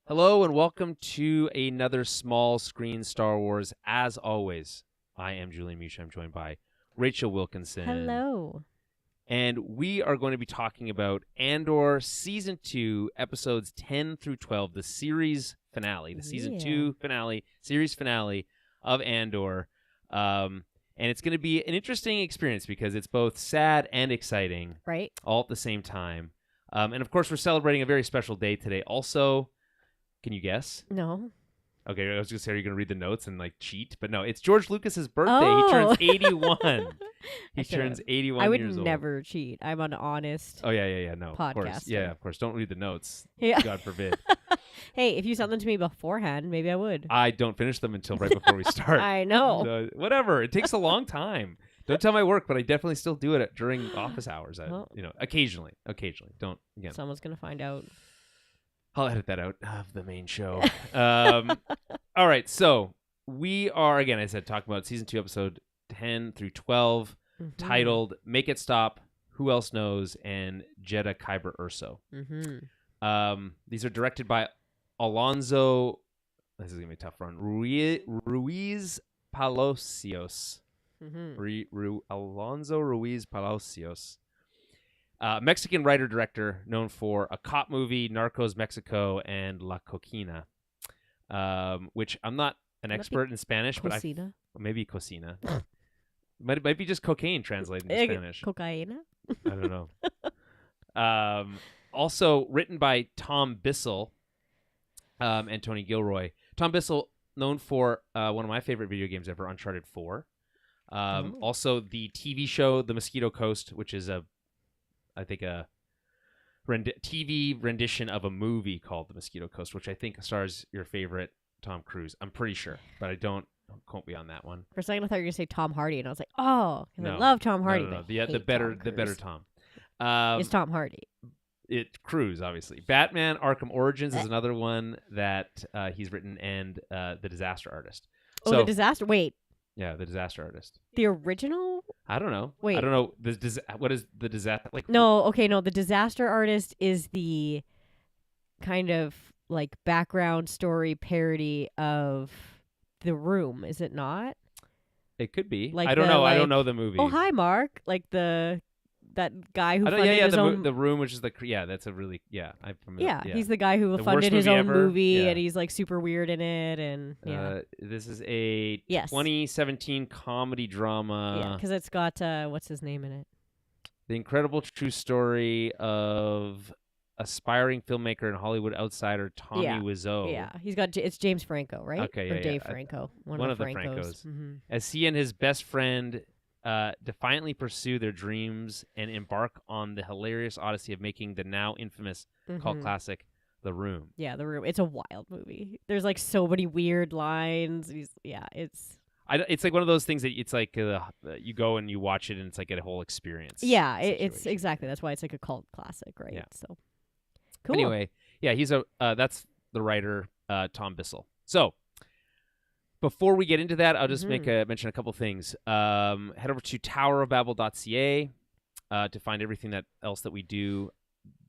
Hello and welcome to another small screen Star Wars. As always, I am Julian Musha. I'm joined by Rachel Wilkinson. Hello. And we are going to be talking about Andor Season 2, Episodes 10 through 12, the series finale, the Season 2 finale, series finale of Andor. And it's going to be an interesting experience because it's both sad and exciting, Right. all at the same time. And of course, we're celebrating a very special day today. Also, can you guess? No. Okay, I was just say, are you going to read the notes and like cheat? But no, it's George Lucas's birthday. Oh. He turns 81. He turns 81 I would years old. never cheat. I'm an honest. Oh yeah. No, of course. podcaster. Yeah, of course. Don't read the notes. Yeah. God forbid. Hey, if you sent them to me beforehand, maybe I would. I don't finish them until right before we start. I know. Whatever. It takes a long time. Don't tell my work, but I definitely still do it during office hours. Occasionally. Don't again. Someone's gonna find out. I'll edit that out of the main show. All right, so we are again, as I said, talking about season 2, episode 10 through 12, titled "Make It Stop." Who else knows? And Jeddah Kyber Urso. These are directed by Alonso. This is gonna be a tough one. Ruiz Palacios. Alonso Ruiz Palacios. Mexican writer-director known for a cop movie, Narcos Mexico, and La Coquina, which I'm not an expert in Spanish, but maybe Cocina. might be just cocaine translated into Spanish. Cocaina? I don't know. Also written by Tom Bissell and Tony Gilroy. Tom Bissell, known for one of my favorite video games ever, Uncharted 4. Also the TV show The Mosquito Coast, which is I think a TV rendition of a movie called The Mosquito Coast, which I think stars your favorite Tom Cruise. I'm pretty sure, but don't quote me on that one. For a second, I thought you were going to say Tom Hardy, and I was like, oh, no, I love Tom Hardy. No. The better Tom. It's Tom Hardy. Cruise, obviously. Batman Arkham Origins is another one that he's written, and The Disaster Artist. Oh, The Disaster? Wait. Yeah, The Disaster Artist. The original? I don't know. Wait. I don't know. What is The Disaster? No, The Disaster Artist is the kind of like background story parody of The Room, is it not? It could be. Like I don't know. I don't know the movie. Oh, hi, Mark. Like that guy who funded his own... The Room, which is that's a really... Yeah, I'm familiar. Yeah, he's the guy who funded his own movie, and he's like super weird in it, and this is a 2017 comedy drama. Yeah, because it's got, what's his name in it? The incredible true story of aspiring filmmaker and Hollywood outsider Tommy Wiseau. Yeah, it's James Franco, right? Okay, or Dave Franco. One of the Francos. Mm-hmm. As he and his best friend... defiantly pursue their dreams and embark on the hilarious odyssey of making the now infamous cult classic, The Room. Yeah, The Room. It's a wild movie. There's like so many weird lines. It's like one of those things that it's like you go and you watch it and it's like a whole experience. Yeah, it's exactly. That's why it's like a cult classic, right? Yeah. So cool. Anyway, yeah, he's that's the writer Tom Bissell. So. Before we get into that, I'll just mention a couple things. Head over to towerofbabel.ca to find everything else that we do.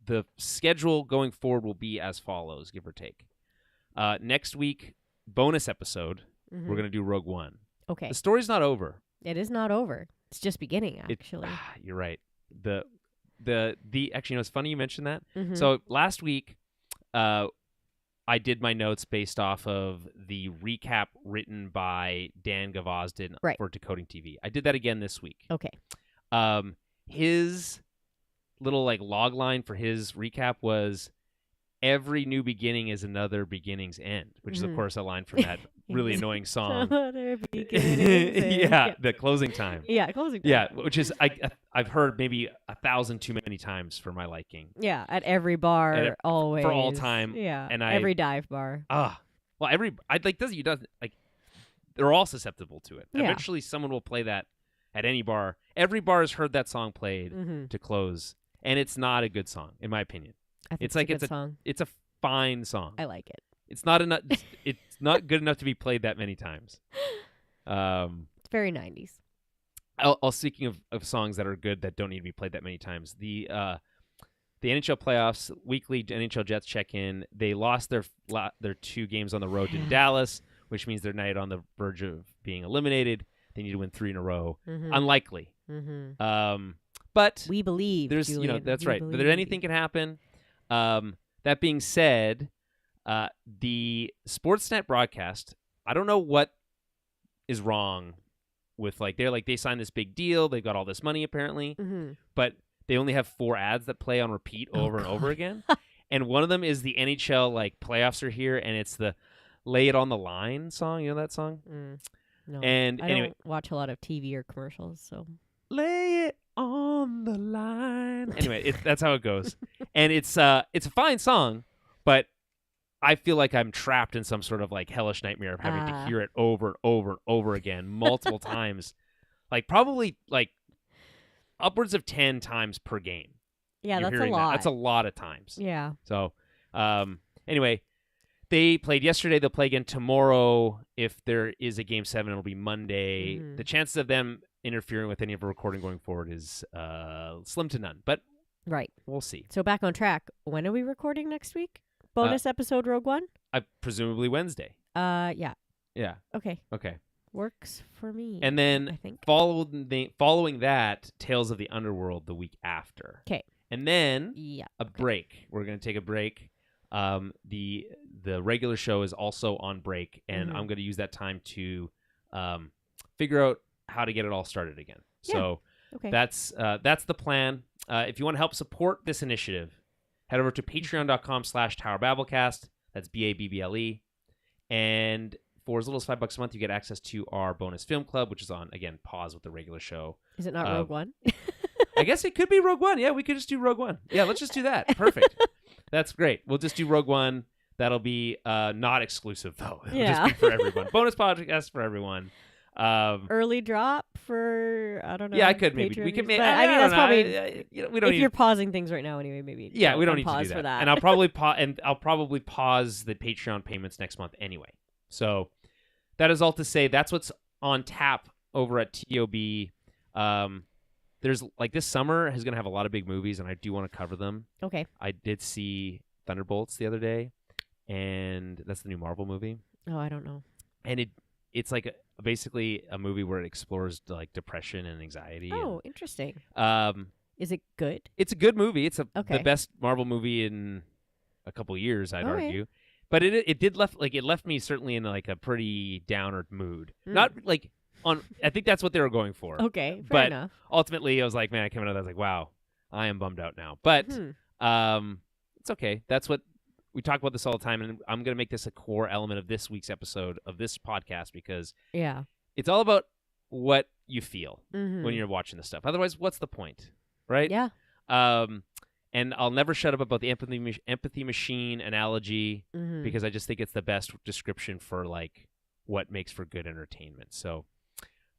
The schedule going forward will be as follows, give or take. Next week, bonus episode, we're going to do Rogue One. Okay. The story's not over. It is not over. It's just beginning, actually. You're right. Actually, it's funny you mentioned that. So last week, I did my notes based off of the recap written by Dan Gavosdin for Decoding TV. I did that again this week. Okay. His little log line for his recap was, every new beginning is another beginning's end, which is, of course, a line from that really annoying song. The closing time. Yeah, closing time. Yeah, which is I've heard maybe 1,000 too many times for my liking. Yeah, at every bar, always for all time. Yeah, and every dive bar. They're all susceptible to it. Yeah. Eventually, someone will play that at any bar. Every bar has heard that song played to close, and it's not a good song, in my opinion. I think it's a good song. It's a fine song. I like it. It's not enough. It's not good enough to be played that many times. It's very 90s. Speaking of songs that are good that don't need to be played that many times, the NHL playoffs, weekly NHL Jets check in. They lost their 2 games on the road to Dallas, which means they're now on the verge of being eliminated. They need to win 3 in a row. Unlikely. But we believe. There's Julian, that's right. But anything can happen. That being said, the Sportsnet broadcast, I don't know what is wrong with they signed this big deal. They've got all this money apparently, but they only have 4 ads that play on repeat over and over again. And one of them is the NHL playoffs are here, and it's the "Lay It on the Line" song. You know that song? No, and I don't watch a lot of TV or commercials, so lay it on the line. Anyway, that's how it goes, and it's a fine song, but I feel like I'm trapped in some sort of hellish nightmare of having to hear it over and over and over again multiple times, probably upwards of 10 times per game. Yeah, You're that's a hearing lot. That's a lot of times. Yeah. So, anyway, they played yesterday. They'll play again tomorrow. If there is a Game 7, it'll be Monday. The chances of them interfering with any of a recording going forward is slim to none. But right, we'll see. So back on track. When are we recording next week? Bonus episode Rogue One? Presumably Wednesday. Yeah. Yeah. Okay. Okay. Works for me. And then I think following that, Tales of the Underworld the week after. Okay. And then a break. We're going to take a break. The regular show is also on break, and I'm going to use that time to figure out how to get it all started again. Yeah. So that's the plan. If you want to help support this initiative, head over to patreon.com/TowerBabblecast. That's BABBLE. And for as little as $5 a month, you get access to our bonus film club, which is on, again, pause with the regular show. Is it not Rogue One? I guess it could be Rogue One. Yeah, we could just do Rogue One. Yeah, let's just do that. Perfect. That's great. We'll just do Rogue One. That'll be not exclusive, though. It'll just be for everyone. Bonus podcast for everyone. Early drop for, I don't know. Yeah, I could maybe. We could maybe. I mean, that's probably. We don't. If you're pausing things right now, anyway, maybe. Yeah, we don't need pause to do for that. And I'll probably pause the Patreon payments next month anyway. So that is all to say. That's what's on tap over at TOB. There's this summer is going to have a lot of big movies, and I do want to cover them. Okay. I did see Thunderbolts the other day, and that's the new Marvel movie. Oh, I don't know. And it's basically a movie where it explores depression and anxiety. Oh, interesting. Is it good? It's a good movie. It's the best Marvel movie in a couple years, I'd argue. But it left me certainly in a pretty downer mood. Not I think that's what they were going for. Okay, fair enough. Ultimately, I was like, man, I came out of that, I was like, wow, I am bummed out now. But it's okay. That's what we talk about this all the time, and I'm going to make this a core element of this week's episode of this podcast because it's all about what you feel when you're watching this stuff. Otherwise, what's the point, right? Yeah. And I'll never shut up about the empathy machine analogy because I just think it's the best description for what makes for good entertainment. So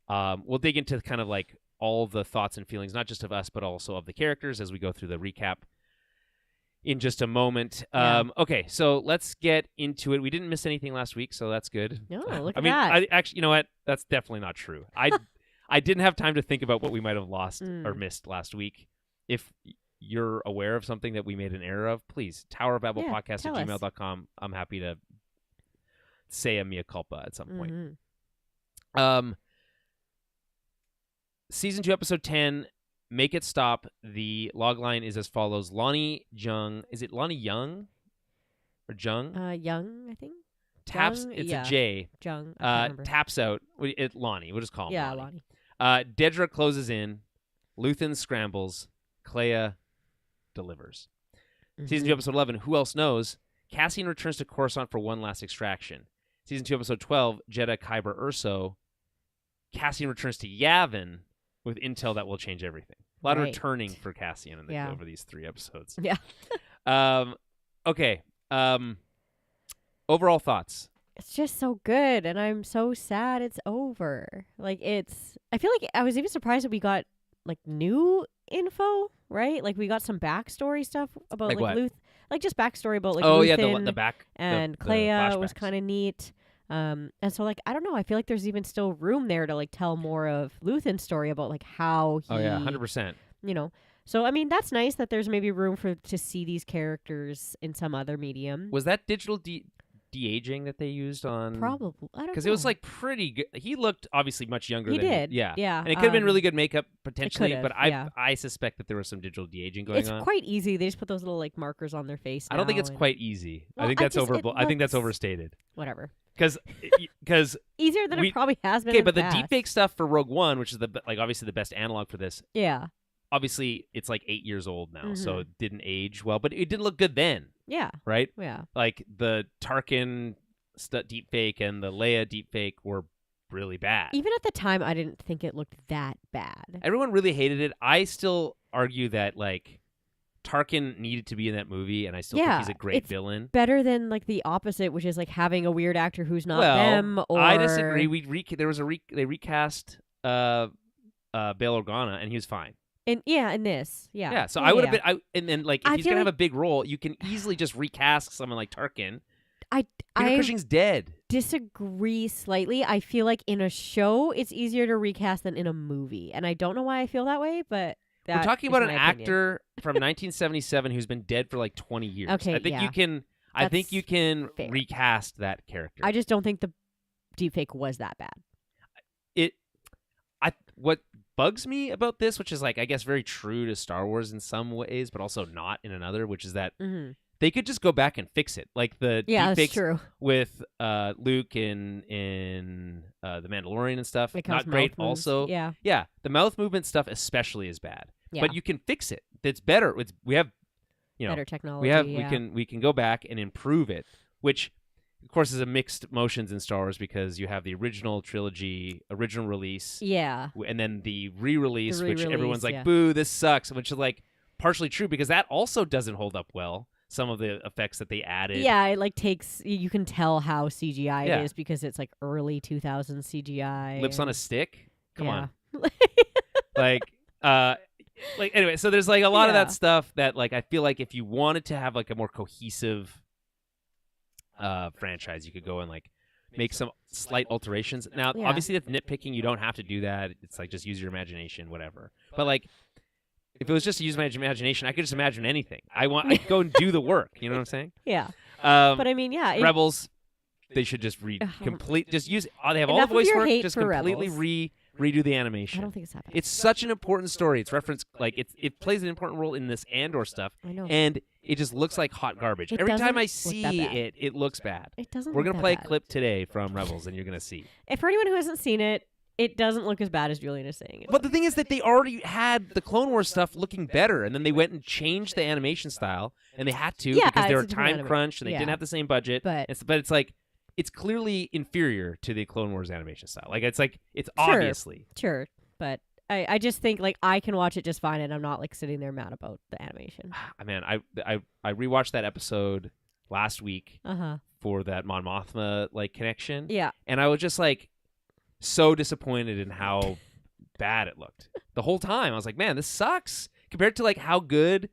we'll dig into kind of all the thoughts and feelings, not just of us, but also of the characters as we go through the recap in just a moment. Okay, so let's get into it. We didn't miss anything last week, so that's good. No, look at that. I actually, you know what? That's definitely not true. I didn't have time to think about what we might have lost or missed last week. If you're aware of something that we made an error of, please, towerbabblepodcast@gmail.com. I'm happy to say a mea culpa at some point. Season 2, episode 10, Make It Stop. The logline is as follows. Lonnie Jung. Is it Lonnie Young? Or Jung? Young, I think. Taps. Jung? It's a J. Jung. I can't remember. Taps out. Lonnie. We'll just call him Lonnie. Dedra closes in. Luthen scrambles. Clea delivers. Season 2, episode 11, Who Else Knows? Cassian returns to Coruscant for one last extraction. Season 2, episode 12, Jedha Kyber Urso. Cassian returns to Yavin with intel that will change everything. A lot of returning for Cassian over these 3 episodes. Yeah. Okay. Overall thoughts. It's just so good, and I'm so sad it's over. I feel like I was even surprised that we got new info, right? We got some backstory stuff about Luth, just backstory about Luthen the back and Clea was kind of neat. And so I don't know, I feel like there's even still room there to tell more of Luthen's story about how he 100%. So I mean that's nice that there's maybe room to see these characters in some other medium. Was that digital de-aging that they used on? Probably. I don't know. Because it was like pretty good. He looked obviously much younger. He than did. Yeah. Yeah. And it could have been really good makeup potentially, could've, but yeah. I suspect that there was some digital de-aging going It's on. quite easy. They just put those little like markers on their face. I don't think it's now quite easy. Well, I think I that's just- it I think that's looks- overstated. Whatever. Because Easier than it probably has been. okay, in but the past. deepfake stuff for Rogue One, which is obviously the best analog for this. Yeah. Obviously, it's like 8 years old now, so Mhm. it didn't age well, but it didn't look good then, Yeah. right? Yeah. Like the Tarkin deepfake and the Leia deepfake were really bad. Even at the time, I didn't think it looked that bad. Everyone really hated it. I still argue that like Tarkin needed to be in that movie, and I still think he's a great villain. Better than like the opposite, which is like having a weird actor who's not well, them. Or I disagree. They recast Bail Organa, and he was fine. in this, yeah. Yeah, so Yeah, I would have yeah. been. And then like if I he's feel gonna have like- a big role, you can easily just recast someone like Tarkin. Peter I Cushing's dead. disagree slightly. I feel like in a show, it's easier to recast than in a movie, and I don't know why I feel that way, but We're talking about is an my opinion. actor from 1977 who's been dead for like 20 years. Okay, I think yeah. you can. I think That's you can fair. recast that character. I just don't think the deepfake was that bad. What bugs me about this, which is like I guess very true to Star Wars in some ways, but also not in another, which is that Mm-hmm. they could just go back and fix it, like the Yeah, that's deepfakes true. with Luke in the Mandalorian and stuff. Like Not how's great. mouth moves. Also, Yeah. the mouth movement stuff especially is bad. Yeah. But you can fix it. It's better. We have, Better technology. we can go back and improve it, which of course is a mixed motions in Star Wars because you have the original trilogy, original release, Yeah. and then the re-release, which everyone's like, yeah. boo, this sucks, which is like partially true because that also doesn't hold up well. Some of the effects that they added. Yeah, it like takes. You can tell how CGI Yeah. it is because it's like early 2000s CGI. Lips on a and- stick. Come yeah. on. Like anyway, so there's like a lot of Yeah. that stuff that like I feel like if you wanted to have like a more cohesive franchise, you could go and like make some slight alterations. Now, Yeah. obviously, if nitpicking, you don't have to do that. It's like just use your imagination, whatever. But like, if it was just to use my imagination, I could just imagine anything. I'd go and do the work. You know what I'm saying? Yeah, But but I mean, yeah. Rebels, they should just just use. They have all the Enough of voice your work. hate Just for completely Rebels. redo the I animation. don't think it's that bad. It's such an important story. It's referenced like it plays an important role in this Andor stuff, I know. and it just looks like hot garbage. It Every time doesn't I look see that bad. it, it looks bad. It doesn't. We're look gonna that play bad. a clip today from Rebels, and you're gonna see. And for anyone who hasn't seen it, it doesn't look as bad as Julian is saying. But the thing is that they already had the Clone Wars stuff looking better, and then they went and changed the animation style, and they had to Yeah, because they it's were a different time anima- crunched and they yeah. didn't have the same budget. But- but it's like it's clearly inferior to the Clone Wars animation style. Like it's Sure. obviously. Sure, but I just think like I can watch it just fine, and I'm not like sitting there mad about the animation. Man, I rewatched that episode last week Uh-huh. for that Mon Mothma like connection. Yeah. And I was just like so disappointed in how bad it looked. The whole time I was like, man, this sucks compared to like how good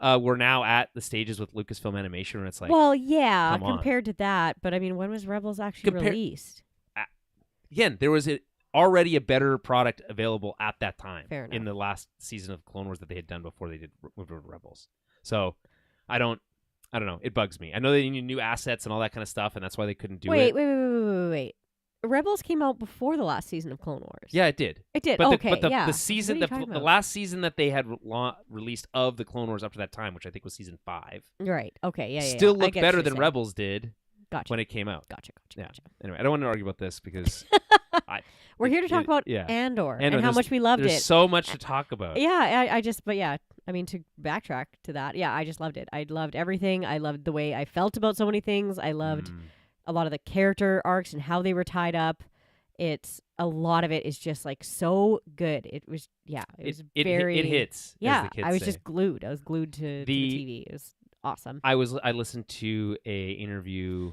we're now at the stages with Lucasfilm Animation where it's like Well, yeah, come on. compared to that, but I mean, when was Rebels actually released? again, there was already a better product available at that time Fair in enough. the last season of Clone Wars that they had done before they did moved over to Rebels. So I don't know. It bugs me. I know they need new assets and all that kind of stuff, and that's why they couldn't do it. Wait. Rebels came out before the last season of Clone Wars. Yeah, it did. It did. But Okay, yeah. the season, What are you the talking last season that they had released of the Clone Wars up to that time, which I think was season 5, Right. Okay. Yeah. still I looked get what better you're than saying. Rebels did Gotcha. when it came out. Gotcha. Yeah. Gotcha. Anyway, I don't want to argue about this because We're here to talk about yeah. Andor Andor, and how much we loved there's it. so much to talk about. Yeah, I mean, to backtrack to that, yeah, I just loved it. I loved everything. I loved the way I felt about so many things. I loved a lot of the character arcs and how they were tied up. A lot of it is just like so good. It was, yeah, it was very. It hits. Yeah, as the kids I was say. just glued. I was glued to the TV. It was awesome. I listened to a interview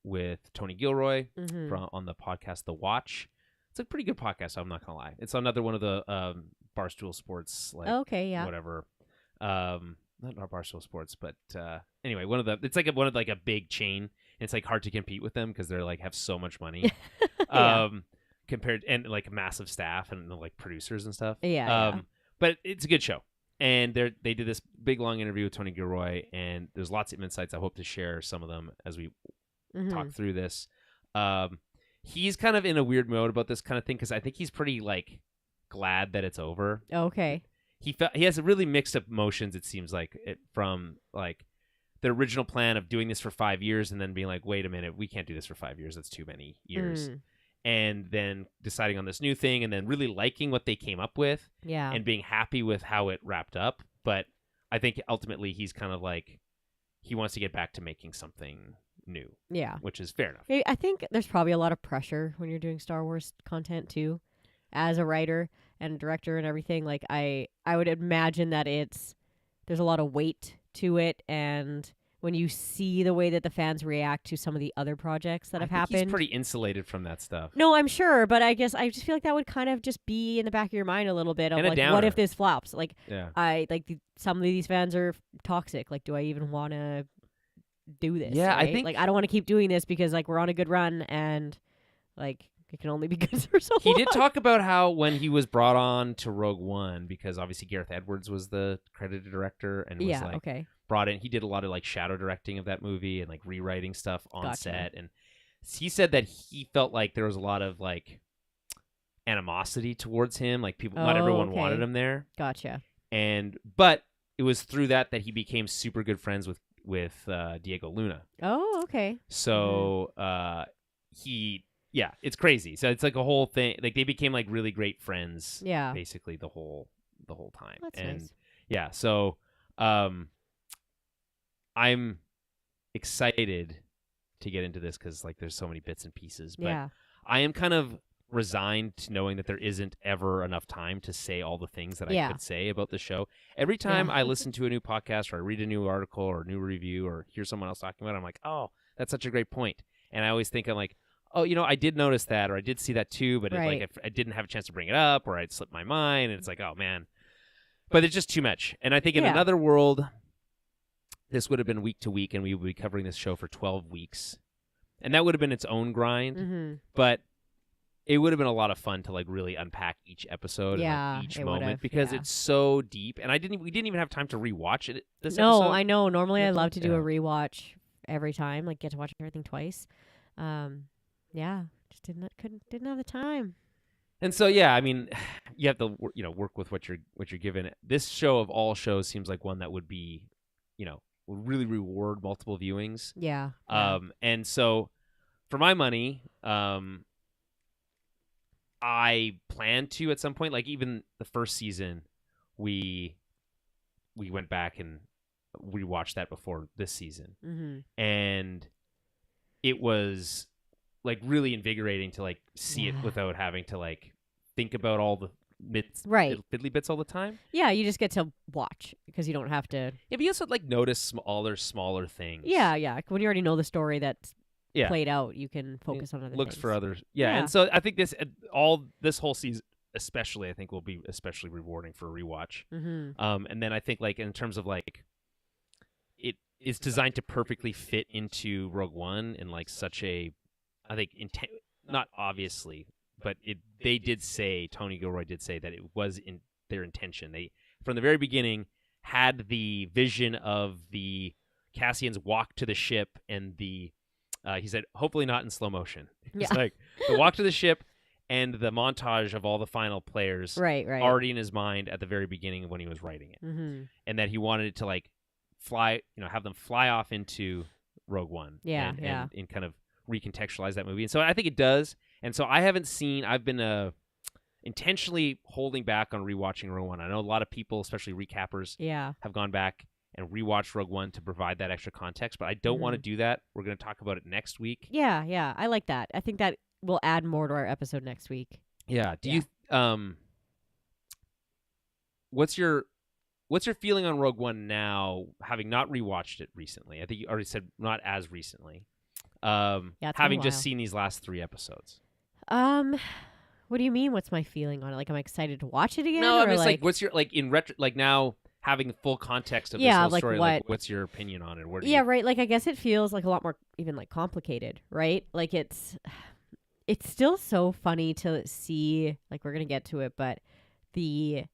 with Tony Gilroy Mhm. on the podcast The Watch. It's a pretty good podcast. I'm not gonna lie. It's another one of the Barstool Sports Okay, yeah. whatever. Not Barstool Sports, but anyway, it's like one of like a big chain. And it's like hard to compete with them because they're like have so much money, Yeah. compared and like massive staff and like producers and stuff. Yeah. But it's a good show. And they did this big long interview with Tony Gilroy, and there's lots of insights. I hope to share some of them as we talk through this. He's kind of in a weird mode about this kind of thing because I think he's pretty like glad that it's over. Okay. He has a really mixed up emotions. It seems like from like the original plan of doing this for 5 years and then being like, wait a minute, we can't do this for 5 years. That's too many years. And then deciding on this new thing and then really liking what they came up with. Yeah. And being happy with how it wrapped up. But I think ultimately he's kind of like, he wants to get back to making something new. Yeah. Which is fair enough. I think there's probably a lot of pressure when you're doing Star Wars content too, as a writer and director and everything. Like I would imagine that there's a lot of weight to it, and when you see the way that the fans react to some of the other projects that have happened, he's pretty insulated from that stuff. No, I'm sure, but I guess I just feel like that would kind of just be in the back of your mind a little bit of like, what if this flops? Like, some of these fans are toxic. Like, do I even want to do this? Yeah, right? I think like I don't want to keep doing this because like we're on a good run and like it can only be good for so long. He did talk about how when he was brought on to Rogue One, because obviously Gareth Edwards was the credited director and was brought in. He did a lot of like shadow directing of that movie and like rewriting stuff on set. And he said that he felt like there was a lot of like animosity towards him. Like people, not everyone wanted him there. Gotcha. But it was through that he became super good friends with Diego Luna. Oh, okay. So it's crazy. So it's like a whole thing. Like they became like really great friends. Yeah. Basically the whole time. That's and nice. Yeah. So I'm excited to get into this because like there's so many bits and pieces. But I am kind of resigned to knowing that there isn't ever enough time to say all the things that I could say about the show. Every time I listen to a new podcast or I read a new article or a new review or hear someone else talking about it, I'm like, oh, that's such a great point. And I always think I'm like, oh, I did notice that or I did see that too, but I didn't have a chance to bring it up or I'd slipped my mind. And it's like, oh, man. But it's just too much. And I think in another world, this would have been week to week and we would be covering this show for 12 weeks. And that would have been its own grind. But it would have been a lot of fun to like really unpack each episode and like, each moment because it's so deep. And we didn't even have time to rewatch it this episode. No, I know. Normally I love to do a rewatch every time, like get to watch everything twice. Just didn't have the time. And so I mean, you have to work with what you're given. This show of all shows seems like one that would be, would really reward multiple viewings. Yeah. And so for my money, I plan to at some point, like even the first season, we went back and rewatched that before this season, and it was like really invigorating to like see it without having to like think about all the fiddly bits all the time. Yeah, you just get to watch because you don't have to. Yeah, but you also like notice all their smaller things. Yeah. When you already know the story that's played out, you can focus on other things. Looks for others. Yeah, and so I think this whole season especially, I think will be especially rewarding for a rewatch. And then I think like in terms of like it is designed to perfectly fit into Rogue One in like such a, I think not obviously, but Tony Gilroy did say that it was in their intention. They from the very beginning had the vision of the Cassian's walk to the ship and the he said, hopefully not in slow motion. It's like the walk to the ship and the montage of all the final players already in his mind at the very beginning of when he was writing it. And that he wanted it to like fly, have them fly off into Rogue One. And kind of recontextualize that movie. And so I think it does. And so I've been intentionally holding back on rewatching Rogue One. I know a lot of people, especially recappers, have gone back and rewatch Rogue One to provide that extra context, but I don't want to do that. We're going to talk about it next week. Yeah. I like that. I think that will add more to our episode next week. Yeah. Do you what's your feeling on Rogue One now, having not rewatched it recently? I think you already said not as recently. Having just seen these last 3 episodes. What do you mean? What's my feeling on it? Like, am I excited to watch it again? No, I'm just like, what's your in retro? Like now, having the full context of this whole story, like what's your opinion on it? Right. Like I guess it feels like a lot more even like complicated, right? Like it's still so funny to see. Like we're gonna get to it, but the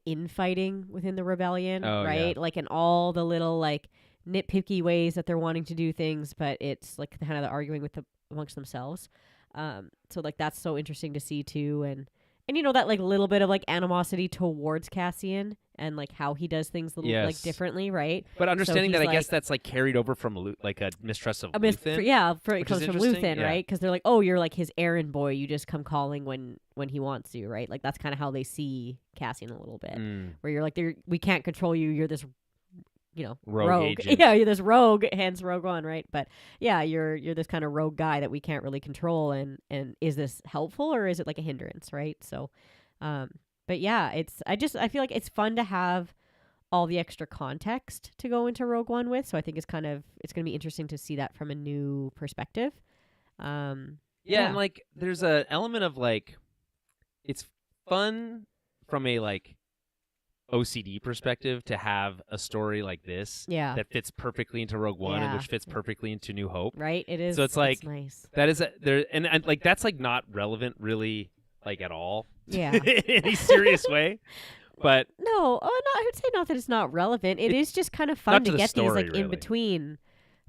infighting within the rebellion, right? Yeah. Like and all the little like nitpicky ways that they're wanting to do things, but it's like kind of the arguing amongst themselves. So like that's so interesting to see too, and that like little bit of like animosity towards Cassian and like how he does things like differently, right? But understanding that, I guess that's like carried over from like a mistrust of Luthen. It comes from Luthen, right? Because they're like, oh, you're like his errand boy. You just come calling when he wants to, right? Like that's kind of how they see Cassian a little bit, where you're like, we can't control you. You're this, rogue agent. Yeah, you're this rogue, hence Rogue One, right? But yeah, you're this kind of rogue guy that we can't really control. And is this helpful or is it like a hindrance, right? So, but yeah, I feel like it's fun to have all the extra context to go into Rogue One with. So I think it's going to be interesting to see that from a new perspective. And like there's an element of like, it's fun from a like OCD perspective to have a story like this that fits perfectly into Rogue One and which fits perfectly into New Hope. Right, it is. So it's like nice. That is and like that's like not relevant really like at all. Yeah. In any serious way. But no, I would say not that it's not relevant. It is just kind of fun to get story, these like really. in between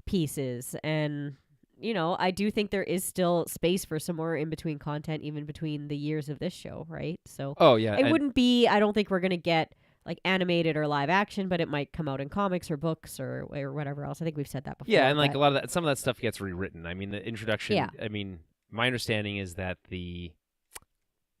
pieces, and I do think there is still space for some more in between content, even between the years of this show, right? So it wouldn't be. I don't think we're gonna get like animated or live action, but it might come out in comics or books or whatever else. I think we've said that before. Yeah, and like a lot of some of that stuff gets rewritten. I mean, the introduction. Yeah. I mean, my understanding is that the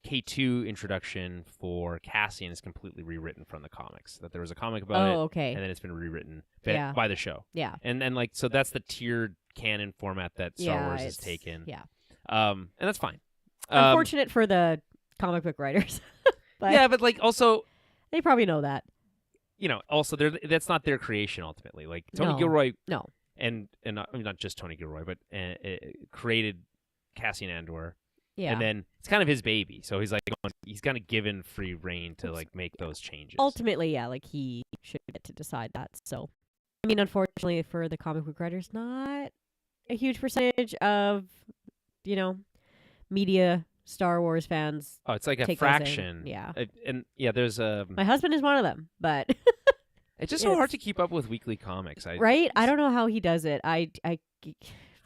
K2 introduction for Cassian is completely rewritten from the comics. That there was a comic about it, okay, and then it's been rewritten by the show. Yeah, and like so that's the tiered canon format that Star Wars has taken. Yeah, and that's fine. Unfortunate for the comic book writers. But but like also they probably know that. Also that's not their creation ultimately. Like Tony Gilroy, and not just Tony Gilroy, but created Cassian Andor. Yeah. And then it's kind of his baby. So he's kind of given free reign to like make those changes. Ultimately, yeah, like he should get to decide that. So, I mean, unfortunately for the comic book writers, not a huge percentage of, media Star Wars fans. Oh, it's like a fraction. Yeah. There's my husband is one of them, but it's just so hard to keep up with weekly comics. Right? I don't know how he does it. I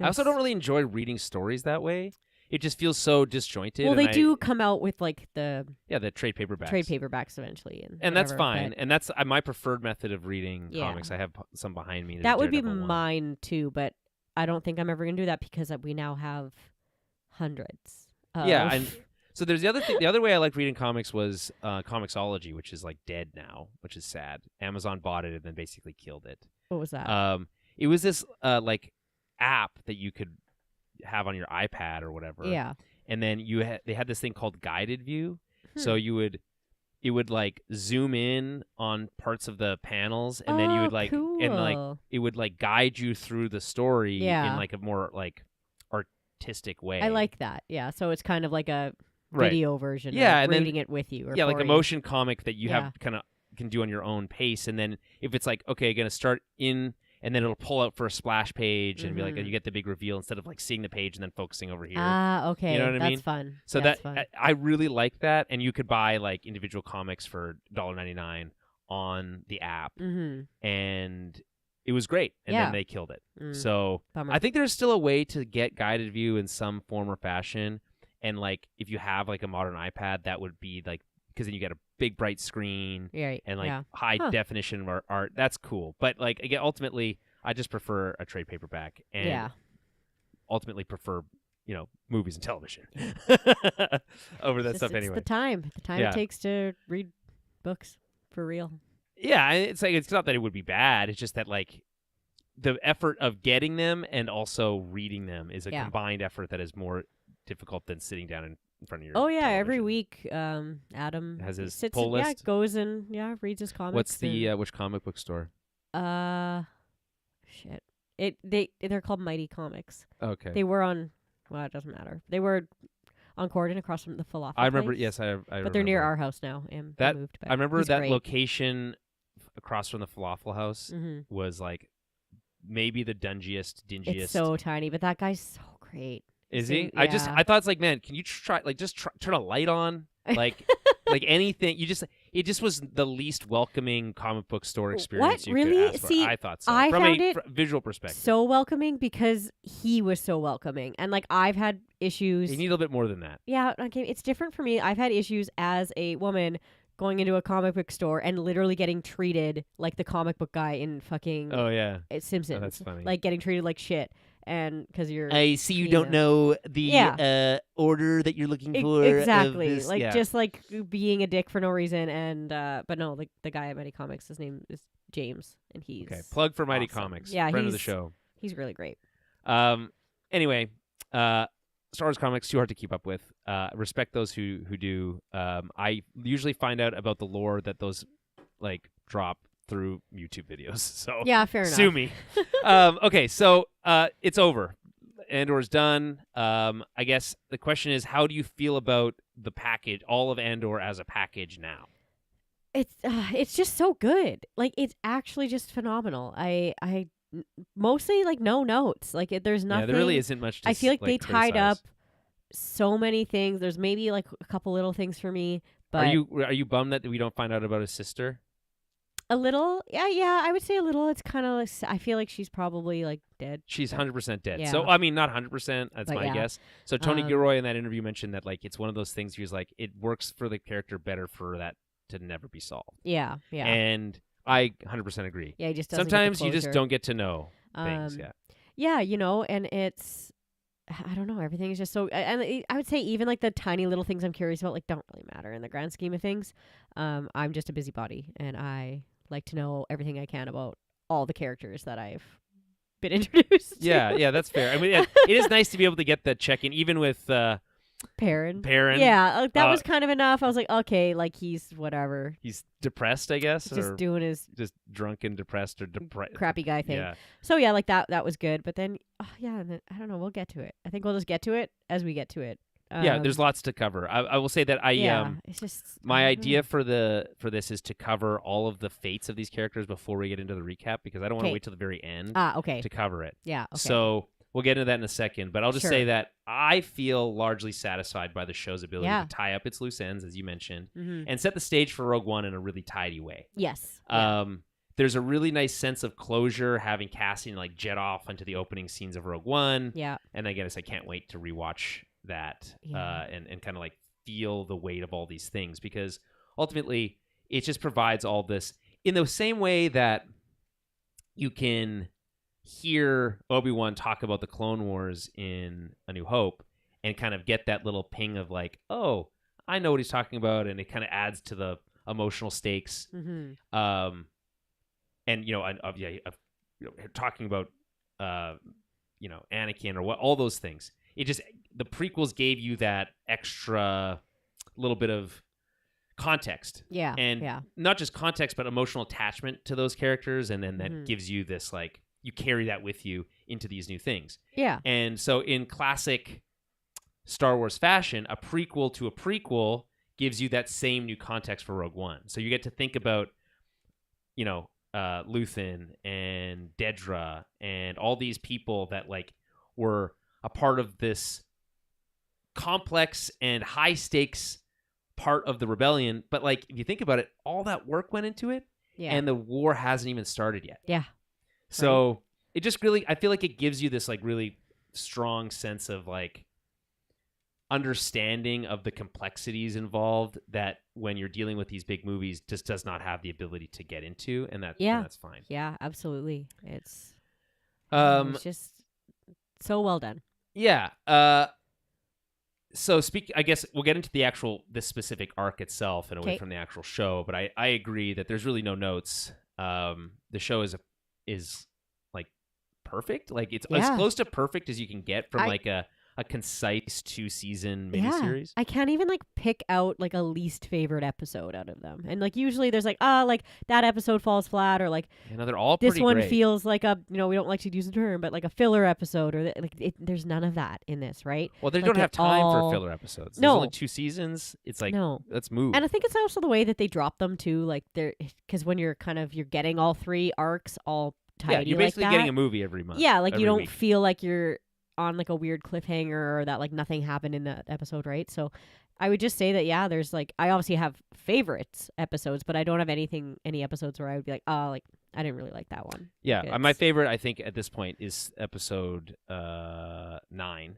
also don't really enjoy reading stories that way. It just feels so disjointed. Well, they do come out with like the trade paperbacks. Trade paperbacks eventually, and that's fine. And that's my preferred method of reading comics. I have some behind me. That would be mine too, but I don't think I'm ever gonna do that because we now have hundreds. And so there's the other thing. The other way I liked reading comics was Comixology, which is like dead now, which is sad. Amazon bought it and then basically killed it. What was that? It was this like app that you could have on your iPad or whatever. Yeah. And then they had this thing called guided view. So it would like zoom in on parts of the panels and then you would like cool. and like it would like guide you through the story in like a more like artistic way. I like that. Yeah. So it's kind of like a video version of and reading it with you. Or like a motion comic that you have can do on your own pace. And then if it's like, okay, going to start in, and then it'll pull out for a splash page and be like, you get the big reveal instead of like seeing the page and then focusing over here. Okay. You know what I mean? That's fun. So that's fun. I really like that. And you could buy like individual comics for $1.99 on the app. And it was great. And then they killed it. So Bummer. I think there's still a way to get guided view in some form or fashion. And like if you have like a modern iPad, that would be like, because then you get a big bright screen and like high definition art. That's cool. But like again, ultimately, I just prefer a trade paperback and ultimately prefer movies and television over that stuff anyway. It's the time it takes to read books for real. Yeah, it's like it's not that it would be bad. It's just that like the effort of getting them and also reading them is a combined effort that is more difficult than sitting down in front of your television. Every week Adam has his sits pull list. Goes and reads his comics. What's the which comic book store? Shit. They're called Mighty Comics. Okay. They were on it doesn't matter. They were on Corden across from the falafel I remember place. yes, I remember. But they're near our house now and that moved back. I remember that great. location across from the falafel house was like maybe the dingiest. It's so tiny, but that guy's so great. Is he? I thought it's like, man, can you try turn a light on Like anything. It just was the least welcoming comic book store experience you really? could ask for. See, I thought so. I From found a it visual perspective. so welcoming because he was so welcoming. And like I've had issues. You need a little bit more than that. Yeah, okay. It's different for me. I've had issues as a woman going into a comic book store and literally getting treated like the comic book guy in fucking Oh yeah. Simpsons. Oh, that's funny. Like getting treated like shit. And because you're, I see you don't know the order that you're looking for. Exactly. This, like just like being a dick for no reason. And but no, like the guy at Mighty Comics, his name is James, and he's okay. Plug for Mighty awesome. Comics. Yeah, friend of the show. He's really great. Anyway, Star Wars comics too hard to keep up with. Respect those who do. I usually find out about the lore that those like drop through YouTube videos. So yeah, fair enough. Sue me. Okay, so it's over. Andor's done. I guess the question is, how do you feel about the package, all of Andor as a package now? It's just so good. Like it's actually just phenomenal. I mostly like no notes. Like there's nothing. Yeah, there really isn't much to I feel like they criticize. tied up so many things. There's maybe like a couple little things for me, but are you bummed that we don't find out about his sister? A little, yeah, I would say a little. It's kind of like, I feel like she's probably like dead. She's 100% dead. Yeah. So I mean, not 100%. That's But my yeah. guess. So Tony Gilroy in that interview mentioned that like it's one of those things. He was like, it works for the character better for that to never be solved. Yeah. And I 100% agree. Yeah, he just doesn't sometimes get the you just closure. don't get to know things. Yeah. Yeah, and it's, I don't know, everything is just so, and I would say even like the tiny little things I'm curious about like don't really matter in the grand scheme of things. I'm just a busybody, and I like to know everything I can about all the characters that I've been introduced to. Yeah, that's fair. I mean, it is nice to be able to get that check in, even with Perrin. Yeah, that was kind of enough. I was like, okay, like he's whatever. He's depressed, I guess, Just or doing his just drunk and depressed or crappy guy thing. Yeah. So yeah, like that was good. But then, and then, I don't know. We'll get to it. I think we'll just get to it as we get to it. Yeah, there's lots to cover. I will say that it's just my idea for this is to cover all of the fates of these characters before we get into the recap, because I don't want to wait till the very end to cover it. Yeah. Okay. So we'll get into that in a second, but I'll just Sure. say that I feel largely satisfied by the show's ability to tie up its loose ends, as you mentioned, and set the stage for Rogue One in a really tidy way. Yes. There's a really nice sense of closure having Cassian like jet off into the opening scenes of Rogue One. Yeah. And I guess I can't wait to rewatch that and kind of like feel the weight of all these things, because ultimately it just provides all this in the same way that you can hear Obi-Wan talk about the Clone Wars in A New Hope and kind of get that little ping of like, oh, I know what he's talking about, and it kind of adds to the emotional stakes. And talking about Anakin or what, all those things. It just, the prequels gave you that extra little bit of context. Yeah. And not just context, but emotional attachment to those characters. And then that gives you this, like, you carry that with you into these new things. Yeah. And so in classic Star Wars fashion, a prequel to a prequel gives you that same new context for Rogue One. So you get to think about, Luthen and Dedra and all these people that like were a part of this complex and high stakes part of the rebellion. But like, if you think about it, all that work went into it, and the war hasn't even started yet. Yeah. So it just really, I feel like it gives you this like really strong sense of like understanding of the complexities involved that when you're dealing with these big movies just does not have the ability to get into, and that's fine. Yeah, absolutely. It's just so well done. Yeah. So I guess we'll get into this specific arc itself and away from the actual show, but I agree that there's really no notes. The show is like perfect. Like it's as close to perfect as you can get from like a concise 2-season miniseries. I can't even like pick out like a least favorite episode out of them. And like usually there's like like that episode falls flat, or like they're all this pretty one great. Feels like a we don't like to use the term, but like a filler episode, or there's none of that in this, right? Well, they like don't have time for filler episodes. There's only 2 seasons. It's like let's move. And I think it's also the way that they drop them too. Like because when you're getting all 3 arcs all tidy, yeah, you're basically like getting a movie every month. Yeah, like you don't week. feel like you're on like a weird cliffhanger, or that like nothing happened in that episode, right? So I would just say that, yeah, there's like, I obviously have favorites episodes, but I don't have any episodes where I would be like, oh, like, I didn't really like that one. Yeah, Like, my favorite, I think, at this point is episode 9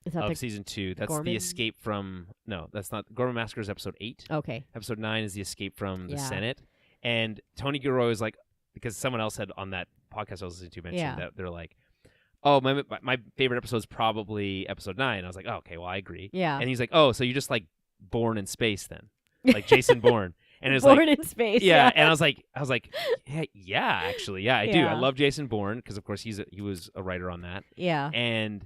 is that of season 2. That's Gorman? the escape from... No, that's not... Gorman Massacre is episode 8. Okay. Episode 9 is the escape from the Yeah. Senate. And Tony Gilroy was like... Because someone else had on that podcast I was listening to mentioned that they're like, oh, my favorite episode is probably episode 9. I was like, oh, okay, well, I agree. Yeah. And he's like, oh, so you just like Born in Space then? Like Jason Bourne. And it's Born like, in Space. yeah. And I was like, yeah, actually, yeah, I do. I Yeah. love Jason Bourne because, of course, he was a writer on that. Yeah. And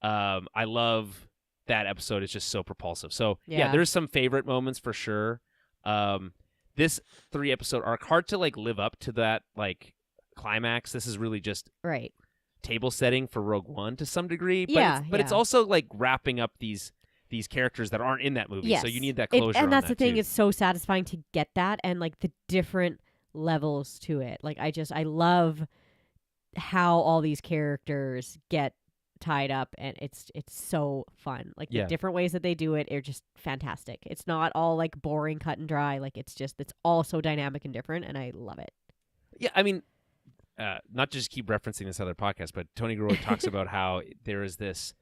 I love that episode. It's just so propulsive. So Yeah. there's some favorite moments for sure. This 3-episode arc, hard to like live up to that like climax. This is really just Right. table setting for Rogue One to some degree. But Yeah, but it's yeah. also like wrapping up these characters that aren't in that movie. Yes. So you need that closure. And that's on the that thing. too. It's so satisfying to get that and like the different levels to it. Like I love how all these characters get tied up, and it's so fun. Like the Yeah. different ways that they do it are just fantastic. It's not all like boring, cut and dry. Like it's all so dynamic and different, and I love it. Yeah, I mean, not to just keep referencing this other podcast, but Tony Gilroy talks about how there is this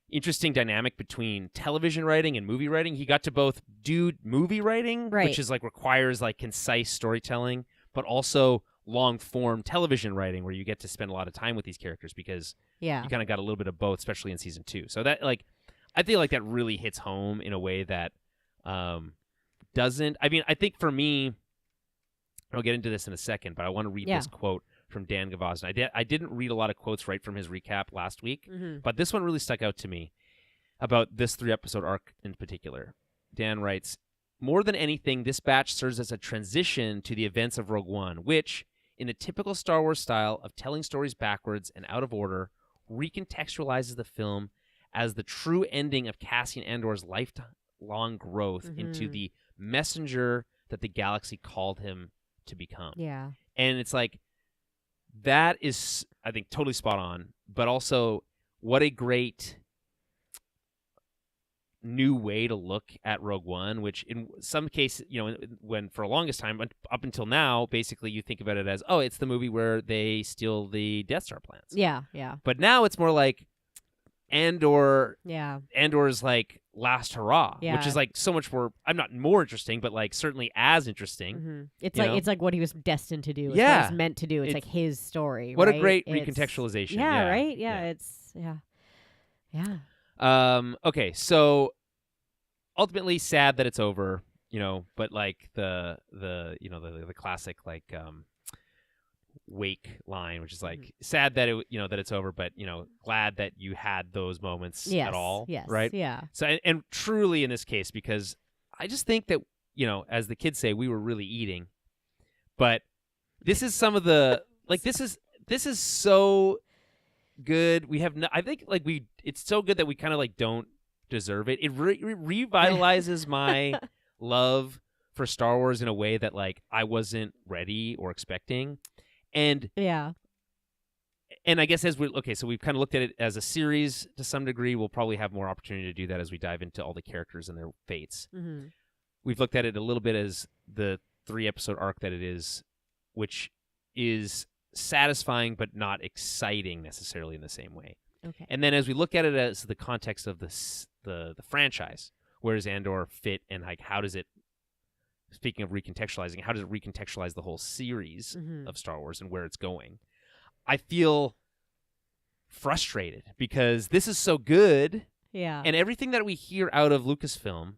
interesting dynamic between television writing and movie writing. He got to both do movie writing, Right. which is like requires like concise storytelling, but also long form television writing where you get to spend a lot of time with these characters because Yeah. you kind of got a little bit of both, especially in season 2. So that like, I feel like that really hits home in a way that doesn't. I mean, I think for me, I'll get into this in a second, but I want to read this quote from Dan Gavazin. I didn't read a lot of quotes right from his recap last week, but this one really stuck out to me about this 3-episode arc in particular. Dan writes, more than anything, this batch serves as a transition to the events of Rogue One, which, in the typical Star Wars style of telling stories backwards and out of order, recontextualizes the film as the true ending of Cassian Andor's lifelong growth into the messenger that the galaxy called him to become. Yeah. And it's like, that is, I think, totally spot on, but also what a great new way to look at Rogue One, which in some cases, when for the longest time, up until now, basically you think about it as, oh, it's the movie where they steal the Death Star plans. Yeah. Yeah. But now it's more like Andor's like last hurrah, which is like so much more, I'm not more interesting, but like certainly as interesting. It's like what he was destined to do. It's what Yeah. he was meant to do. It's like his story. What right? a great It's- recontextualization. Yeah, right? Yeah. It's yeah. Okay, so ultimately sad that it's over, but like the classic like wake line, which is like sad that that it's over, but glad that you had those moments at all, yes, right? Yeah. So and truly in this case, because I just think that as the kids say, we were really eating, but this is some of the like this is so good. We have I think like it's so good that we kind of like don't deserve it. It revitalizes my love for Star Wars in a way that like I wasn't ready or expecting. And I guess so we've kind of looked at it as a series to some degree. We'll probably have more opportunity to do that as we dive into all the characters and their fates. Mm-hmm. We've looked at it a little bit as the 3-episode arc that it is, which is satisfying but not exciting necessarily in the same way. Okay. And then as we look at it as the context of the franchise, where does Andor fit, and like how does it, speaking of recontextualizing, how does it recontextualize the whole series of Star Wars and where it's going? I feel frustrated because this is so good. Yeah. And everything that we hear out of Lucasfilm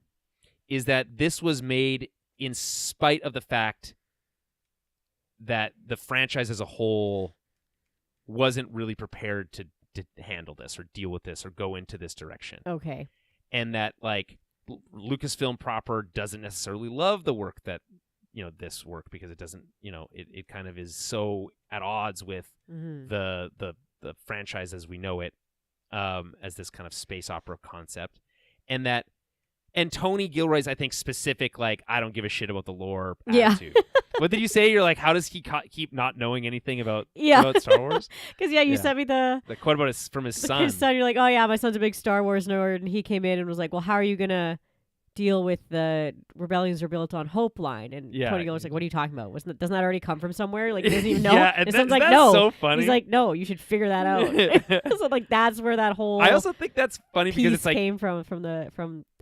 is that this was made in spite of the fact that the franchise as a whole wasn't really prepared to handle this or deal with this or go into this direction. Okay. And that like Lucasfilm proper doesn't necessarily love the work that this work, because it doesn't it kind of is so at odds with the franchise as we know it, as this kind of space opera concept. And Tony Gilroy's, I think, specific, like, I don't give a shit about the lore attitude. What did you say? You're like, how does he keep not knowing anything about Star Wars? Because, you sent me the quote about from his son. His son, you're like, oh, yeah, my son's a big Star Wars nerd. And he came in and was like, well, how are you going to deal with the rebellions are built on hope line, and Yeah. Tony Gilroy's like, what are you talking about? Doesn't that already come from somewhere? Like, he doesn't even know. Yeah, and And someone's like, that's no. so funny. He's like, no, you should figure that out. So like that's where that whole I also think that's funny because piece it's like came from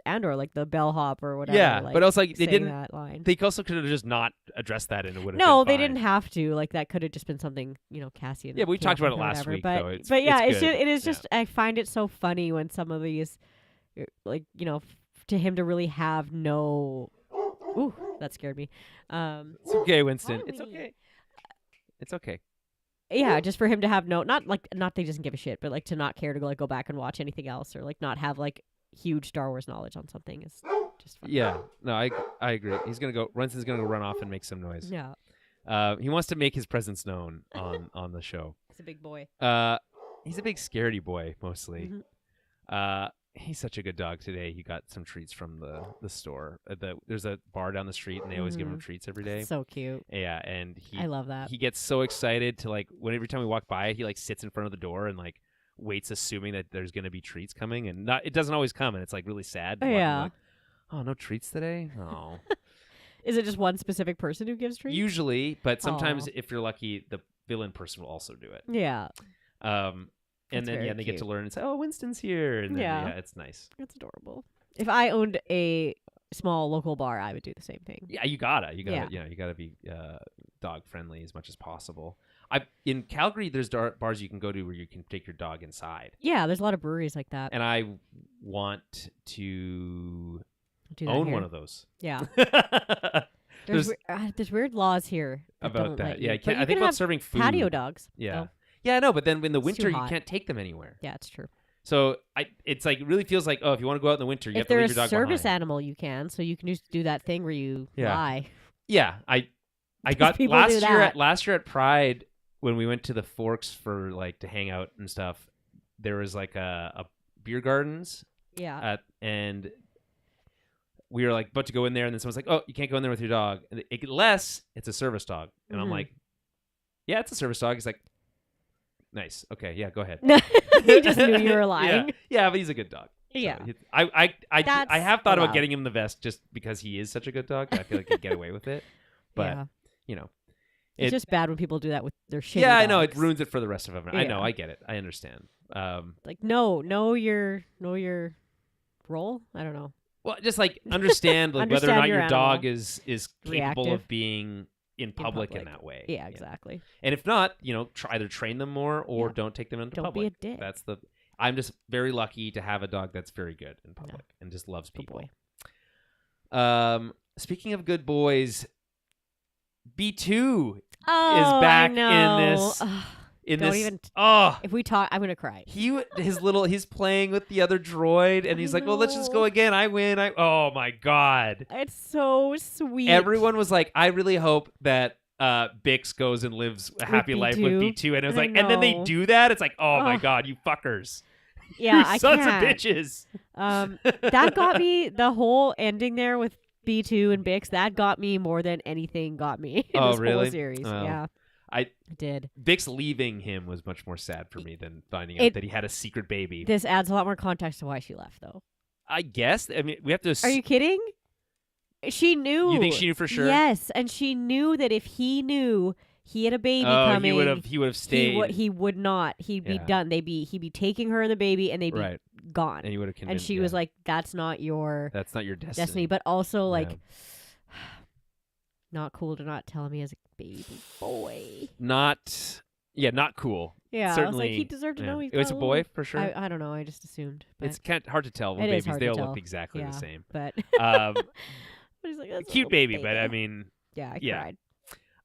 Andor, like the bellhop or whatever. yeah, like, but also like they saying didn't. that line. They also could have just not addressed that, and it would have. No, been they fine. didn't have to. Like that could have just been something, Cassian. Yeah, but we came talked up about it with or last whatever. week, But though. It's yeah, good. it is Yeah. just I find it so funny when some of these, like to him to really have no. Ooh, that scared me. It's okay, Winston. It's Mommy. okay. It's okay. Yeah, just for him to have not that he doesn't give a shit, but like to not care to go back and watch anything else, or like not have like huge Star Wars knowledge on something is just funny. Yeah, no, I agree. Winston's gonna go run off and make some noise. Yeah, He wants to make his presence known on the show. he's a big boy. He's a big scaredy boy mostly. Mhm. He's such a good dog today. He got some treats from the store. There's a bar down the street, and they always give him treats every day. So cute. Yeah, and I love that. he gets so excited to like every time we walk by, he like sits in front of the door and like waits, assuming that there's gonna be treats coming, and it doesn't always come, and it's like really sad. Oh, walking, yeah. like, oh, no treats today. Oh. Is it just one specific person who gives treats? Usually, but sometimes Aw. if you're lucky, the villain person will also do it. Yeah. And That's then very they get to cute. learn and say, "Oh, Winston's here," and then Yeah. it's nice. That's adorable. If I owned a small local bar, I would do the same thing. Yeah, you gotta, Yeah. you gotta be dog friendly as much as possible. In Calgary, there's bars you can go to where you can take your dog inside, Yeah, there's a lot of breweries like that. and I want to Do that own here. one of those. Yeah. There's- There's weird laws here about don't that. let Yeah, you. I But you think can about have serving food. patio dogs. Yeah, though. yeah, no, but then in the It's winter too you hot. can't take them anywhere. Yeah, it's true. So it's like it really feels like, oh, if you want to go out in the winter, you If have to they're leave a your dog service behind. animal, you can. So you can just do that thing where you Yeah. lie. Yeah, I got people do that. last year at Pride when we went to the Forks for like to hang out and stuff. There was like a beer gardens Yeah. and we were like about to go in there, and then someone's like, "Oh, you can't go in there with your dog unless it's a service dog." And I'm Mhm. like, "Yeah, it's a service dog." He's like, "Nice, okay, yeah, go ahead." He just knew you were lying. Yeah, but he's a good dog. So Yeah. I have thought about allowed. getting him the vest just because he is such a good dog. I feel like he'd get away with it, but Yeah. you know, It's it- just bad when people do that with their shitty yeah, I know it dogs. ruins it for the rest of them. I know, Yeah. I get it, I understand. Like know your role. I don't know. Well, just like understand like whether or Understand not your your dog animal. is capable Reactive. of being in public in public. that way. Yeah, exactly. And if not, either train them more or Yeah. don't take them into Don't be public. a dick. I'm just very lucky to have a dog that's very good in public and just loves Good people. boy. Speaking of good boys, B2 Oh, back I in know. this- Ugh, in don't this. even. Oh, If we talk, I'm gonna cry. he's playing with the other droid, and he's like, "Well, let's just go know. again. I win." Oh my god! It's so sweet. Everyone was like, "I really hope that Bix goes and lives a happy life with B2. B2," and it was I like, and then they know. do that. It's like, oh my Ugh. god, you fuckers! Yeah, you I sons can't. of bitches. That got me. The whole ending there with B2 and Bix. That got me more than anything got me in Oh, this really? whole series. Oh. Yeah, I- it did. Bix leaving him was much more sad for me than finding out that he had a secret baby. This adds a lot more context to why she left, though. I guess. I mean, we have to. Are you kidding? She knew. You think she knew for sure? Yes, and she knew that if he knew he had a baby Oh, coming, he would have stayed. He would not. He'd be Yeah. done. He'd be taking her and the baby, and they'd be right, gone. and he would have convinced. And she was like, "That's not your "That's not your destiny." destiny." But also, like, Yeah. not cool to not tell me as a baby boy. Not cool. Yeah, I was Certainly. like, he deserved to Yeah. know. He's It was a got boy little- for sure. I don't know. I just assumed. But It's kind of hard to tell. Well, It is babies hard they to all tell. look exactly yeah, the same. But Um, but he's like, "That's a cute little baby, but I mean, yeah, I yeah. cried.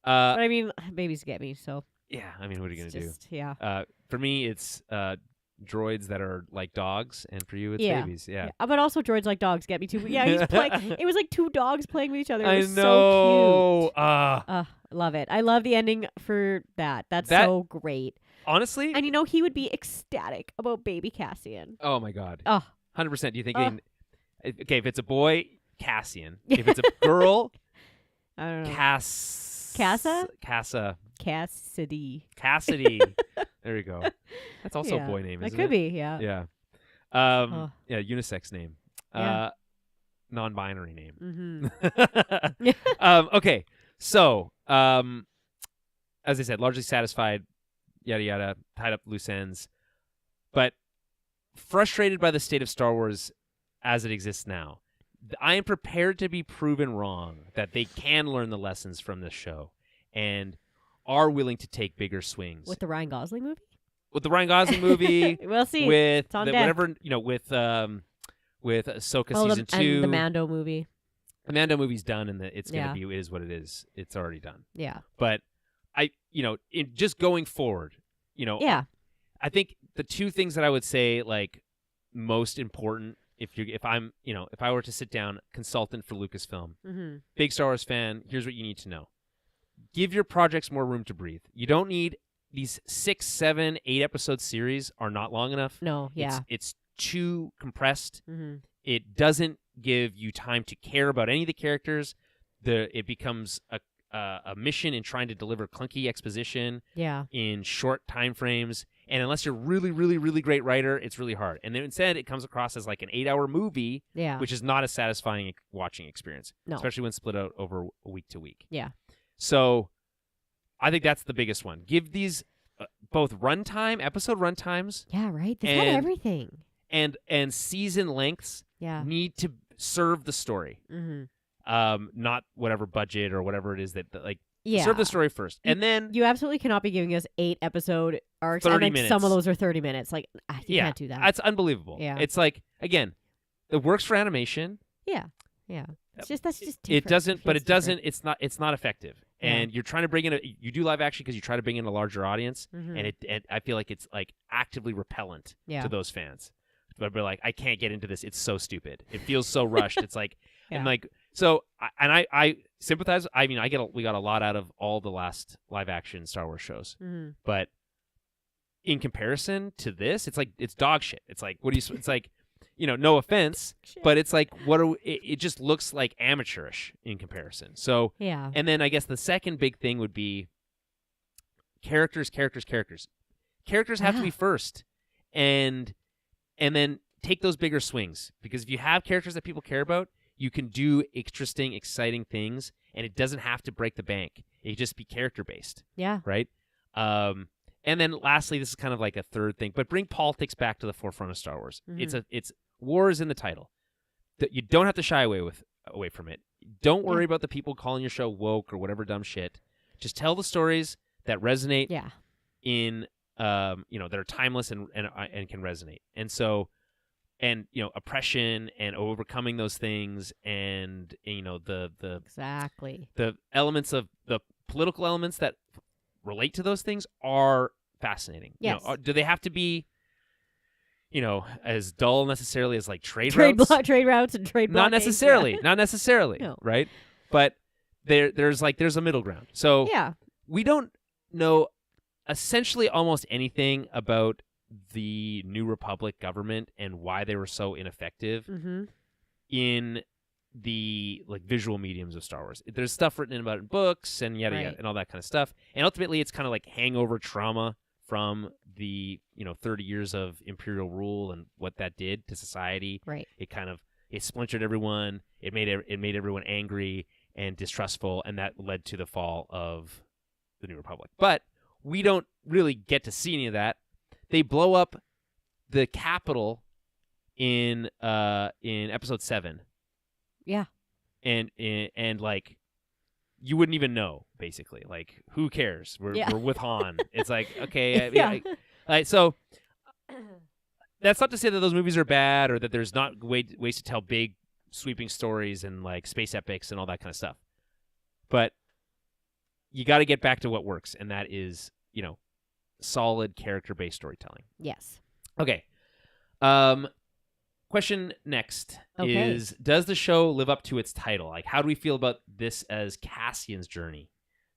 uh, But I mean, babies get me. So yeah. I mean, what are you it's gonna just, Yeah. do? For me, it's droids that are like dogs, and for you, it's Yeah. babies. Yeah. But also droids like dogs get me too. Yeah, he's playing. It was like two dogs playing with each other. It I was know. so cute. Love it. I love the ending for that. That's That- so great. Honestly. And he would be ecstatic about baby Cassian. Oh my god. Oh. 100%. Do you think? Okay, if it's a boy, Cassian. If it's a girl, I don't know. Cassa. Cassidy. Cassidy. There you go. That's also Yeah, a boy name, That isn't could it? be. Yeah. Yeah. Oh. Yeah, unisex name. Yeah. non-binary name. Mm-hmm. Okay, so as I said, largely satisfied, yada yada, tied up loose ends, but frustrated by the state of Star Wars as it exists now. I am prepared to be proven wrong that they can learn the lessons from this show and are willing to take bigger swings. With the Ryan Gosling movie? With the Ryan Gosling movie. We'll see. With it's on the, deck. whatever, with Ahsoka season 2. And the Mando movie. The Mando movie's done, and it's going to Yeah. be, it is what it is. It's already done. Yeah. But just going forward, Yeah. I think the two things that I would say, like, most important, if I were to sit down, consultant for Lucasfilm, Mm-hmm. big Star Wars fan, here's what you need to know. Give your projects more room to breathe. You don't need these 6, 7, 8 episode series are not long enough. No, yeah. It's too compressed. Mm-hmm. It doesn't give you time to care about any of the characters. It becomes a mission in trying to deliver clunky exposition Yeah. in short time frames. And unless you're really, really, really great writer, it's really hard. And then instead, it comes across as like an 8-hour movie, Yeah. which is not a satisfying watching experience, No. especially when split out over week to week. Yeah. So I think that's the biggest one. Give these both episode runtimes, Yeah, right? They've had everything. and season lengths Yeah. need to serve the story. Mm-hmm. Not whatever budget or whatever it is that like Yeah. serve the story first. And then You absolutely cannot be giving us 8 episode arcs. 30 and like minutes. some of those are 30 minutes. Like, you Yeah, can't do that. that's unbelievable. Yeah. It's like, again, it works for animation. Yeah. Yeah. That's just It different. doesn't, but feels it doesn't. different. It's not effective. Yeah. And you're trying to bring in you do live action because you try to bring in a larger audience, Mhm. and I feel like it's like actively repellent Yeah. to those fans. But we're like, I can't get into this. It's so stupid. It feels so rushed. It's like, and Yeah. like, so, I sympathize. I mean, we got a lot out of all the last live action Star Wars shows, Mhm. but in comparison to this, it's like it's dog shit. It's like, what do you? It's like, no offense, but it's like, it just looks like amateurish in comparison. So, Yeah. and then I guess the second big thing would be characters. Characters have to be Yeah. first, and then take those bigger swings, because if you have characters that people care about, you can do interesting, exciting things, and it doesn't have to break the bank. It can just be character based, Yeah. right? And then lastly, this is kind of like a third thing, but bring politics back to the forefront of Star Wars. Mhm. It's war is in the title. You don't have to shy away from it. Don't worry about the people calling your show woke or whatever dumb shit. Just tell the stories that resonate Yeah. in that are timeless and can resonate. And so, and oppression and overcoming those things, and the Exactly. elements of the political elements that relate to those things are fascinating. Yes. Do they have to be as dull necessarily as like trade Trade routes? trade routes and trade Not blockades, necessarily. Yeah. Not necessarily. No. Right? But there's a middle ground. So Yeah. we don't know essentially almost anything about the New Republic government and why they were so ineffective Mm-hmm. in the like visual mediums of Star Wars. There's stuff written about it in books and yada Right. yada and all that kind of stuff. And ultimately, it's kind of like hangover trauma from the 30 years of imperial rule and what that did to society. Right. It splintered everyone. It made everyone angry and distrustful, and that led to the fall of the New Republic. But we don't really get to see any of that. They blow up the Capitol in Episode 7. Yeah. And like you wouldn't even know, basically. Like, who cares? We're with Han. It's like, okay, so that's not to say that those movies are bad or that there's not ways to tell big sweeping stories and like space epics and all that kind of stuff. But you got to get back to what works, and that is, solid character-based storytelling. Yes. Okay. Question next Okay. is, does the show live up to its title? Like, how do we feel about this as Cassian's journey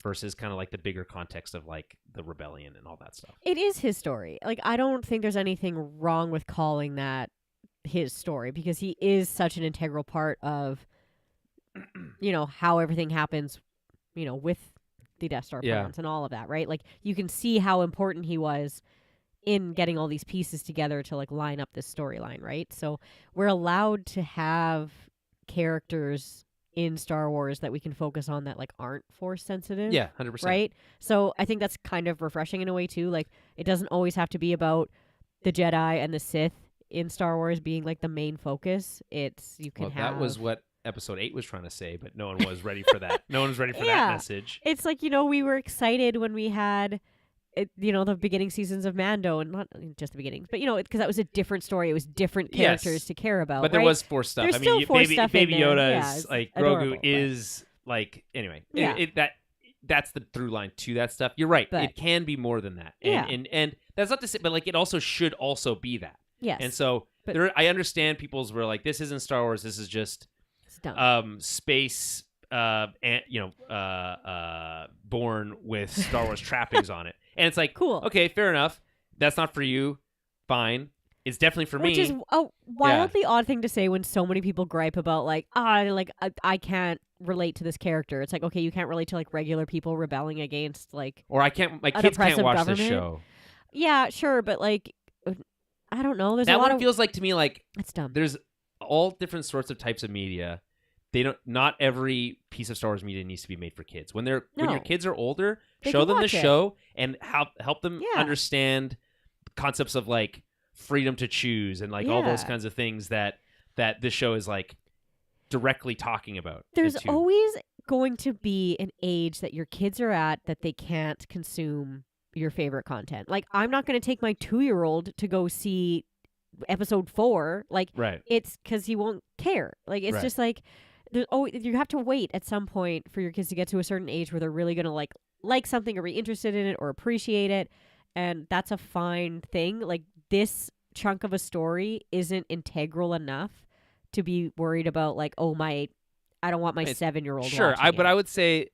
versus kind of like the bigger context of like the rebellion and all that stuff? It is his story. Like, I don't think there's anything wrong with calling that his story, because he is such an integral part of, how everything happens, with the Death Star Yeah. plans and all of that, right? Like, you can see how important he was in getting all these pieces together to like line up this storyline, right? So we're allowed to have characters in Star Wars that we can focus on that like aren't force sensitive. Yeah, 100%. Right? So I think that's kind of refreshing in a way too. Like it doesn't always have to be about the Jedi and the Sith in Star Wars being like the main focus. It's you can have that was what Episode 8 was trying to say, but no one was ready for that. No one was ready for that message. It's like, we were excited when we had the beginning seasons of Mando, and not just the beginnings, but because that was a different story. It was different characters to care about. But there was Force stuff. There's still Force stuff Baby in there. Yoda is like adorable, Grogu is like anyway. Yeah. That's the through line to that stuff. You're right. But, it can be more than that. And that's not to say, but like it also should also be that. Yes. And so I understand people's were like, this isn't Star Wars. This is just space. Born with Star Wars trappings on it. And it's like, cool. Okay, fair enough. That's not for you. Fine. It's definitely for me. Which is a wildly odd thing to say when so many people gripe about I can't relate to this character. It's like, okay, you can't relate to like regular people rebelling against like, or my kids can't watch government. this show. Yeah, sure, but like, I don't know. There's that a lot one feels like to me like it's dumb. There's all different sorts of types of media. Not every piece of Star Wars media needs to be made for kids. When your kids are older, show them the show and help them understand concepts of like freedom to choose and like all those kinds of things that this show is like directly talking about. There's always going to be an age that your kids are at that they can't consume your favorite content. Like I'm not going to take my 2-year-old to go see episode 4. Like it's because he won't care. Like it's just like you have to wait at some point for your kids to get to a certain age where they're really going to like something or be interested in it or appreciate it. And that's a fine thing. Like this chunk of a story isn't integral enough to be worried about like, I don't want my 7-year-old Sure. watching but I would say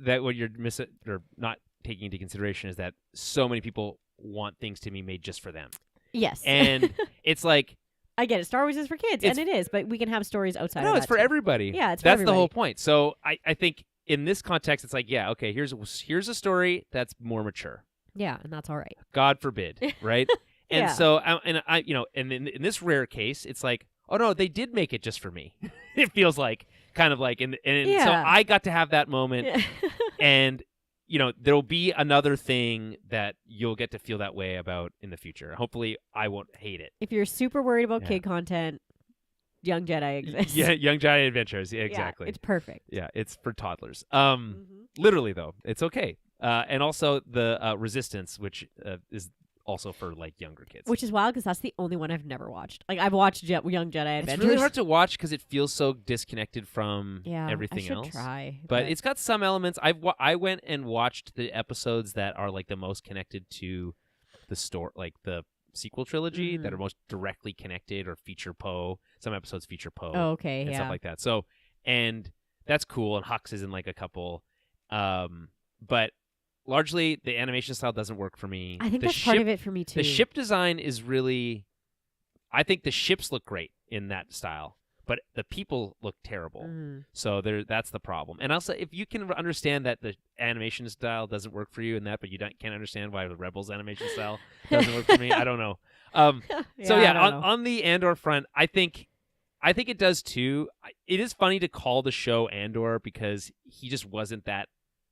that what you're missing or not taking into consideration is that so many people want things to be made just for them. Yes. And it's like, I get it. Star Wars is for kids, and it is, but we can have stories outside of that. No, it's for everybody. Yeah, it's for That's everybody. the whole point. So I think in this context, it's like, yeah, okay, here's a story that's more mature. Yeah, and that's all right. God forbid, right? And so, in this rare case, it's like, oh no, they did make it just for me. It feels like, kind of like, and so I got to have that moment, and there'll be another thing that you'll get to feel that way about in the future. Hopefully, I won't hate it. If you're super worried about kid content, Young Jedi exists. Yeah, Young Jedi Adventures. Yeah, exactly. Yeah, it's perfect. Yeah, it's for toddlers. Literally though, it's okay. And also the Resistance, which is also for like younger kids. Which is wild because that's the only one I've never watched. Like I've watched Young Jedi Adventures. It's really hard to watch because it feels so disconnected from everything I should else. Try, but it's got some elements. I went and watched the episodes that are like the most connected to the story, like the sequel trilogy that are most directly connected or feature Poe. Some episodes feature Poe. Oh, okay, and stuff like that. So, and that's cool. And Hux is in like a couple, but largely the animation style doesn't work for me. I think that's part of it for me too. The ship design is really, I think the ships look great in that style, but the people look terrible. So that's the problem. And also, if you can understand that the animation style doesn't work for you in that, but you can't understand why the Rebels animation style doesn't work for me, I don't know. On the Andor front, I think it does too. It is funny to call the show Andor because he just wasn't that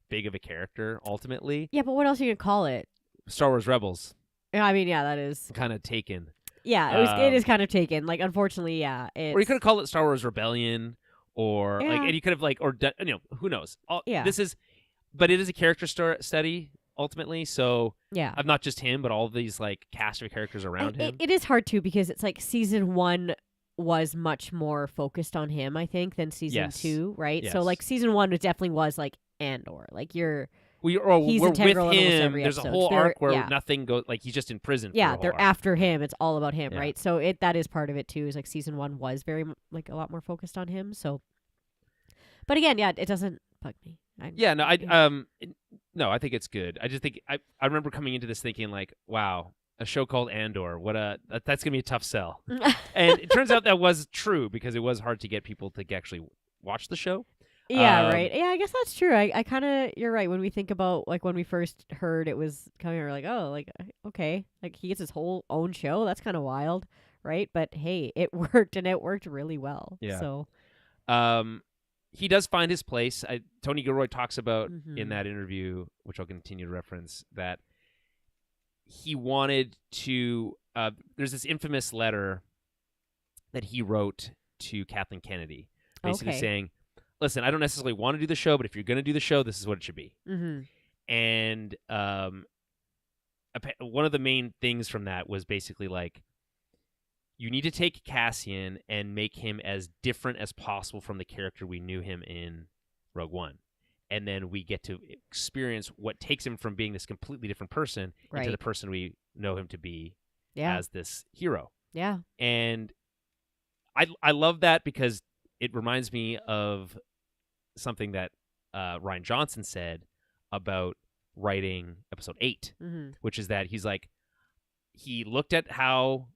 big of a character ultimately. Yeah, but what else are you gonna call it? Star Wars Rebels. I mean, that is kind of taken. Yeah, it is kind of taken. Like, unfortunately, yeah. Or you could have called it Star Wars Rebellion, or like, and you could have like, or who knows? But it is a character study ultimately. So of not just him, but all of these like cast of characters around him. It is hard too because it's like season 1 was much more focused on him, I think, than season 2, right? Yes. So like season 1 definitely was like Andor, like we're he's with integral in almost him. every There's episode. a whole arc where nothing goes, like he's just in prison. Yeah, for they're arc. after him. It's all about him, right? So that is part of it too. Is like season 1 was very like a lot more focused on him. So, but again, it doesn't bug me. I think it's good. I just think I remember coming into this thinking like, wow, a show called Andor. That's gonna be a tough sell. And it turns out that was true because it was hard to get people to actually watch the show. Yeah, right. Yeah, I guess that's true. I kind of, you're right. When we think about like when we first heard it was coming, we're like, oh, like, okay, like he gets his whole own show. That's kind of wild, right? But hey, it worked and it worked really well. Yeah. So he does find his place. Tony Gilroy talks about Mm-hmm. in that interview, which I'll continue to reference, that he wanted to. There's this infamous letter that he wrote to Kathleen Kennedy, basically saying, "Listen, I don't necessarily want to do the show, but if you're going to do the show, this is what it should be." Mm-hmm. And one of the main things from that was basically like, you need to take Cassian and make him as different as possible from the character we knew him in Rogue One. And then we get to experience what takes him from being this completely different person into the person we know him to be as this hero. Yeah. And I love that because it reminds me of something that Rian Johnson said about writing Episode 8, which is that he's like, he looked at how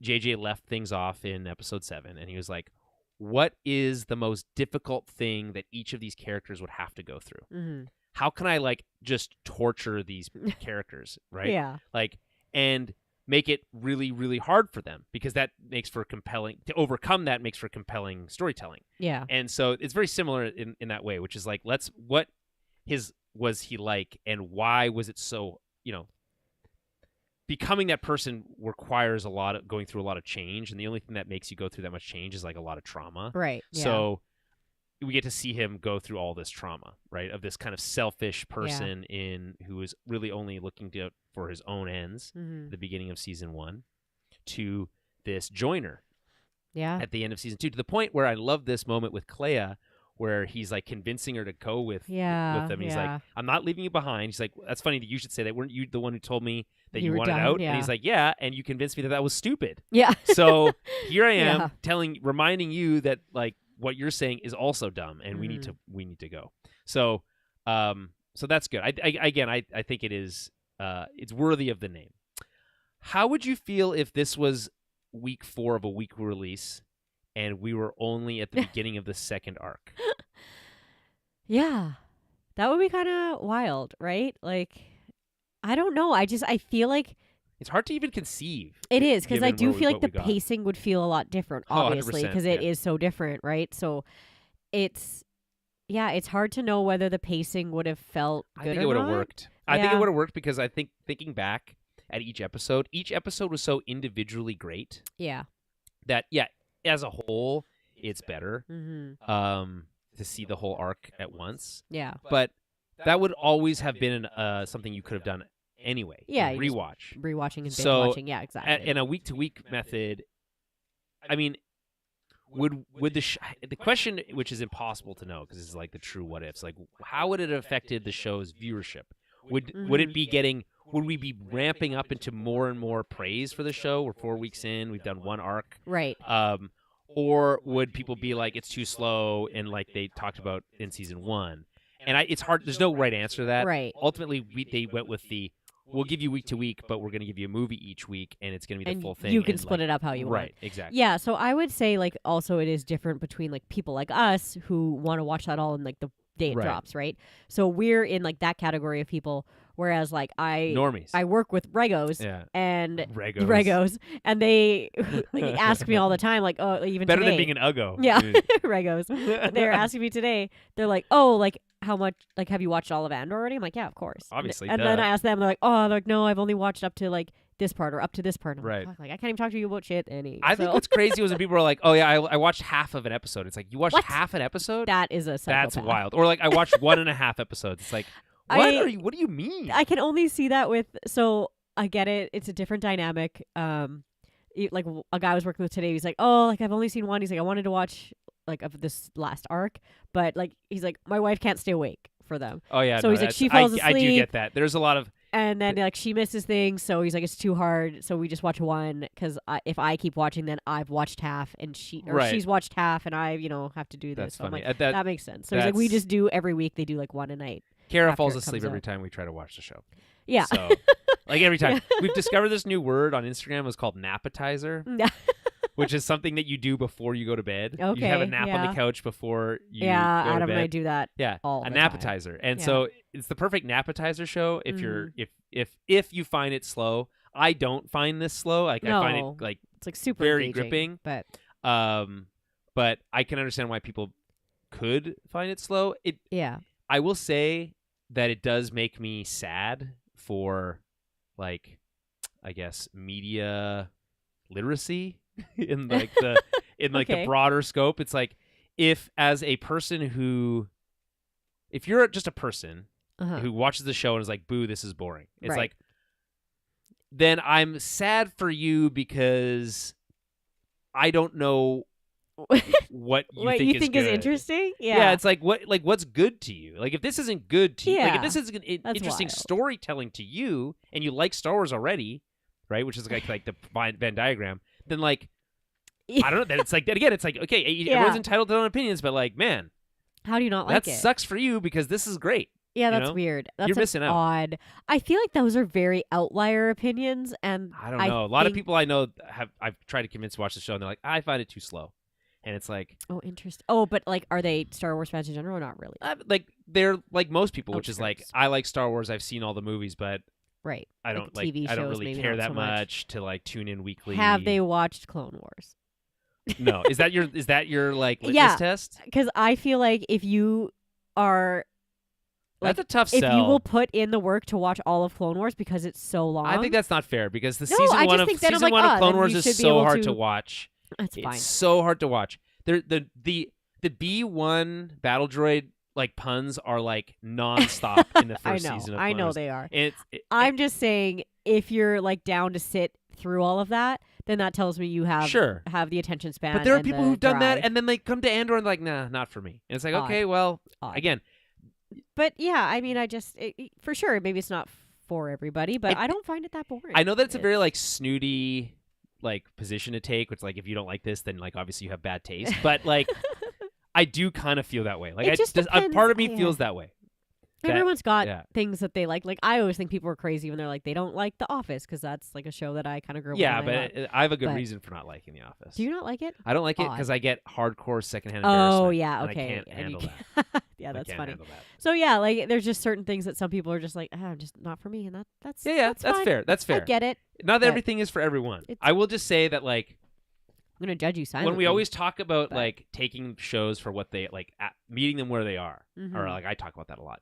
JJ left things off in Episode 7, and he was like, what is the most difficult thing that each of these characters would have to go through? Mm-hmm. How can I like just torture these characters, right? Yeah. Like, and make it really, really hard for them, because that makes for compelling, to overcome that makes for compelling storytelling. Yeah. And so it's very similar in that way, which is like, what was he like, and why was it so, becoming that person requires going through a lot of change, and the only thing that makes you go through that much change is like a lot of trauma. Right. Yeah. So we get to see him go through all this trauma, right? Of this kind of selfish person who is really only looking for his own ends at the beginning of season 1, to this joiner at the end of season 2, to the point where I love this moment with Clea, where he's like convincing her to go with them. He's like, I'm not leaving you behind. He's like, that's funny that you should say that. Weren't you the one who told me that you wanted out? Yeah. And he's like, yeah, and you convinced me that was stupid. Yeah. So here I am reminding you that like what you're saying is also dumb, and we need to go. So so that's good. I think it is it's worthy of the name. How would you feel if this was week 4 of a week release, and we were only at the beginning of the second arc? Yeah. That would be kind of wild, right? Like, I don't know. I feel like it's hard to even conceive. It is, because I do feel like the got. pacing would feel a lot different, obviously, because it is so different, right? So it's hard to know whether the pacing would have felt good or not. I think it would have worked. I think it would have worked, because I think thinking back at each episode was so individually great. Yeah. That, as a whole, it's better to see the whole arc at once. Yeah. But that would always have been something you could have done anyway. Yeah. Rewatch. Rewatching and binge watching. Yeah, exactly. In a week-to-week method, I mean, would the question, which is impossible to know because it's like the true what ifs, like how would it have affected the show's viewership? Would it be would we be ramping up into more and more praise for the show? We're 4 weeks in, we've done one arc. Right. Or would people be like, it's too slow, and like they talked about in season 1? And it's hard. There's no right answer to that. Right. Ultimately, they went with we'll give you week to week, but we're going to give you a movie each week, and it's going to be the full thing. You can split it up how you want. Right, exactly. Yeah, so I would say, like, also it is different between, like, people like us who want to watch that all in, like, the day it drops, right? So we're in, like, that category of people, whereas, like, Normies. I work with Regos, and Regos, and they like, ask me all the time, like, oh, even better today. than being an Uggo. Yeah, Regos. They're asking me today, they're like, oh, like, how much, like, have you watched all of Andor already? I'm like, yeah, of course. Obviously. And then I asked them, they're like, oh, they're like, no, I've only watched up to, like, this part or up to this part. I'm right. Like, I can't even talk to you about shit any. I think what's crazy was when people were like, oh, yeah, I watched half of an episode. It's like, you watched half an episode? That is a psychopath. That's wild. Or, like, I watched 1.5 episodes. It's like, what do you mean? I can only see that with, so I get it. It's a different dynamic. Like, a guy I was working with today, he's like, oh, like, I've only seen one. He's like, I wanted to watch, like, of this last arc, but, like, he's like, my wife can't stay awake for them. Oh, yeah. So he's like, she falls asleep. I do get that. There's a lot of... And then, like, she misses things, so he's like, it's too hard, so we just watch one, because if I keep watching, then I've watched half, and she's watched half, and I, have to do this. That's so funny. I'm like, that makes sense. So he's like, we just do every week, they do, like, one a night. Kara falls asleep every time we try to watch the show. Yeah. So, like, every time. We've discovered this new word on Instagram. It's called napetizer, which is something that you do before you go to bed. Okay, you have a nap on the couch before you go to Adam bed. and I do that all an the appetizer. time. And so it's the perfect napetizer show if you're if you find it slow. I don't find this slow. Like I find it like it's like super very engaging, gripping. But but I can understand why people could find it slow. I will say that it does make me sad for, like, I guess media literacy in like the the broader scope. It's like, if as a person if you're just a person who watches the show and is like, boo, this is boring. It's like, then I'm sad for you because I don't know what you think is interesting. Yeah, it's like, what's good to you? Like, if this isn't good to you, like if this isn't interesting wild. storytelling to you, and you like Star Wars already, right? Which is like the Venn diagram. Then like, I don't know. Then it's like, then again, it's like, okay, everyone's entitled to their own opinions, but like, man, how do you not like it? That sucks for you because this is great. Yeah, that's weird. That's You're missing out. Odd. I feel like those are very outlier opinions, and I don't know. A lot of people I know I've tried to convince to watch the show, and they're like, I find it too slow. And it's like, oh, interesting. Oh, but like, are they Star Wars fans in general or not really? Like, they're like most people, which is like, I like Star Wars. I've seen all the movies, but I don't like TV shows, I don't really care that so much to like tune in weekly. Have they watched Clone Wars? No. Is that your like litmus test? Because I feel like if you are, like, that's a tough sell. If you will put in the work to watch all of Clone Wars because it's so long, I think that's not fair, because the season one of Clone Wars is so hard to watch. That's fine. It's so hard to watch. The B1 battle droid like puns are like nonstop in the first season of Clone Wars. I know they are. I'm just saying, if you're like down to sit through all of that, then that tells me you have the attention span. But there are people who've done that, and then they come to Andor and like, nah, not for me. And it's like, okay, well, again. But yeah, I mean, for sure, maybe it's not for everybody, but I don't find it that boring. I know that it's a very like snooty like position to take, which like, if you don't like this, then like obviously you have bad taste. But like, I do kind of feel that way. Like, a part of me feels that way. Everyone's got things that they like. Like, I always think people are crazy when they're like, they don't like The Office, because that's like a show that I kind of grew up with. Yeah, but I have a good reason for not liking The Office. Do you not like it? I don't like it because I get hardcore secondhand embarrassment. Oh, yeah, okay. And I can't handle that. Yeah, that's funny. That. So yeah, like, there's just certain things that some people are just like, just not for me, and that's that's fair. That's fair. I get it. Not that everything is for everyone. I will just say that, like, I'm gonna judge you silently. When we always talk about like taking shows for what they like, meeting them where they are, or like I talk about that a lot.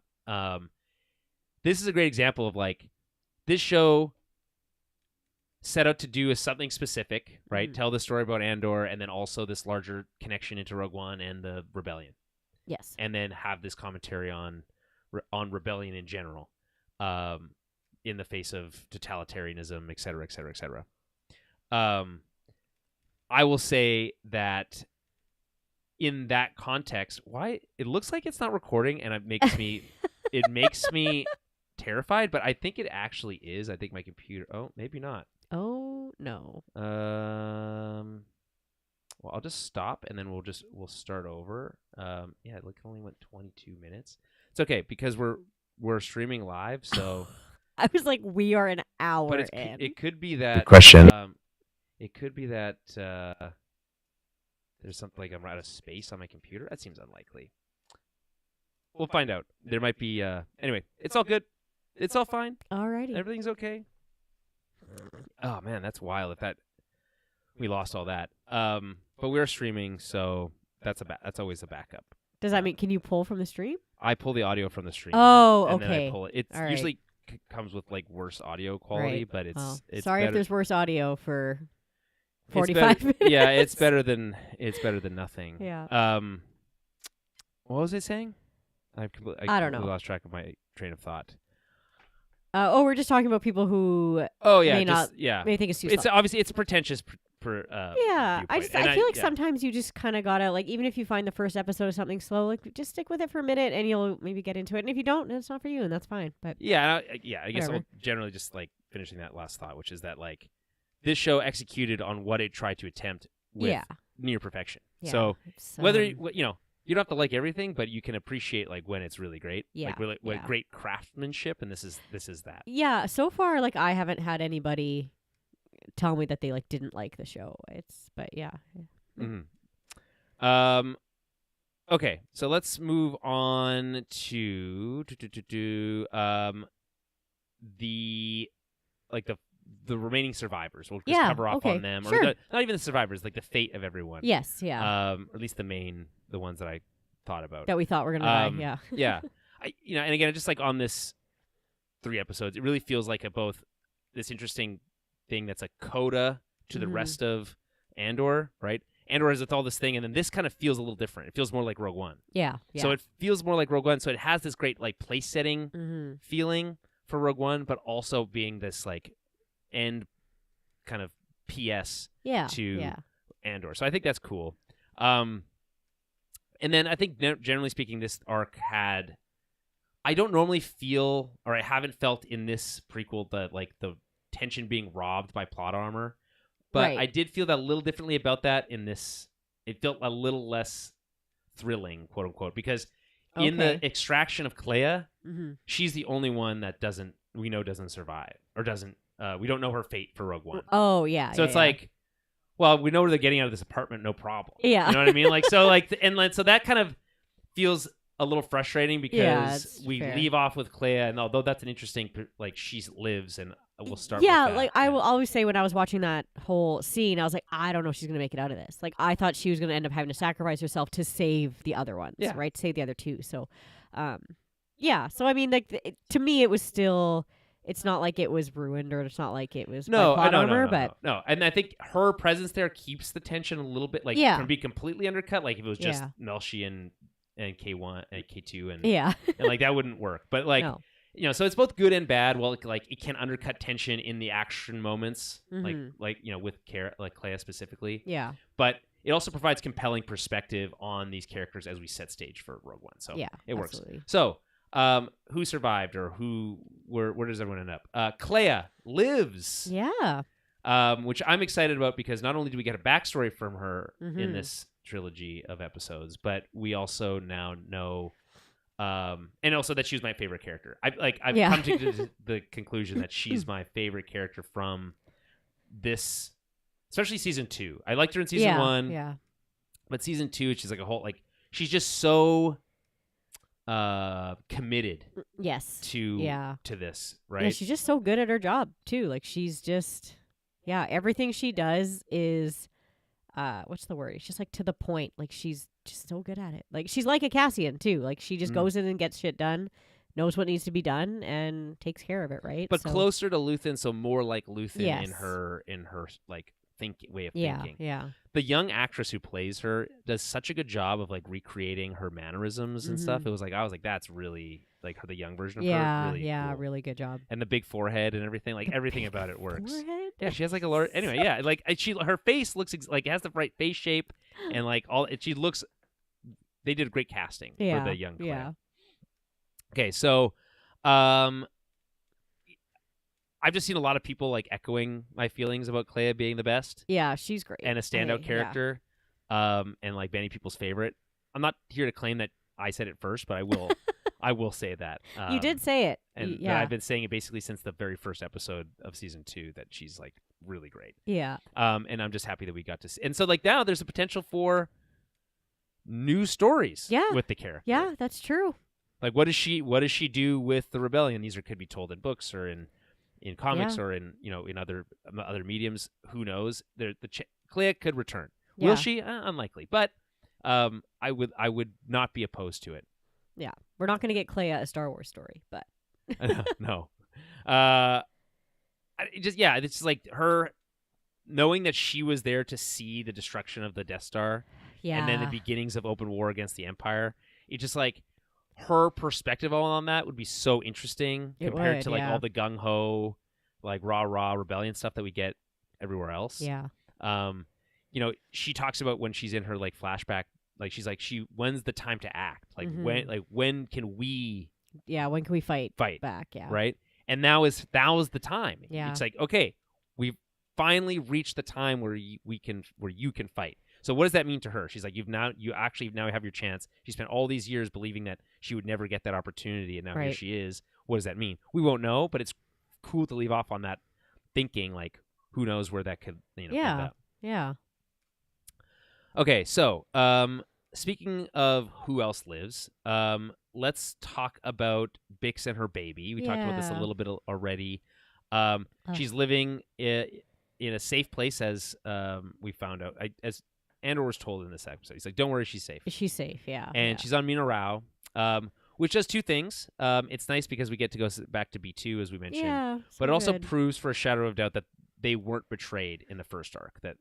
This is a great example of like, this show set out to do something specific, right? Tell the story about Andor, and then also this larger connection into Rogue One and the Rebellion. Yes. And then have this commentary on rebellion in general, in the face of totalitarianism, et cetera, et cetera, et cetera. I will say that in that context, why it looks like it's not recording, and it makes me terrified, but I think it actually is. I think my computer. Oh, maybe not. Oh no. Well, I'll just stop, and then we'll start over. Yeah, it only went 22 minutes. It's okay because we're streaming live, so. I was like, we are an hour but in. It could be that question. It could be that there's something like I'm out of space on my computer. That seems unlikely. We'll find out. There might be. Anyway, it's all good. It's all fine. Alrighty. Everything's okay. Oh man, that's wild. We lost all that. But we're streaming, so that's always a backup. Does that mean, can you pull from the stream? I pull the audio from the stream. Oh, and okay. Then I pull it. It usually comes with like worse audio quality, but it's sorry better. If there's worse audio for 45 minutes. Yeah, it's better than nothing. Yeah. What was I saying? I don't know. Lost track of my train of thought. We're just talking about people who may think it's too It's slow. obviously it's pretentious. Yeah, I feel like sometimes you just kind of gotta, like, even if you find the first episode of something slow, like, just stick with it for a minute and you'll maybe get into it. And if you don't, then it's not for you, and that's fine. But I guess I'll generally just like finishing that last thought, which is that like this show executed on what it tried to attempt with near perfection. Yeah, so whether you don't have to like everything, but you can appreciate like when it's really great. Yeah. Like really great craftsmanship, and this is that. Yeah. So far, like, I haven't had anybody tell me that they like didn't like the show. But yeah. Mm-hmm. Okay, so let's move on to the the remaining survivors. We'll just cover off on them, sure. or not even the survivors, like the fate of everyone. Yes, yeah. Or at least the ones that I thought about That we thought were gonna die. Yeah, yeah. And again, just like on this 3 episodes, it really feels like both this interesting thing that's a coda to the rest of Andor, right? Andor is with all this thing, and then this kind of feels a little different. It feels more like Rogue One. Yeah. So it feels more like Rogue One. So it has this great like place setting feeling for Rogue One, but also being this like end kind of PS to Andor. So I think that's cool. And then I think generally speaking, this arc I don't normally feel, or I haven't felt in this prequel, the tension being robbed by plot armor. But I did feel that a little differently about that in this. It felt a little less thrilling, quote unquote, because in the extraction of Clea, she's the only one that doesn't survive, or doesn't. We don't know her fate for Rogue One. Oh yeah. So it's like, well, we know where they're getting out of this apartment, no problem. Yeah. You know what I mean? Like so, so that kind of feels a little frustrating because we leave off with Clea, and although that's an interesting, like she lives, and we'll start. Yeah, with that. like I will always say when I was watching that whole scene, I was like, I don't know if she's gonna make it out of this. Like I thought she was gonna end up having to sacrifice herself to save the other ones, right? To save the other 2. So, yeah. So I mean, like to me, it was still. It's not like it was ruined, or it's not like it was plot armor, but no. And I think her presence there keeps the tension a little bit, like from being completely undercut. Like if it was just Melshi and K1 and K2 and and like that wouldn't work. But like so it's both good and bad. Well, like it can undercut tension in the action moments, like with Clea specifically. Yeah. But it also provides compelling perspective on these characters as we set stage for Rogue One. So it works. So who survived, or where does everyone end up? Clea lives. Yeah. Which I'm excited about because not only do we get a backstory from her in this trilogy of episodes, but we also now know, and also that she was my favorite character. I've come to the conclusion that she's my favorite character from this, especially season 2. I liked her in season 1, but season 2, she's like a whole she's just so committed to this, right? Yeah, she's just so good at her job too. Like she's just everything she does is what's the word? It's just like to the point. Like she's just so good at it. Like she's like a Cassian too. Like she just goes in and gets shit done, knows what needs to be done, and takes care of it, right? But closer to Luthen, so more like Luthen in her like way of thinking. Yeah. The young actress who plays her does such a good job of like recreating her mannerisms and stuff. I was like, that's really like the young version of her. Really cool. Really good job. And the big forehead and everything, like everything about it works. Forehead? Yeah, she has like a large. Anyway, yeah, like her face looks like it has the right face shape, and like she looks. They did great casting for the young Clea. Yeah. Okay, so, I've just seen a lot of people like echoing my feelings about Clea being the best. Yeah, she's great. And a standout character. And like many people's favorite. I'm not here to claim that I said it first, but I will I will say that. You did say it. And I've been saying it basically since the very first episode of season 2 that she's like really great. Yeah. And I'm just happy that we got to see. And so like now there's a potential for new stories with the character. Yeah, that's true. Like what does she do with the rebellion? These could be told in books or in comics or in in other mediums. Who knows? Clea could return. Will she? Unlikely, but I would not be opposed to it. Yeah, we're not going to get Clea a Star Wars story, but no. It's just like her knowing that she was there to see the destruction of the Death Star, and then the beginnings of open war against the Empire. It's just like her perspective on that would be so interesting compared to like all the gung ho, like rah rebellion stuff that we get everywhere else. Yeah. She talks about when she's in her like flashback, like she's like, when's the time to act? Like when can we? Yeah, when can we fight back? Yeah. Right. And now is the time. Yeah. It's like, okay, we've finally reached the time where you can fight. So what does that mean to her? She's like, you actually now have your chance. She spent all these years believing that she would never get that opportunity, and now here she is. What does that mean? We won't know, but it's cool to leave off on that thinking, like, who knows where that could end up. Yeah. Okay, so speaking of who else lives, let's talk about Bix and her baby. We talked about this a little bit already. She's living in a safe place, as we found out. As Andor was told in this episode, he's like, "Don't worry, she's safe." She's safe, yeah. And she's on Mina Rao, which does two things. It's nice because we get to go back to B2, as we mentioned. Yeah, but it also proves for a shadow of doubt that they weren't betrayed in the first arc. That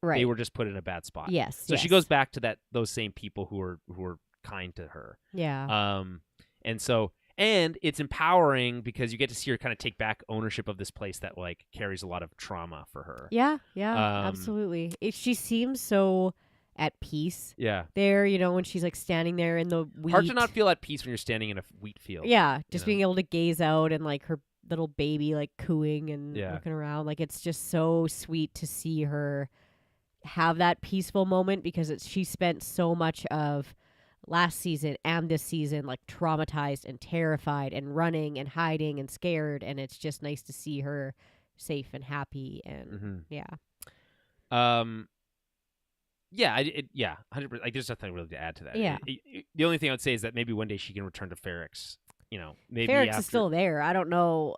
right. they were just put in a bad spot. Yes. So she goes back to those same people who were kind to her. Yeah. And it's empowering because you get to see her kind of take back ownership of this place that like carries a lot of trauma for her. Yeah, absolutely. She seems so at peace. Yeah. There, when she's like standing there in the wheat. Hard to not feel at peace when you're standing in a wheat field. Yeah, just being able to gaze out and like her little baby like cooing and looking around. Like it's just so sweet to see her have that peaceful moment because she spent so much of last season and this season like traumatized and terrified and running and hiding and scared, and it's just nice to see her safe and happy and 100%. Like there's nothing really to add to that. Yeah. The only thing I would say is that maybe one day she can return to Ferrix. Maybe Ferrix is still there. I don't know.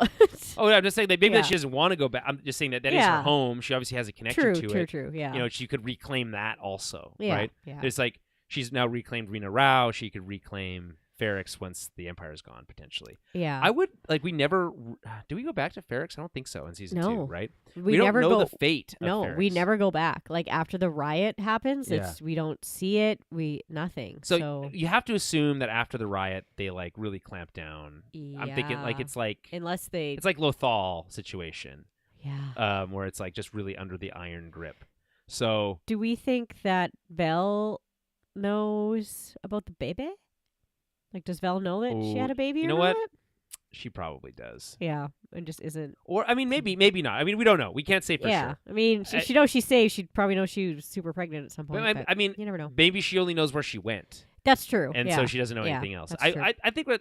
I'm just saying that maybe that she doesn't want to go back. I'm just saying that is her home. She obviously has a connection to it. True. Yeah. She could reclaim that also. Yeah. Right. Yeah. There's like. She's now reclaimed Rina Rao. She could reclaim Ferrix once the Empire's gone, potentially. Yeah. I would, we never... Do we go back to Ferrix? I don't think so in Season 2, right? We don't never know go, the fate of Ferrix. We never go back. Like, after the riot happens, we don't see it. Nothing. So you have to assume that after the riot, they, really clamp down. Yeah. I'm thinking, it's like... Unless they... It's like Lothal situation. Yeah. Where it's, just really under the iron grip. So... Do we think that Vel knows about the baby? Like, does Vel know that she had a baby? You know what? She probably does. Yeah, and just isn't. Or maybe not. I mean, we don't know. We can't say for sure. I mean, she knows she's safe. She'd probably know she was super pregnant at some point. I mean, you never know. Maybe she only knows where she went. That's true. And so she doesn't know anything else. I think that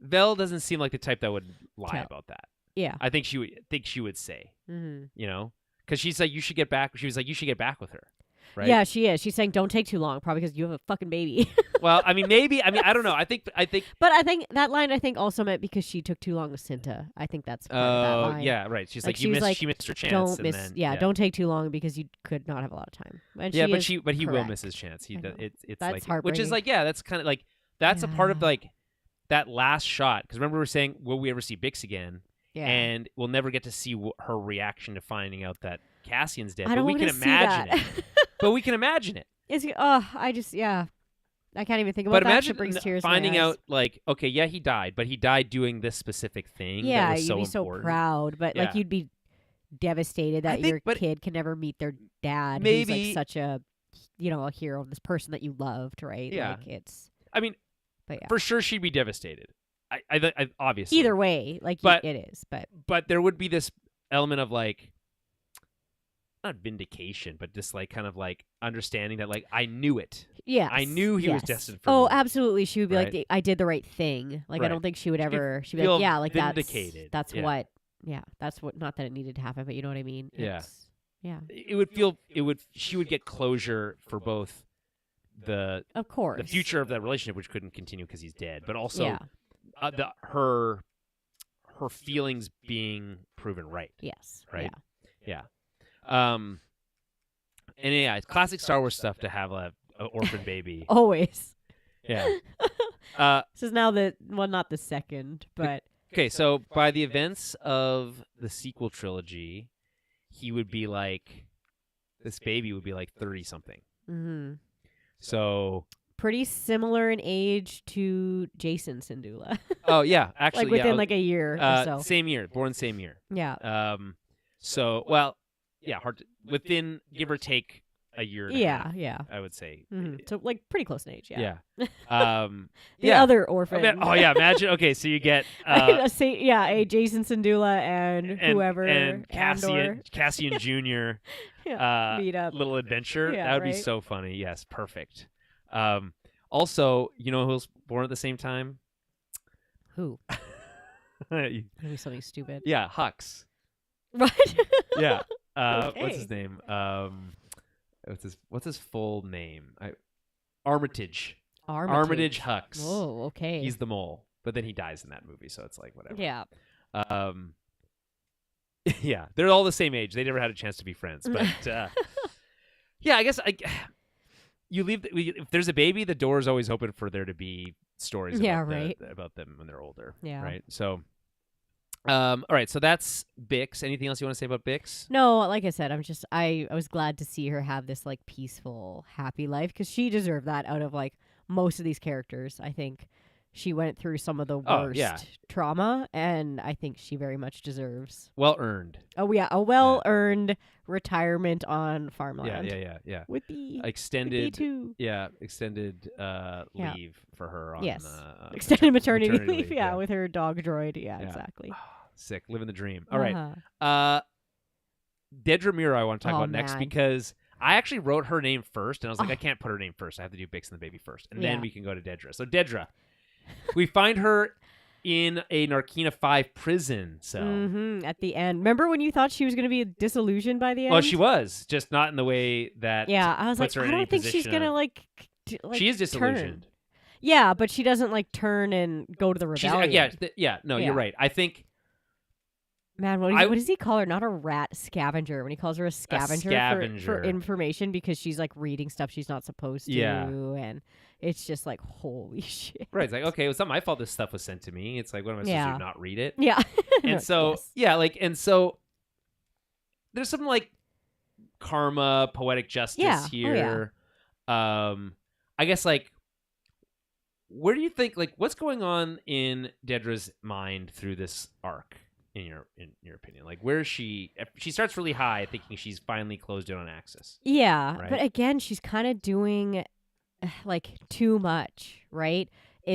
Vel doesn't seem like the type that would lie about that. Yeah. I think she would say. Mm-hmm. Because she's like, you should get back. She was like, you should get back with her. Right? Yeah, she is. She's saying, "Don't take too long," probably because you have a fucking baby. Well, I mean, maybe. I mean, I don't know. I think. But I think that line, also meant because she took too long with Cinta. I think that's part of that line. Yeah, right. She's like, she missed her chance. Don't miss. Don't take too long because you could not have a lot of time. And but he will miss his chance. It's that's like, which is like, that's kind of like that's a part of like that last shot. Because remember we were saying, will we ever see Bix again? Yeah. And we'll never get to see her reaction to finding out that Cassian's dead. I don't but we can imagine it. But we can imagine it. I can't even think about that. But imagine brings tears finding to my eyes. out, like, okay, yeah, he died, but he died doing this specific thing. Yeah, that was you'd be important. so proud, but like you'd be devastated that your kid can never meet their dad, who's like such a, a hero, this person that you loved, right? Yeah, like for sure she'd be devastated. I obviously either way, it is, but there would be this element of like. Not vindication, but just like kind of like understanding that like I knew it. Yeah, I knew he was destined for. Oh, absolutely. She would be like, I did the right thing. Like I don't think she would ever. She'd be like, yeah, like vindicated. That's what. Yeah, that's what. Not that it needed to happen, but you know what I mean. Yeah. It would She would get closure for both the future of that relationship, which couldn't continue because he's dead, but also her feelings being proven right. Yes. Right. Yeah. And it's classic Star Wars stuff to have a orphan baby. Always. Yeah. This is now not the second, but okay. So by the events of the sequel trilogy, he would be like, this baby would be like 30 something. Mm-hmm. So pretty similar in age to Jason Syndulla. Oh yeah, actually, within like a year or so. Same year, born same year. Yeah. So well. Yeah, hard to, within give or take a year. And a half, I would say. Mm-hmm. So like pretty close in age. Yeah. The other orphan. Imagine. Okay, so you get a Jason Syndulla and whoever and Andor. Cassian Jr. Meet up. Little adventure. Yeah, that would be so funny. Yes, perfect. Also, you know who was born at the same time? Who? Maybe something stupid. Yeah, Hux. Right. Yeah. Okay. What's his name? What's his full name? Armitage. Armitage Hux. Oh, okay. He's the mole, but then he dies in that movie, so it's like whatever. Yeah. Yeah, they're all the same age. They never had a chance to be friends. But yeah, I guess you leave. If there's a baby, the door is always open for there to be stories. About them when they're older. Yeah. Right. So, all right. So that's Bix. Anything else you want to say about Bix? No, like I said, I was glad to see her have this like peaceful, happy life because she deserved that out of like most of these characters. I think she went through some of the worst trauma, and I think she very much deserves well earned. Oh yeah, a well earned retirement on farmland. Yeah. With the extended, too. Yeah, extended leave for her on extended maternity leave. Yeah, with her dog droid. Yeah. Exactly. Sick, living the dream. All right. Dedra Meero I want to talk about next because I actually wrote her name first, and I was like, I can't put her name first. I have to do Bix and the baby first, and then we can go to Dedra. So Dedra, we find her in a Narkina 5 prison cell. At the end. Remember when you thought she was going to be disillusioned by the end? Well, she was, just not in the way that I was like, I don't think she's going to like she is disillusioned. Turn. Yeah, but she doesn't like turn and go to the rebellion. You're right. I think man, what does he call her? Not a rat, scavenger. When he calls her a scavenger. For information because she's like reading stuff she's not supposed to. Yeah. And it's just like, holy shit. Right. It's like, okay, it's not my fault this stuff was sent to me. It's like, what am I supposed to do? Not read it? Yeah. And so there's some like karma, poetic justice here. I guess like, where do you think, like, what's going on in Dedra's mind through this arc? In your opinion, like, where is she? She starts really high, thinking she's finally closed in on Axis. Yeah, right? But again, she's kind of doing like too much, right?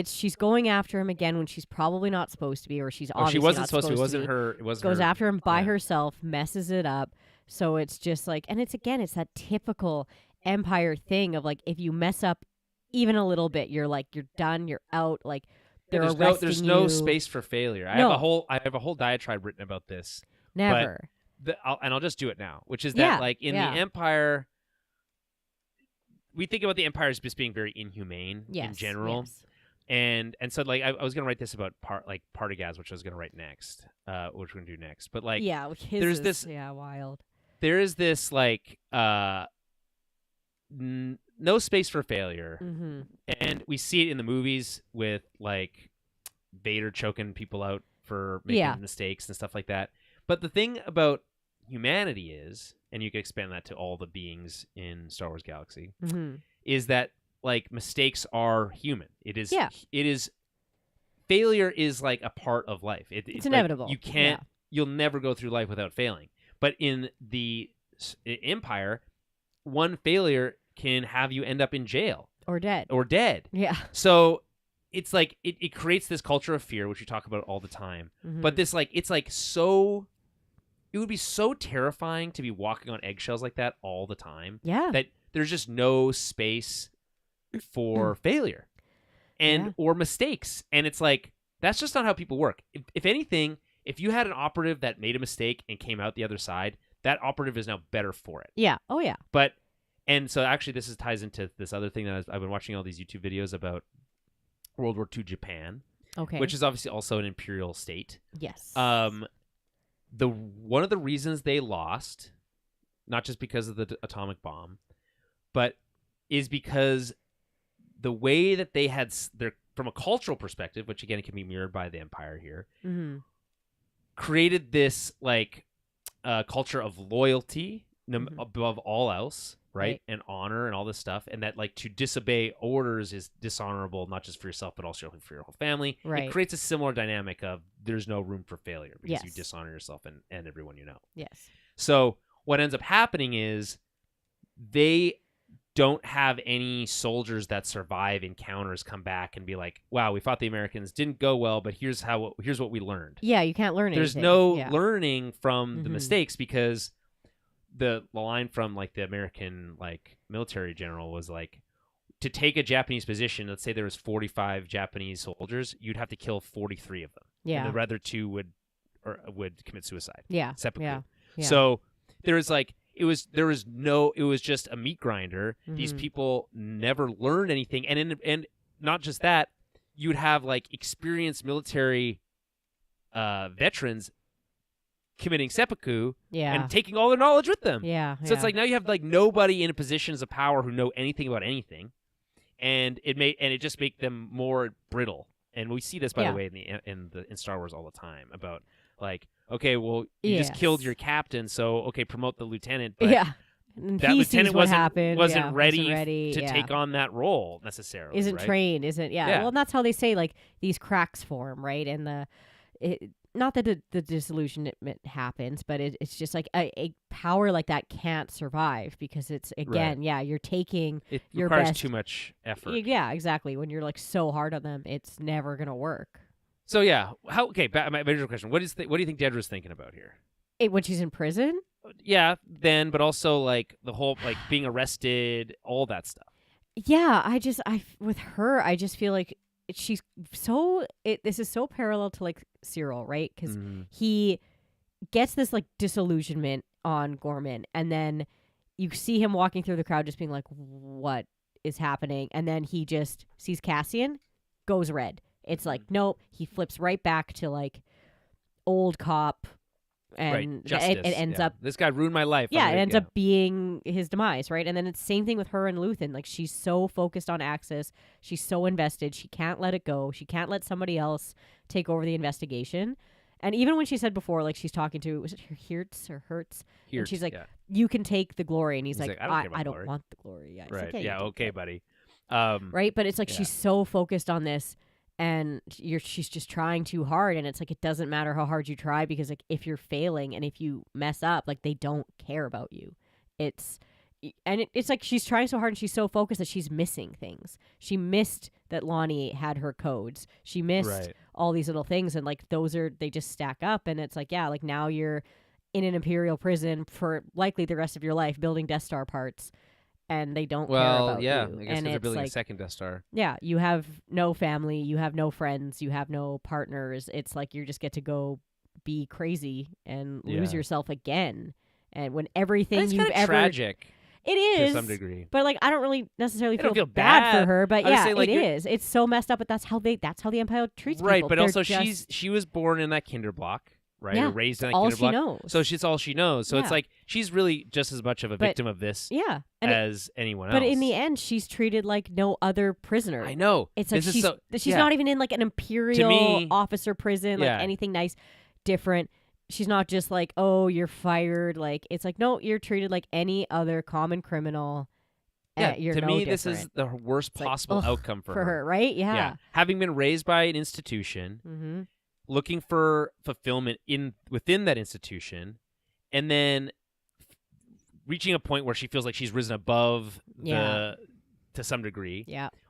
She's going after him again when she's probably not supposed to be, or she's obviously she wasn't not supposed to. It wasn't her. It wasn't. Goes her. after him by herself, messes it up. So it's just like, and it's that typical Empire thing of like, if you mess up even a little bit, you're done, you're out, like. There's no space for failure. I have a whole diatribe written about this. Never. I'll just do it now, which is that like in the Empire, we think about the Empire as just being very inhumane in general. Yes. And so like I was gonna write this about Partagas, which I was gonna write next, which we're gonna do next. But like wild. There is this like no space for failure. Mm-hmm. And we see it in the movies with like Vader choking people out for making mistakes and stuff like that. But the thing about humanity is, and you can expand that to all the beings in Star Wars Galaxy, is that like mistakes are human. It is failure is like a part of life. It's inevitable. Like, you can't. You'll never go through life without failing. But in the Empire, one failure can have you end up in jail or dead. Yeah. So it's like it creates this culture of fear, which we talk about all the time. But this like it's like so. It would be so terrifying to be walking on eggshells like that all the time. Yeah. That there's just no space for failure or mistakes. And it's like, that's just not how people work. If anything, if you had an operative that made a mistake and came out the other side, that operative is now better for it. Yeah. Oh, yeah. And so actually this ties into this other thing that I've been watching all these YouTube videos about World War II Japan. Okay. Which is obviously also an imperial state. Yes. One of the reasons they lost, not just because of the atomic bomb, but is because the way that they had from a cultural perspective, which again can be mirrored by the Empire here, created this like culture of loyalty above all else, right? And honor and all this stuff, and that like to disobey orders is dishonorable, not just for yourself but also for your whole family. Right. It creates a similar dynamic of there's no room for failure because you dishonor yourself and everyone you know. Yes. So what ends up happening is they don't have any soldiers that survive encounters come back and be like, wow, we fought the Americans, didn't go well, but here's what we learned. Yeah, you can't learn There's anything. no learning from the mistakes, because the line from like the American like military general was like, to take a Japanese position, let's say there was 45 Japanese soldiers, you'd have to kill 43 of them. Yeah. And the other two would commit suicide. Yeah. Seppuku. Yeah. So there was like, it was just a meat grinder. These people never learned anything. And not just that, you would have like experienced military veterans committing seppuku Yeah. and taking all their knowledge with them. Yeah. So it's like now you have like nobody in positions of power who know anything about anything, and it just make them more brittle. And we see this, by the way, in Star Wars all the time about like, okay, well, you just killed your captain, so okay, promote the lieutenant. But And that lieutenant wasn't ready to yeah. take on that role necessarily. Isn't right? trained, isn't Well, and that's how they say like these cracks form, right? And not that the disillusionment happens, but it's just like a power like that can't survive because it's again, you're taking it your requires best. too much effort. Yeah, exactly. When you're like so hard on them, it's never gonna work. So my original question: what do you think Dedra's thinking about here? When she's in prison? Yeah, but also like the whole like being arrested, all that stuff. Yeah, with her, I just feel like she's so. This is so parallel to like Cyril, right? Because he gets this like disillusionment on Gorman, and then you see him walking through the crowd, just being like, "What is happening?" And then he just sees Cassian, goes red. It's like nope. He flips right back to like old cop. And Justice. it ends up this guy ruined my life. Yeah, it ends up being his demise, right? And then it's same thing with her and Luthen. Like she's so focused on Axis, she's so invested, she can't let it go. She can't let somebody else take over the investigation. And even when she said before, like she's talking to was it Hertz? And she's like, "You can take the glory," and he's like, "I don't want the glory." Yeah, right? Like, okay, buddy. Right, but it's like she's so focused on this. And she's just trying too hard, and it's like it doesn't matter how hard you try because like if you're failing and if you mess up, like they don't care about you. It's like she's trying so hard and she's so focused that she's missing things. She missed that Lonnie had her codes. She missed all these little things, and like they just stack up. And it's like like now you're in an Imperial prison for likely the rest of your life building Death Star parts. And they don't care about you. I guess and they're building like, a second Death Star. Yeah, you have no family, you have no friends, you have no partners. It's like you just get to go be crazy and lose yourself again. And when everything you've ever tragic. It is to some degree. But like I don't really necessarily feel bad for her, but saying, like, it is. It's so messed up, but that's how the Empire treats people. Right, but They're also just, she was born in that Kinderblock. Right, yeah, or raised in that all Kinderblock. she knows. So it's all she knows. So it's like she's really just as much of a victim of this as anyone else. But in the end, she's treated like no other prisoner. I know. It's like she's not even in like an Imperial officer prison, like anything nice, different. She's not just like, oh, you're fired. Like it's like, no, you're treated like any other common criminal. Yeah, you're to no me, different. this is the worst possible outcome for her. Right? Yeah. Having been raised by an institution, looking for fulfillment within that institution, and then reaching a point where she feels like she's risen above to some degree,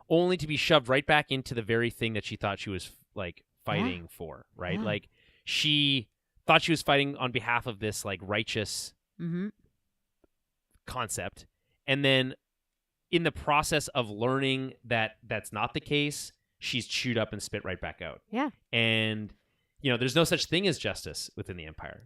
only to be shoved right back into the very thing that she thought she was like fighting for, right? Like she thought she was fighting on behalf of this like righteous concept, and then in the process of learning that that's not the case, she's chewed up and spit right back out. Yeah. And there's no such thing as justice within the Empire.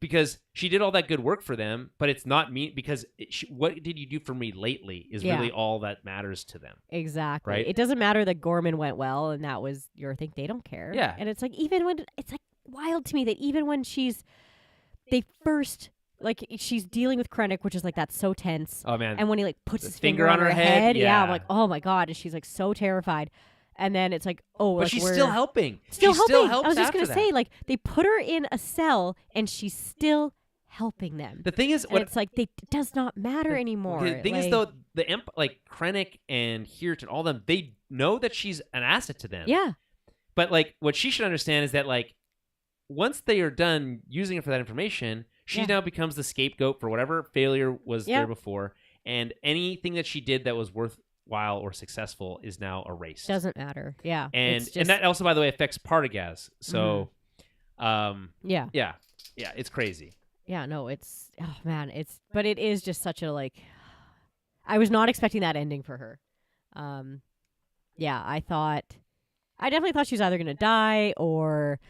Because she did all that good work for them, but it's not me because what did you do for me lately is really all that matters to them. Exactly. Right? It doesn't matter that Gorman went well and that was your thing. They don't care. Yeah. And it's like even when it's like wild to me that even when they first like she's dealing with Krennic, which is like that's so tense. Oh man. And when he like puts his finger on her head, I'm like, oh my God, and she's like so terrified. And then it's like, oh, but like she's still helping. Still she helping. Still helps I was just gonna say, like, they put her in a cell and she's still helping them. The thing is, it's like it does not matter anymore. The thing is, though, like Krennic and Hirt and all them, they know that she's an asset to them. Yeah. But like, what she should understand is that like, once they are done using it for that information, she now becomes the scapegoat for whatever failure was there before, and anything that she did that was worthwhile or successful is now erased. Doesn't matter. Yeah. And that also, by the way, affects Partagaz. So, it's crazy. Yeah, no, but it is just such a like, I was not expecting that ending for her. I definitely thought she was either going to die or,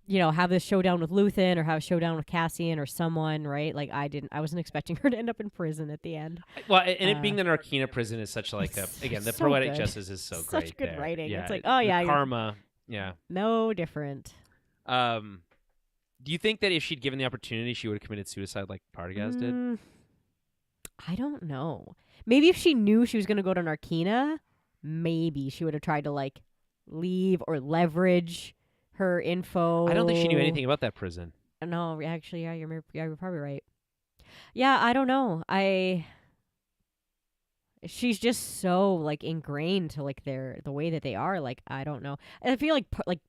have this showdown with Luthen or have a showdown with Cassian or someone, right? Like I wasn't expecting her to end up in prison at the end. Well, and it being the Narkina prison is such like again, the poetic justice is so great. Such good writing. Yeah, it's like, oh yeah. Karma. Yeah. No different. Do you think that if she'd given the opportunity, she would have committed suicide like Partagas did? I don't know. Maybe if she knew she was going to go to Narkina, maybe she would have tried to like leave or leverage her info. I don't think she knew anything about that prison. No, actually, yeah, you're probably right. Yeah, I don't know. She's just so like ingrained to like the way that they are. Like, I don't know. I feel like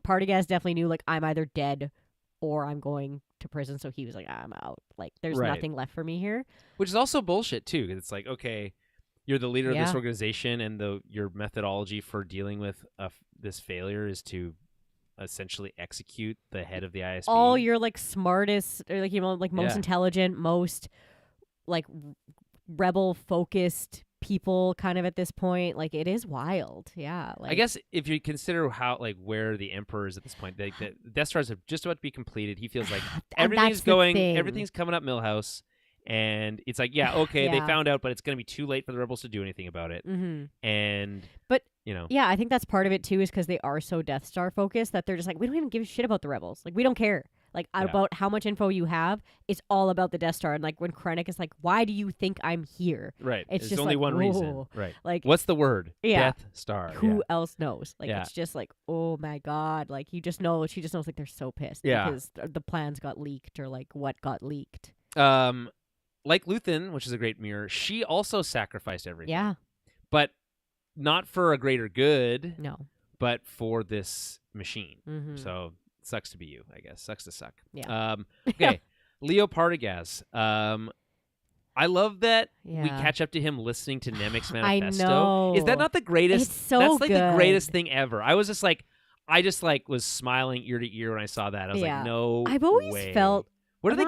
Partagas definitely knew like I'm either dead or I'm going to prison. So he was like, I'm out. Like, there's nothing left for me here. Which is also bullshit too. It's like, okay, you're the leader of this Yeah. organization, and your methodology for dealing with this failure is to essentially execute the head of the ISB. All your like smartest, or like like most intelligent, most like rebel focused people kind of at this point. Like, it is wild. Yeah. Like, I guess if you consider how like where the Emperor is at this point, the Death Stars are just about to be completed. He feels like everything's coming up Milhouse, and it's like, okay, they found out, but it's going to be too late for the rebels to do anything about it. But yeah, I think that's part of it too, is because they are so Death Star focused that they're just like, we don't even give a shit about the rebels. Like, we don't care. Like, about how much info you have. It's all about the Death Star. And like when Krennic is like, why do you think I'm here? Right. It's There's just only like, one reason. Right. Like, what's the word? Yeah. Death Star. Who else knows? Like, it's just like, oh my God. Like, she just knows like they're so pissed because the plans got leaked, or like what got leaked. Like Luthen, which is a great mirror, she also sacrificed everything. Yeah. But not for a greater good. No. But for this machine. Mm-hmm. So sucks to be you, I guess. Sucks to suck. Yeah. Okay. Leo Partagas. I love that we catch up to him listening to Nemec's manifesto. I know. Is that not the greatest? It's so That's like good. the greatest thing ever. I just was smiling ear to ear when I saw that. I was like, no I've always way. felt. Where do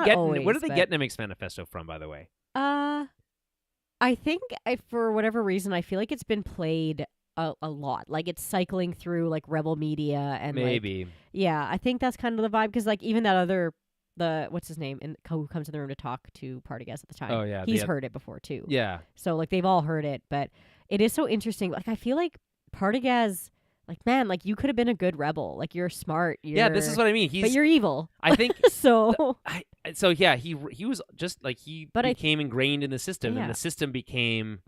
they get Nemec's manifesto from, by the way? I think for whatever reason, I feel like it's been played a lot. Like, it's cycling through like Rebel media and maybe. I think that's kind of the vibe, because like even that other what's his name, who comes in the room to talk to Partagas at the time. Oh yeah, he's heard it before too. Yeah. So like they've all heard it, but it is so interesting. Like, I feel like Partagas, like, man, like, you could have been a good rebel. Like, you're smart. This is what I mean. But you're evil. I think so. He was just like became ingrained in the system, and the system became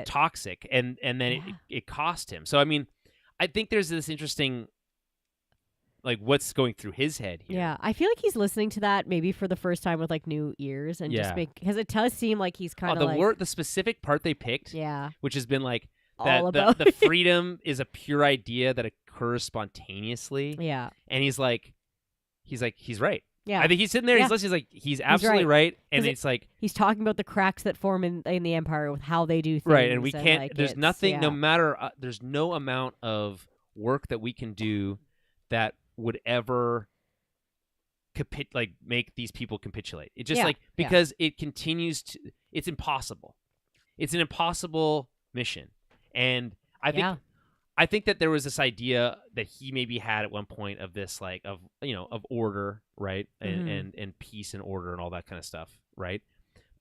toxic, and then it cost him. So I mean, I think there's this interesting, like, what's going through his head here. Yeah, I feel like he's listening to that maybe for the first time with like new ears, and just because it does seem like he's kind of the specific part they picked, which has been like all about the freedom is a pure idea that occurs spontaneously. Yeah, and he's right. Yeah, I think he's sitting there. He's listening. He's like, he's absolutely right. And it's like he's talking about the cracks that form in the Empire with how they do things. Right, and we can't. Like, there's nothing. No matter. There's no amount of work that we can do that would ever make these people capitulate. It just because it continues to. It's impossible. It's an impossible mission, and I think that there was this idea that he maybe had at one point of this, like, of order, right, and peace and order and all that kind of stuff, right?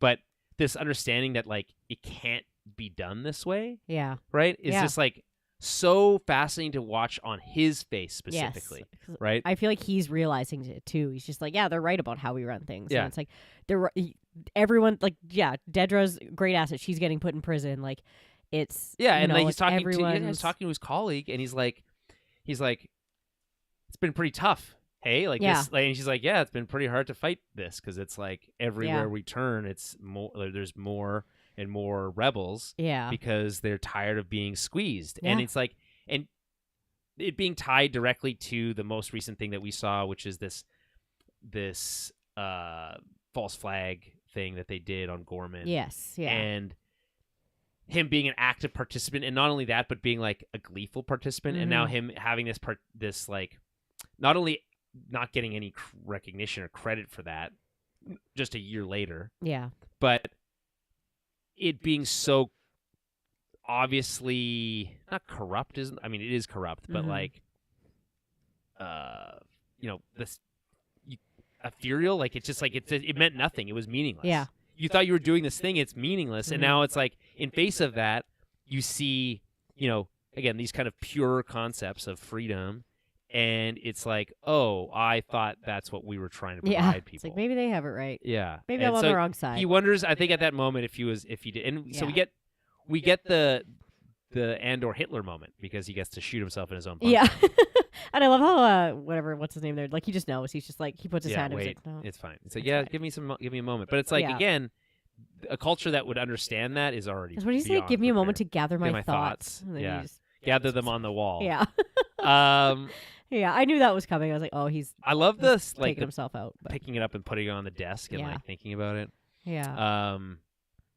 But this understanding that like it can't be done this way, right, is just like so fascinating to watch on his face specifically, right? I feel like he's realizing it too. He's just like, they're right about how we run things. Yeah, and it's like everyone, like, Dedra's great asset. She's getting put in prison, like. It's and like he's talking to his colleague, and he's like, it's been pretty tough. Hey, like this, and she's like, it's been pretty hard to fight this, because it's like everywhere we turn, it's more. There's more and more rebels, because they're tired of being squeezed, and it's like, and it being tied directly to the most recent thing that we saw, which is this false flag thing that they did on Gorman. And him being an active participant, and not only that, but being like a gleeful participant, and now him having this like, not only not getting any recognition or credit for that, just a year later, but it being so obviously not corrupt, isn't? I mean, it is corrupt, but like, this ethereal, like, it's just like it meant nothing. It was meaningless. Yeah. You thought you were doing this thing, it's meaningless, and now it's like, in face of that, you see, again, these kind of pure concepts of freedom and it's like, oh, I thought that's what we were trying to provide people. It's like maybe they have it right. Yeah, Maybe I'm on the wrong side. He wonders, I think, at that moment if he did, and so we get the Andor Hitler moment because he gets to shoot himself in his own bunker. Yeah. And I love how what's his name there? Like he just knows. He's just like he puts his hand up. Wait, no, it's fine. It's like give me a moment. But it's like again, a culture that would understand that is already. That's what he's like. Give me a moment to gather my thoughts. Yeah, gather them on the wall. Yeah. Yeah, I knew that was coming. I was like, oh, I love this, like taking himself out, picking it up and putting it on the desk and like thinking about it. Yeah.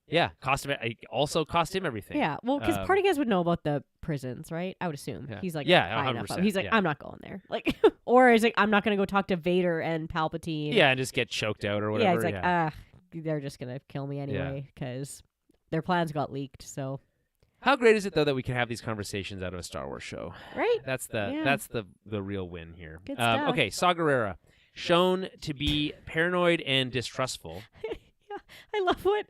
Yeah, cost him everything. Yeah, well, because Partagas would know about the prisons, right? I would assume. Yeah. He's like, high enough. He's like, I'm not going there. Like, or he's like, I'm not going to go talk to Vader and Palpatine. Yeah, and just get choked out or whatever. Yeah, he's like, they're just going to kill me anyway because their plans got leaked. So, how great is it though that we can have these conversations out of a Star Wars show? Right. That's the real win here. Good stuff. Okay, Saw Gerrera, shown to be paranoid and distrustful. I love what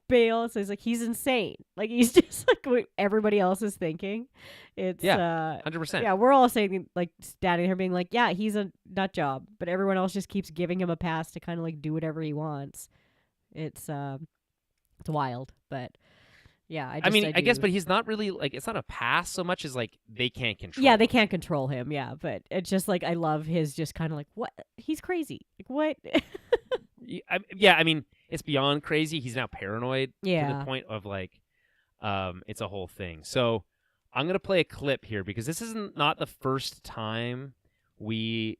Bale says. Like he's insane. Like he's just like what everybody else is thinking. It's 100%. Yeah, we're all saying like standing here being like, yeah, he's a nut job, but everyone else just keeps giving him a pass to kind of like do whatever he wants. It's wild, but yeah. I guess, but he's not really like it's not a pass so much as like they can't control. Yeah, they can't control him. Yeah, but it's just like I love his just kind of like what he's crazy. Like what. I mean, it's beyond crazy. He's now paranoid to the point of like, it's a whole thing. So I'm going to play a clip here because this is not the first time we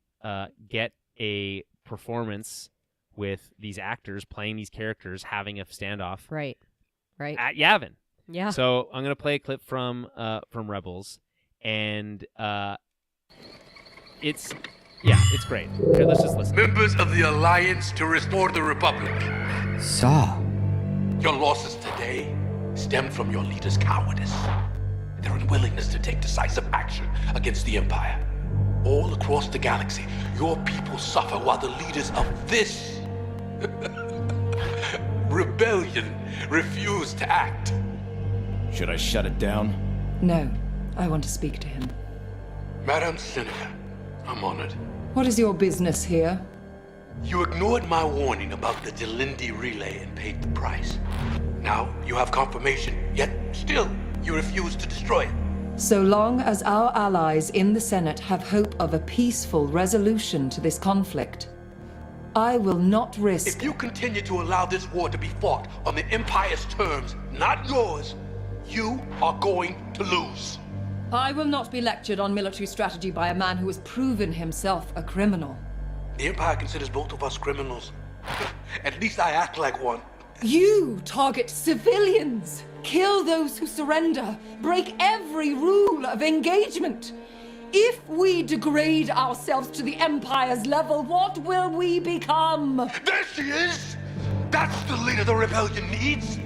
get a performance with these actors playing these characters having a standoff. Right. At Yavin. Yeah. So I'm going to play a clip from Rebels, and it's great. Here, let's just listen. Members of the Alliance to restore the Republic. Saw. Your losses today stem from your leaders' cowardice, their unwillingness to take decisive action against the Empire. All across the galaxy, your people suffer while the leaders of this rebellion refuse to act. Should I shut it down? No, I want to speak to him. Madam Senator, I'm honored. What is your business here? You ignored my warning about the Delindi relay and paid the price. Now you have confirmation, yet still you refuse to destroy it. So long as our allies in the Senate have hope of a peaceful resolution to this conflict, I will not risk... If you continue to allow this war to be fought on the Empire's terms, not yours, you are going to lose. I will not be lectured on military strategy by a man who has proven himself a criminal. The Empire considers both of us criminals. At least I act like one. You target civilians, kill those who surrender, break every rule of engagement. If we degrade ourselves to the Empire's level, what will we become? There she is! That's the leader the rebellion needs!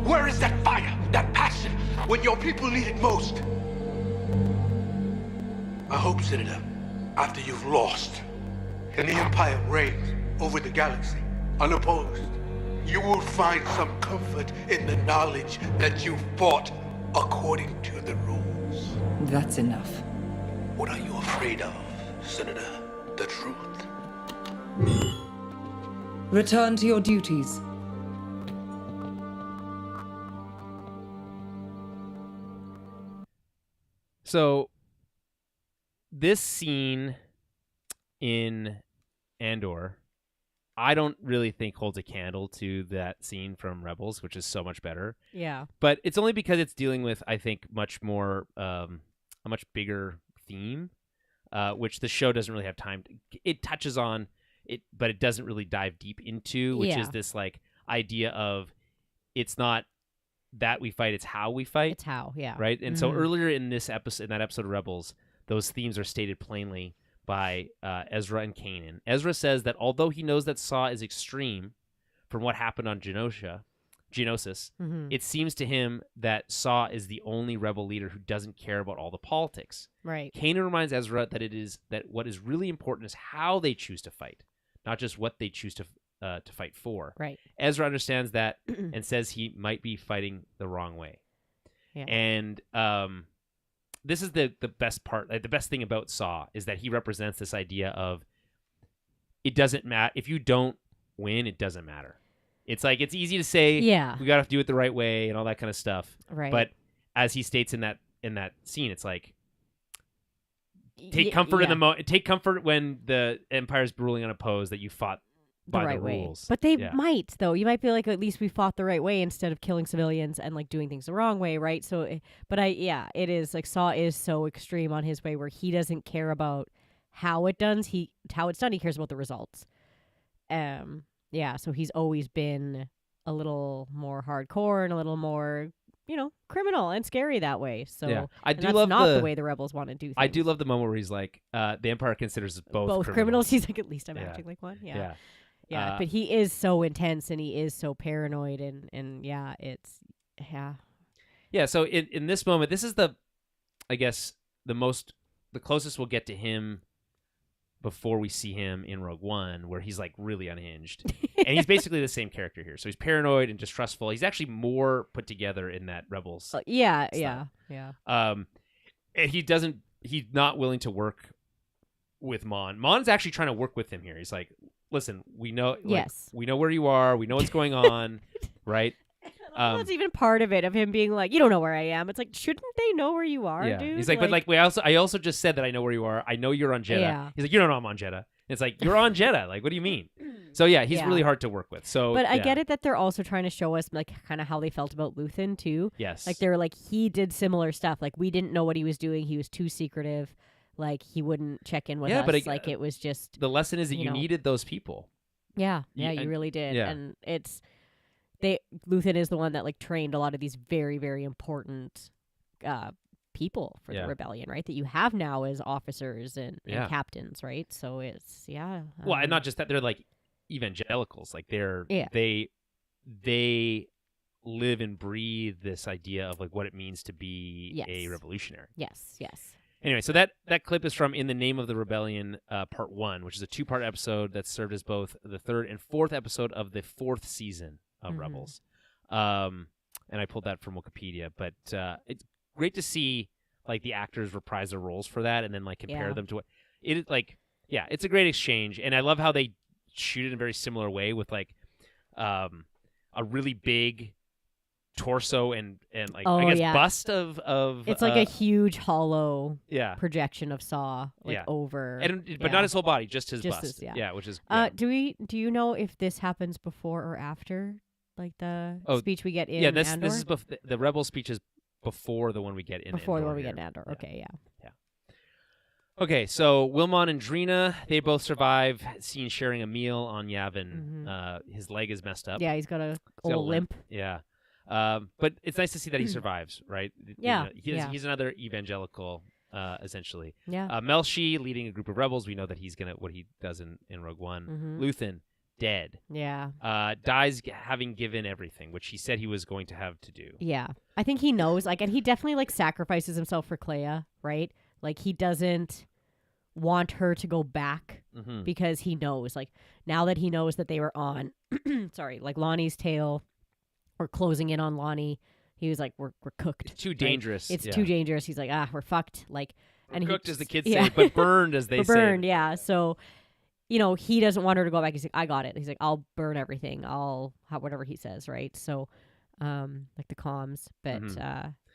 Where is that fire, that passion, when your people need it most? I hope, Senator, after you've lost, and the Empire reigns over the galaxy, unopposed, you will find some comfort in the knowledge that you fought according to the rules. That's enough. What are you afraid of, Senator? The truth? Return to your duties. So, this scene in Andor, I don't really think holds a candle to that scene from Rebels, which is so much better. Yeah. But it's only because it's dealing with, I think, much more, a much bigger theme, which the show doesn't really have time to, it touches on it, but it doesn't really dive deep into, which is this like idea of it's not that we fight, it's how we fight. It's how, yeah. Right? And so earlier in this episode, in that episode of Rebels, those themes are stated plainly by Ezra and Kanan. Ezra says that although he knows that Saw is extreme from what happened on Geonosis, it seems to him that Saw is the only rebel leader who doesn't care about all the politics. Right. Kanan reminds Ezra that what is really important is how they choose to fight, not just what they choose to fight for. Right. Ezra understands that and says he might be fighting the wrong way. Yeah. And this is the best part. Like, the best thing about Saw is that he represents this idea of it doesn't matter if you don't win. It doesn't matter. It's like it's easy to say, we gotta do it the right way and all that kind of stuff. Right. But as he states in that scene, it's like take comfort in the moment. Take comfort when the Empire's ruling unopposed that you fought by the right rules. But they might, though. You might be like, at least we fought the right way instead of killing civilians and like doing things the wrong way, right? So, it is like Saw is so extreme on his way where he doesn't care about how it's done. He cares about the results. So he's always been a little more hardcore and a little more, criminal and scary that way. So that's not the way the rebels want to do things. I do love the moment where he's like, the Empire considers us both criminals. He's like, at least I'm acting like one. Yeah. But he is so intense and he is so paranoid and it's. Yeah. So in this moment, this is I guess the closest we'll get to him before we see him in Rogue One, where he's like really unhinged. And he's basically the same character here. So he's paranoid and distrustful. He's actually more put together in that Rebels. Stuff. Yeah. And he's not willing to work with Mon. Mon's actually trying to work with him here. He's like, listen, we know where you are. We know what's going on. Right. That's even part of it, of him being like, you don't know where I am. It's like, shouldn't they know where you are, dude? He's like, but like, I also just said that I know where you are. I know you're on Jeddah. Yeah. He's like, you don't know I'm on Jeddah. It's like, you're on Jeddah. Like, what do you mean? So he's really hard to work with. So, but I get it that they're also trying to show us like kind of how they felt about Luthen too. Yes. Like they were like, he did similar stuff. Like we didn't know what he was doing. He was too secretive. Like he wouldn't check in with us. But like it was just. The lesson is that you needed those people. Yeah. You really did. Yeah. And Luthen is the one that like trained a lot of these very, very important people for the rebellion, right? That you have now as officers and captains, right? So it's well, and not just that, they're like evangelicals. Like they live and breathe this idea of like what it means to be a revolutionary. Yes. Anyway, so that clip is from In the Name of the Rebellion, Part 1, which is a 2-part episode that served as both the 3rd and 4th episode of the 4th season of Rebels. And I pulled that from Wikipedia, but it's great to see like the actors reprise their roles for that and then like compare them to what it is like. Yeah, it's a great exchange, and I love how they shoot it in a very similar way with like a really big torso and like bust of it's like a huge hollow projection of Saw over but not his whole body, just his bust. Which is do you know if this happens before or after like the speech we get in Andor? This is the Rebel speech is before the one we get in Andor. The one we get in Andor. Okay, yeah. Okay, so Wilmon and Drina, they both survive, seen sharing a meal on Yavin. His leg is messed up. Yeah, he's got a old limp. Yeah. But it's nice to see that he survives, right? Yeah. He's another evangelical, essentially. Yeah. Melshi leading a group of rebels. We know that he's what he does in Rogue One. Luthen, dead. Yeah. Dies having given everything, which he said he was going to have to do. Yeah. I think he knows, like, and he definitely, like, sacrifices himself for Clea, right? Like, he doesn't want her to go back because he knows, like, now that he knows that they were on, like, Lonnie's tail, or closing in on Lonnie, he was like, we're cooked. It's too dangerous. It's too dangerous. He's like, we're fucked. Like, we're cooked, as the kids say, but burned, as they say. Burned, yeah. So, he doesn't want her to go back. He's like, I got it. He's like, I'll burn everything. Whatever he says, right? So, like the comms. But,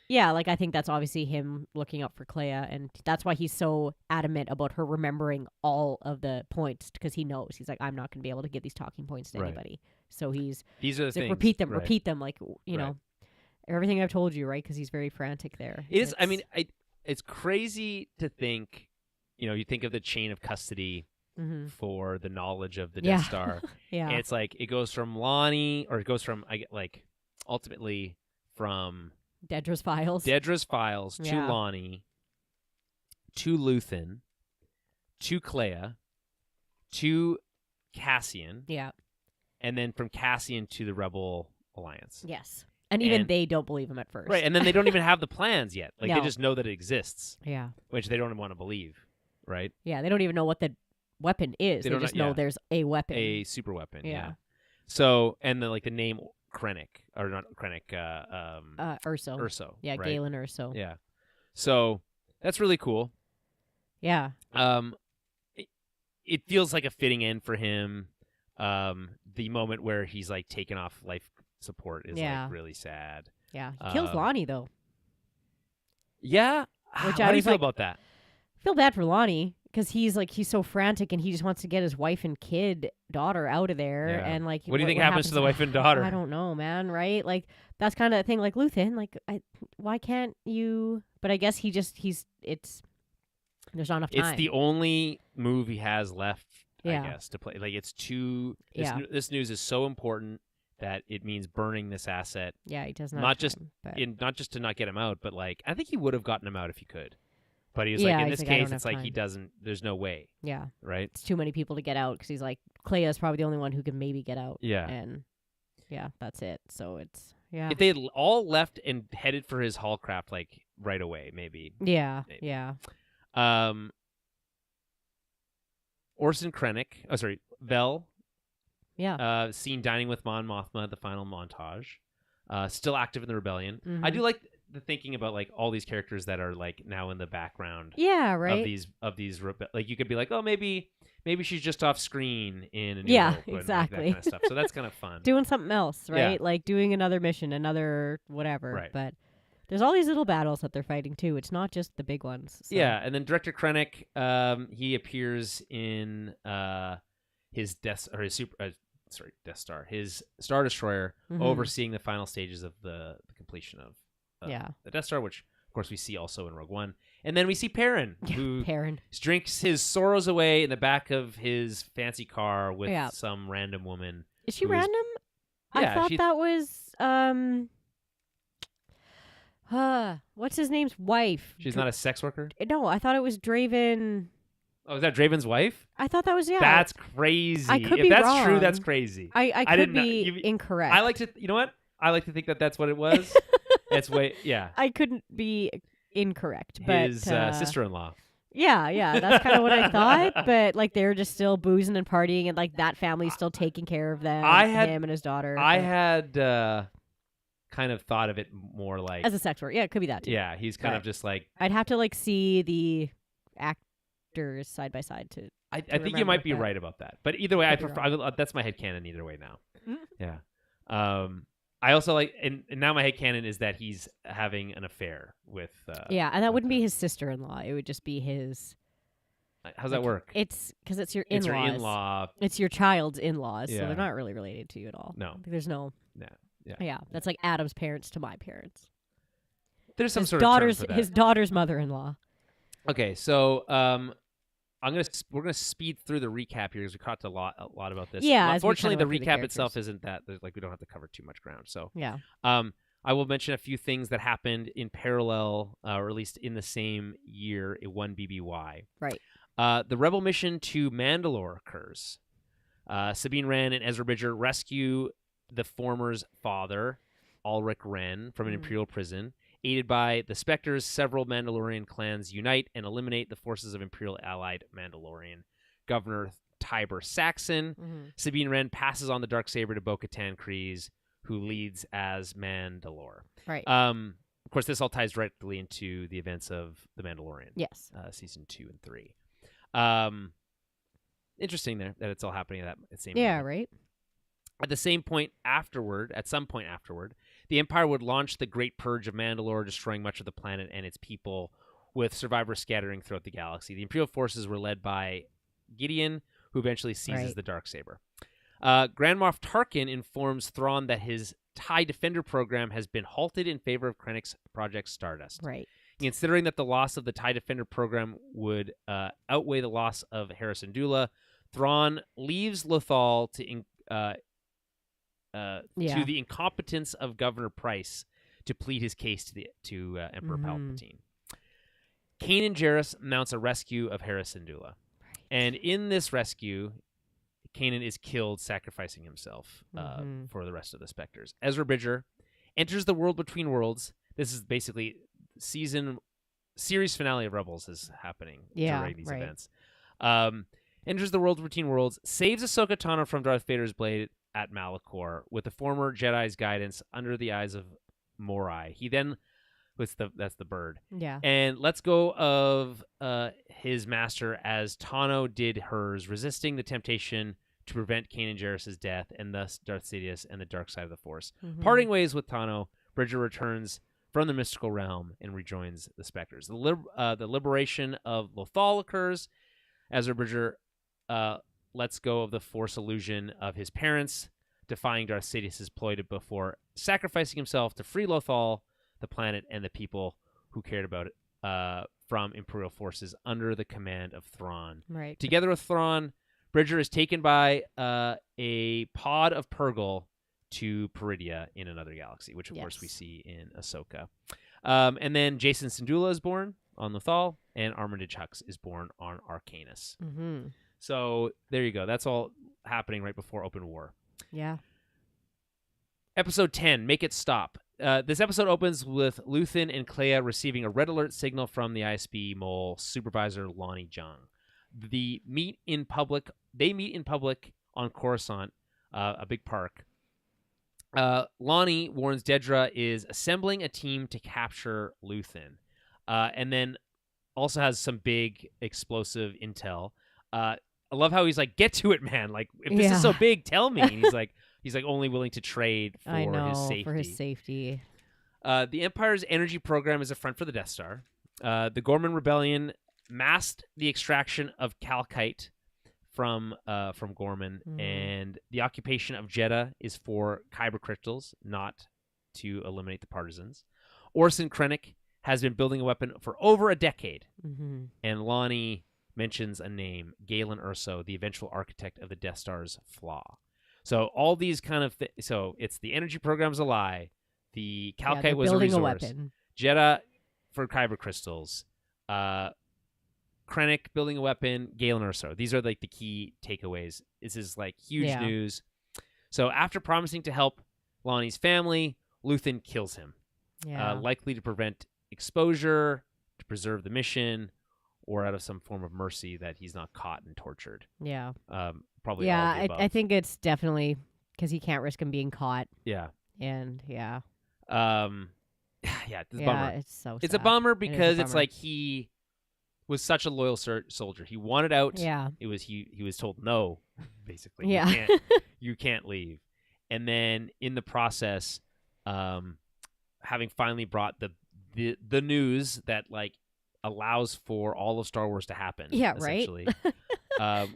like, I think that's obviously him looking out for Clea. And that's why he's so adamant about her remembering all of the points, because he knows. He's like, I'm not going to be able to give these talking points to anybody. So these are the things. Repeat them. Like, know, everything I've told you, right? Because he's very frantic there. It is. I mean, it's crazy to think, you think of the chain of custody for the knowledge of the Death Star. And it's like, it goes from Lonnie, or it goes from, ultimately from Dedra's files to Lonnie, to Luthen, to Clea, to Cassian. Yeah. And then from Cassian to the Rebel Alliance. Yes. And even they don't believe him at first. Right. And then they don't even have the plans yet. Like, no. They just know that it exists. Yeah. Which they don't want to believe. Right? Yeah. They don't even know what the weapon is. They just know there's a weapon. A super weapon. Yeah. So, and then, like, the name Krennic. Or not Krennic. Urso. Urso. Yeah. Right? Galen Urso. Yeah. So, that's really cool. Yeah. It feels like a fitting end for him. The moment where he's like taken off life support is like really sad. Yeah. He kills Lonnie though. Yeah. Which How I do you was feel like, about that? I feel bad for Lonnie because he's so frantic and he just wants to get his wife and daughter out of there. Yeah. And like, what do you think happens to the wife and daughter? I don't know, man. Right? Like that's kind of the thing. Like Luthen, like why can't you? But I guess there's not enough time. It's the only move he has left, Yeah. I guess, to play. Like it's too. This news is so important that it means burning this asset. Yeah, he does not just to not get him out, but like I think he would have gotten him out if he could. But he was like, in this case, it's like he doesn't. There's no way. Yeah. Right. It's too many people to get out because he's like Clea's probably the only one who can maybe get out. Yeah. And yeah, that's it. So it's If they had all left and headed for his Hallcraft like right away, maybe. Yeah. Maybe. Yeah. Orson Krennic. Oh, sorry, Vel. Yeah. Seen dining with Mon Mothma at the final montage. Still active in the rebellion. Mm-hmm. I do like the thinking about like all these characters that are like now in the background. Yeah, right. Of these like you could be like, oh, maybe she's just off screen in a New yeah, Hope and, exactly. like, that kind of stuff. So that's kind of fun. Doing something else, right? Yeah. Like doing another mission, another whatever. Right. But there's all these little battles that they're fighting too. It's not just the big ones. So. Yeah, and then Director Krennic, he appears in his Death Star, his Star Destroyer, overseeing the final stages of the completion of the Death Star, which of course we see also in Rogue One. And then we see Perrin, who drinks his sorrows away in the back of his fancy car with some random woman. Is she random? Yeah, I thought that was what's his name's wife? She's not a sex worker? No, I thought it was Draven. Oh, is that Draven's wife? I thought that was That's crazy. I could if be that's wrong. true, that's crazy. I could be incorrect. I like to, you know what? I like to think that that's what it was. It's I couldn't be incorrect, but his sister-in-law. Yeah, that's kind of what I thought. But like they're just still boozing and partying, and like that family's still taking care of them. Him and his daughter. I had kind of thought of it more like as a sex worker. Yeah, it could be that too. Yeah, he's kind of just like I'd have to like see the actors side by side to. I think you might be right about that, but either way, I prefer. That's my headcanon either way now. Yeah. I also like, and now my headcanon is that he's having an affair with. And that wouldn't be his sister-in-law. It would just be his. How's that work? It's because it's your in-laws. It's your in-law. It's your child's in-laws, Yeah. so they're not really related to you at all. No. There's no. Yeah. Yeah, that's like Adam's parents to my parents. There's some his sort daughter's, of term for that. his daughter's mother-in-law. Okay, so we're gonna speed through the recap here because we talked a lot about this. Yeah, unfortunately, the recap the itself isn't that like we don't have to cover too much ground. So yeah, I will mention a few things that happened in parallel, or at least in the same year. It won BBY. Right. The rebel mission to Mandalore occurs. Sabine Wren and Ezra Bridger rescue the former's father, Ulrich Wren, from an Imperial prison. Aided by the Spectres, several Mandalorian clans unite and eliminate the forces of Imperial allied Mandalorian Governor Tiber Saxon. Sabine Wren passes on the Darksaber to Bo-Katan Kryze, who leads as Mandalore. Right. Of course, this all ties directly into the events of The Mandalorian. Yes. Season 2 and 3. Interesting there that it's all happening at that same moment. Right. At some point afterward, the Empire would launch the Great Purge of Mandalore, destroying much of the planet and its people, with survivors scattering throughout the galaxy. The Imperial forces were led by Gideon, who eventually seizes the Darksaber. Grand Moff Tarkin informs Thrawn that his TIE Defender program has been halted in favor of Krennic's Project Stardust. Right. Considering that the loss of the TIE Defender program would outweigh the loss of Hera Syndulla, Thrawn leaves Lothal to the incompetence of Governor Price to plead his case to Emperor Palpatine. Kanan Jarrus mounts a rescue of Hera Syndulla. And in this rescue, Kanan is killed, sacrificing himself for the rest of the Spectres. Ezra Bridger enters the World Between Worlds. This is basically series finale of Rebels is happening during these events. Enters the World Between Worlds, saves Ahsoka Tano from Darth Vader's blade at Malachor with the former Jedi's guidance under the eyes of Morai. He then That's the bird. Yeah. And let's go of his master as Tano did hers, resisting the temptation to prevent Kanan Jarrus's death, and thus Darth Sidious and the dark side of the Force. Parting ways with Tano, Bridger returns from the mystical realm and rejoins the Spectres. The liberation of Lothal occurs. Ezra Bridger lets go of the Force illusion of his parents, defying Darth Sidious's ploy before sacrificing himself to free Lothal, the planet, and the people who cared about it from Imperial forces under the command of Thrawn. Right. Together with Thrawn, Bridger is taken by a pod of Purgle to Peridia in another galaxy, which of course we see in Ahsoka. And then Jason Syndulla is born on Lothal, and Armitage Hux is born on Arcanus. So there you go. That's all happening right before Open War. Yeah. Episode 10, Make It Stop. This episode opens with Luthen and Clea receiving a red alert signal from the ISB mole supervisor Lonnie Jung. They meet in public on Coruscant, a big park. Lonnie warns Dedra is assembling a team to capture Luthen, and then also has some big explosive intel. I love how he's like, "Get to it, man! Like, if this is so big, tell me." And he's like only willing to trade for his safety. The Empire's energy program is a front for the Death Star. The Gorman Rebellion masked the extraction of Calcite from Gorman, and the occupation of Jeddah is for kyber crystals, not to eliminate the partisans. Orson Krennic has been building a weapon for over a decade, and Lonnie mentions a name, Galen Erso, the eventual architect of the Death Star's flaw. So all these kind of so it's the energy program's a lie, the Calcite was a resource, Jeddah for kyber crystals, Krennic building a weapon, Galen Erso. These are like the key takeaways. This is like huge news. So after promising to help Lonnie's family, Luthen kills him, likely to prevent exposure, to preserve the mission, or out of some form of mercy that he's not caught and tortured. Yeah. Probably all of the above. I think it's definitely because he can't risk him being caught. Yeah. And yeah, it's a bummer. It's so sad. It's a bummer because it's like he was such a loyal soldier. He wanted out. Yeah. It was he was told no, basically. Yeah. You can't leave. And then in the process, having finally brought the news that like allows for all of Star Wars to happen. Yeah, essentially.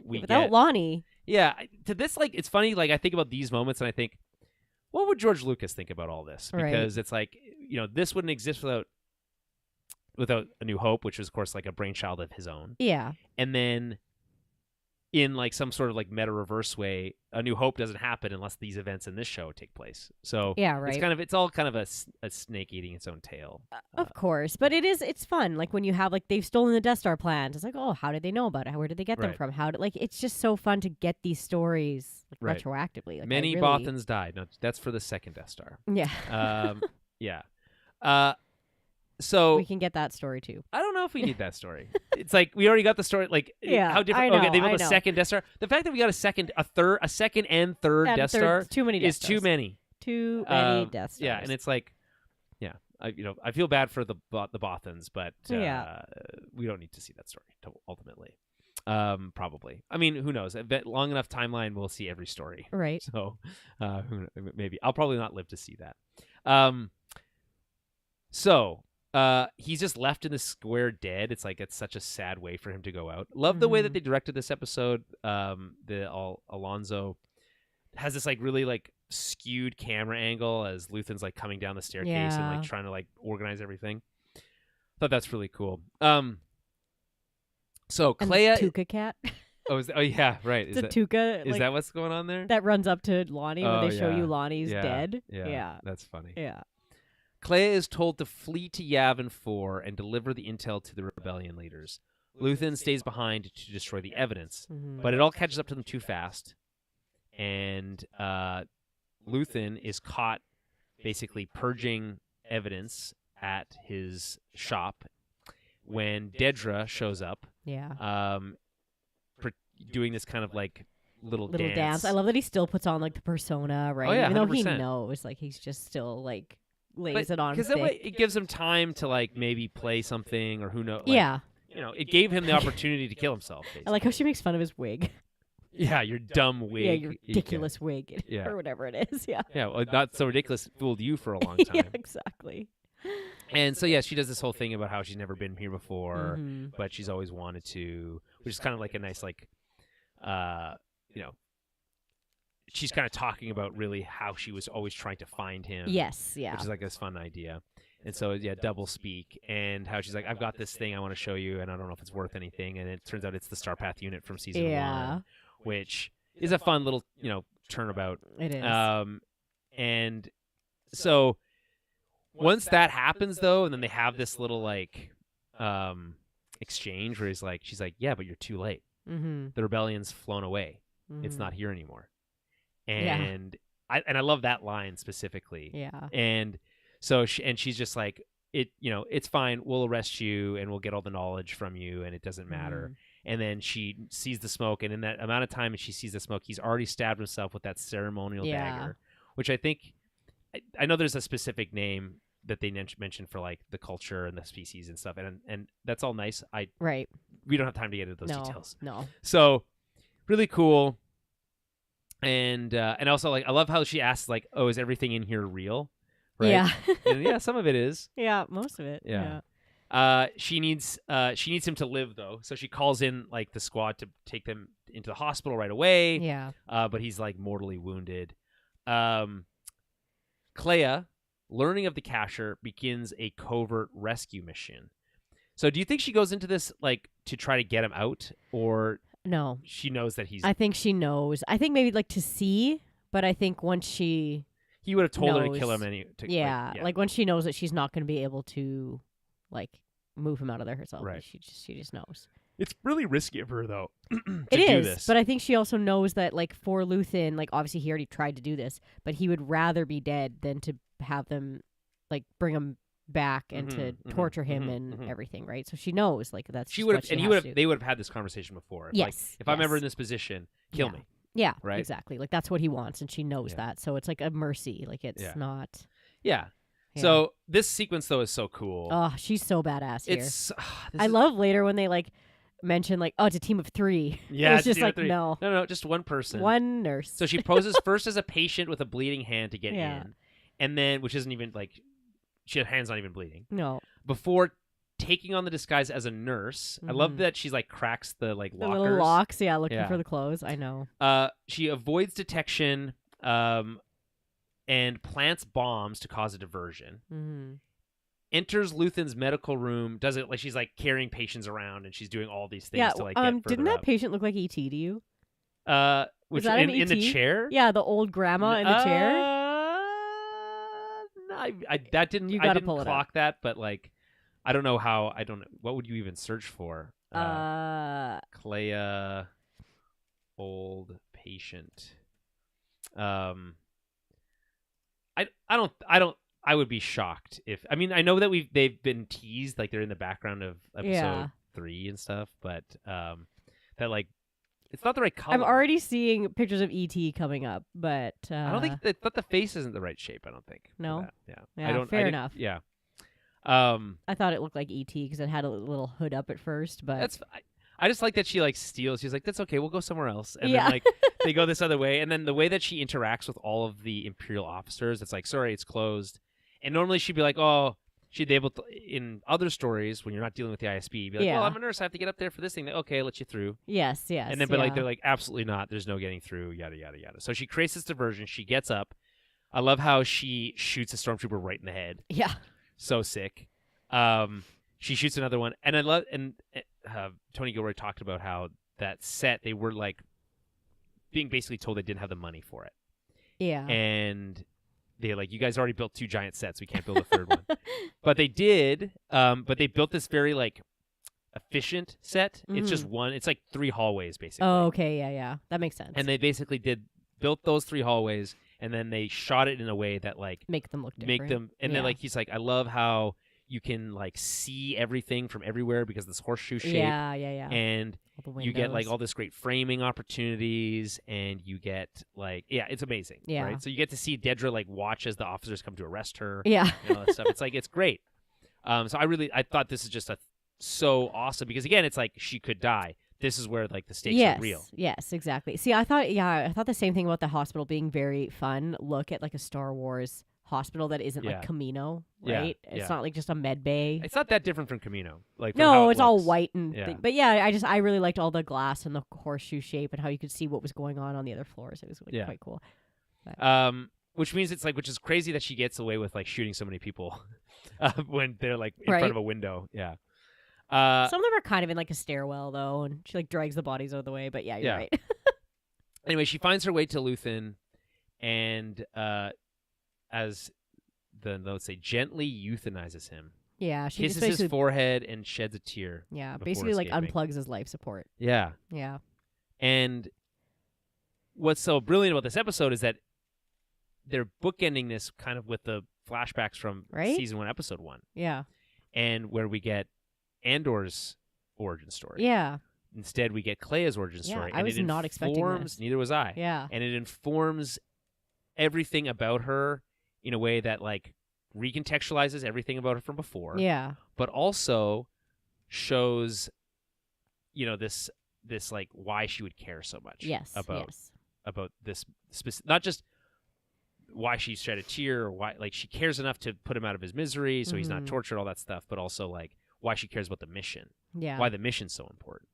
Without Lonnie. Yeah. To this, like, it's funny, like I think about these moments and I think, what would George Lucas think about all this? Because it's like, this wouldn't exist without A New Hope, which was, of course, like a brainchild of his own. Yeah. And then in like some sort of like meta reverse way, A New Hope doesn't happen unless these events in this show take place. So it's all kind of a snake eating its own tail. Of course, but it's fun. Like when you have like they've stolen the Death Star plans. It's like, oh, how did they know about it? Where did they get them from? It's just so fun to get these stories like, retroactively. Like, many Bothans died. No, that's for the second Death Star. Yeah. Yeah. So we can get that story too. I don't know if we need that story. It's like we already got the story. Like, how different? I know, they built a second Death Star. The fact that we got a second and third Death Star too many Death is Stars. too many. Too many Death Stars. Yeah, and it's like, I feel bad for the Bothans, but we don't need to see that story ultimately. Probably. I mean, who knows? Long enough timeline, we'll see every story. Right. So, maybe I'll probably not live to see that. So. He's just left in the square dead. It's like it's such a sad way for him to go out. Love the way that they directed this episode. Alonso has this like really like skewed camera angle as Luthen's like coming down the staircase and like trying to like organize everything. Thought that's really cool. So Clea, Tuca cat. Yeah, right. Is Tuca? Is that what's going on there? That runs up to Lonnie when they show you Lonnie's dead. Yeah, that's funny. Yeah. Clea is told to flee to Yavin 4 and deliver the intel to the rebellion leaders. Luthen stays behind to destroy the evidence, but it all catches up to them too fast. And Luthen is caught basically purging evidence at his shop when Dedra shows up. Yeah. Doing this kind of like little dance. I love that he still puts on like the persona, right? Oh, yeah, even though 100%. he knows, like he's just still like lays it on because thick. that way it gives him time to like maybe play something or who knows. Like, yeah. you know, it gave him the opportunity to kill himself. Basically. I like how she makes fun of his wig. Yeah, your dumb wig. Yeah, your ridiculous wig. Yeah. Or whatever it is. Yeah. Yeah, well, not so ridiculous. It fooled you for a long time. Yeah, exactly. And so, yeah, she does this whole thing about how she's never been here before, Mhm. but she's always wanted to, which is kind of like a nice, like, you know, she's kind of talking about really how she was always trying to find him. Yes, yeah. Which is like this fun idea. And so, yeah, double speak, and how she's like, I've got this thing I want to show you, and I don't know if it's worth anything. And it turns out it's the Star Path unit from season 1, which is a fun little, you know, turnabout. It is. And so once that happens, though, and then they have this little, like, exchange where she's like, yeah, but you're too late. Mm-hmm. The rebellion's flown away. Mm-hmm. It's not here anymore. And I love that line specifically. Yeah. And so she's just like, it's fine. We'll arrest you and we'll get all the knowledge from you, and it doesn't matter. And then she sees the smoke, and in that amount of time, and she sees the smoke, he's already stabbed himself with that ceremonial dagger, which I think, I know there's a specific name that they mentioned for like the culture and the species and stuff, and that's all nice. We don't have time to get into those details. No. So really cool. And also, like, I love how she asks, like, oh, is everything in here real? Right? Yeah. And yeah, some of it is. Yeah, most of it. Yeah. She needs him to live, though, so she calls in like the squad to take them into the hospital right away. Yeah. But he's like mortally wounded. Clea, learning of the cacher, begins a covert rescue mission. So do you think she goes into this like to try to get him out, or no? She knows that he's. I think she knows. I think maybe like to see, but I think once she. He would have told her to knows, kill him like when she knows that she's not going to be able to, like, move him out of there herself. Right. She just knows. It's really risky of her, though. It is, but I think she also knows that, like, for Luthen, like, obviously he already tried to do this, but he would rather be dead than to have them, like, bring him back and to torture him and everything, right? So she knows, like, that's she would have, and they would have had this conversation before. Yes. Like, if I'm ever in this position, kill me. Yeah, right? Exactly. Like, that's what he wants, and she knows that. So it's like a mercy. Like, it's not. Yeah. So this sequence, though, is so cool. Oh, she's so badass here. I love later when they, like, mention, like, oh, it's a team of 3. Yeah, it's just like, no, just one person. One nurse. So she poses first as a patient with a bleeding hand to get in, and then, which isn't even, like, her hand's not even bleeding. No. Before taking on the disguise as a nurse. I love that she's like cracks the like lockers. The little locks, looking for the clothes. I know. She avoids detection and plants bombs to cause a diversion. Mm-hmm. Enters Luthen's medical room. Does it like she's like carrying patients around and she's doing all these things to like get further didn't that up. patient look like ET to you? Which that in the chair? Yeah, the old grandma in the chair. No, I that didn't. I didn't clock that, but like. I don't know how. I don't know. What would you even search for? Clea, old patient. I don't. I would be shocked if. I mean, I know that they've been teased, like they're in the background of episode 3 and stuff, but that like it's not the right color. I'm already seeing pictures of ET coming up, but I don't think that the face isn't the right shape. I don't think. No. Yeah. Fair enough. Yeah. I thought it looked like ET because it had a little hood up at first, but I just like that she like steals. She's like, "That's okay, we'll go somewhere else," and then like they go this other way, and then the way that she interacts with all of the Imperial officers, it's like, "Sorry, it's closed." And normally she'd be like, "Oh," she'd be able to. In other stories, when you're not dealing with the ISB, you'd be like, "Well, I'm a nurse, I have to get up there for this thing." Like, okay, I'll let you through. Yes. And then, but like they're like, "Absolutely not. There's no getting through." Yada yada yada. So she creates this diversion. She gets up. I love how she shoots a stormtrooper right in the head. Yeah. So sick. She shoots another one, and I love. And Tony Gilroy talked about how that set they were like being basically told they didn't have the money for it. Yeah. And they're like, "You guys already built 2 giant sets. We can't build a third one." But they did. But they built this very like efficient set. Mm-hmm. It's just one. It's like 3 hallways basically. Oh, okay. Yeah. That makes sense. And they basically built those 3 hallways, and then they shot it in a way that like make them look different. And then like he's like, I love how you can like see everything from everywhere because of this horseshoe shape. Yeah. And you get like all this great framing opportunities, and you get like it's amazing. Yeah. Right. So you get to see Dedra like watch as the officers come to arrest her. Yeah. And all that stuff. It's like it's great. So I thought this is just so awesome because again, it's like she could die. This is where like the stakes are real. Yes, exactly. See, I thought the same thing about the hospital being very fun. Look at like a Star Wars hospital that isn't like Camino, right? It's not like just a med bay. It's not that different from Camino. Like no, it's all white and but I really liked all the glass and the horseshoe shape and how you could see what was going on the other floors. It was like, quite cool. But. Which means which is crazy that she gets away with like shooting so many people when they're like in front of a window. Yeah. Some of them are kind of in like a stairwell though, and she like drags the bodies out of the way. But you're right. Anyway, she finds her way to Luthen, and as the notes say, gently euthanizes him. Yeah, she kisses his forehead and sheds a tear. Yeah, basically like unplugs his life support. Yeah. Yeah. And what's so brilliant about this episode is that they're bookending this kind of with the flashbacks from season 1, episode 1. Yeah. And where we get Andor's origin story. Yeah. Instead, we get Clea's origin story. I was not expecting this. Neither was I. Yeah. And it informs everything about her in a way that like recontextualizes everything about her from before. Yeah. But also shows, this like why she would care so much. Yes. About this not just why she shed a tear or why like she cares enough to put him out of his misery so he's not tortured, all that stuff, but also like why she cares about the mission. Yeah. Why the mission's so important.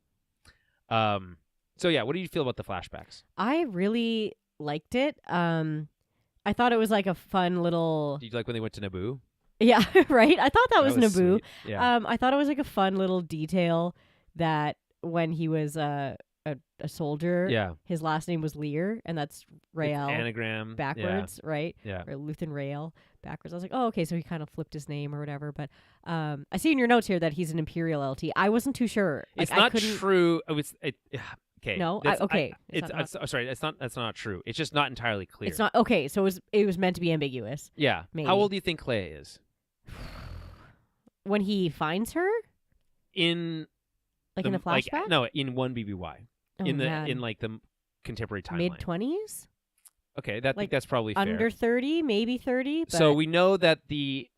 So yeah, what do you feel about the flashbacks? I really liked it. I thought it was like a fun little. Did you like when they went to Naboo? Yeah, right. I thought that was Naboo. Sweet. Yeah. I thought it was like a fun little detail that when he was a soldier, his last name was Lear, and that's Rael. Anagram backwards, right? Yeah. Or Luthen Rael backwards. I was like, oh, okay, so he kind of flipped his name or whatever. But I see in your notes here that he's an Imperial LT. I wasn't too sure. It's not true. Okay. No. Okay. That's not true. It's just not entirely clear. It's not okay. So it was meant to be ambiguous. Yeah. Maybe. How old do you think Clea is? When he finds her in the flashback? in 1 BBY. Oh, in man. like the contemporary timeline. Mid-20s? Okay, I think that's probably fair. Under 30, maybe 30. But... So we know that the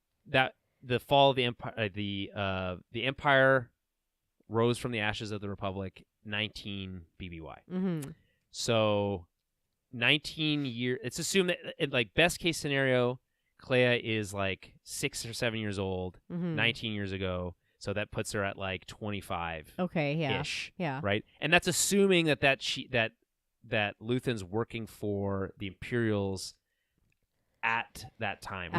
fall of the empire, the empire rose from the ashes of the Republic, 19 BBY. Mm-hmm. So 19 years. It's assumed that in like best case scenario, Clea is like 6 or 7 years old, 19 years ago. So that puts her at like 25. Okay, yeah. Ish, yeah. Right? And that's assuming that Luthen's working for the Imperials at that time.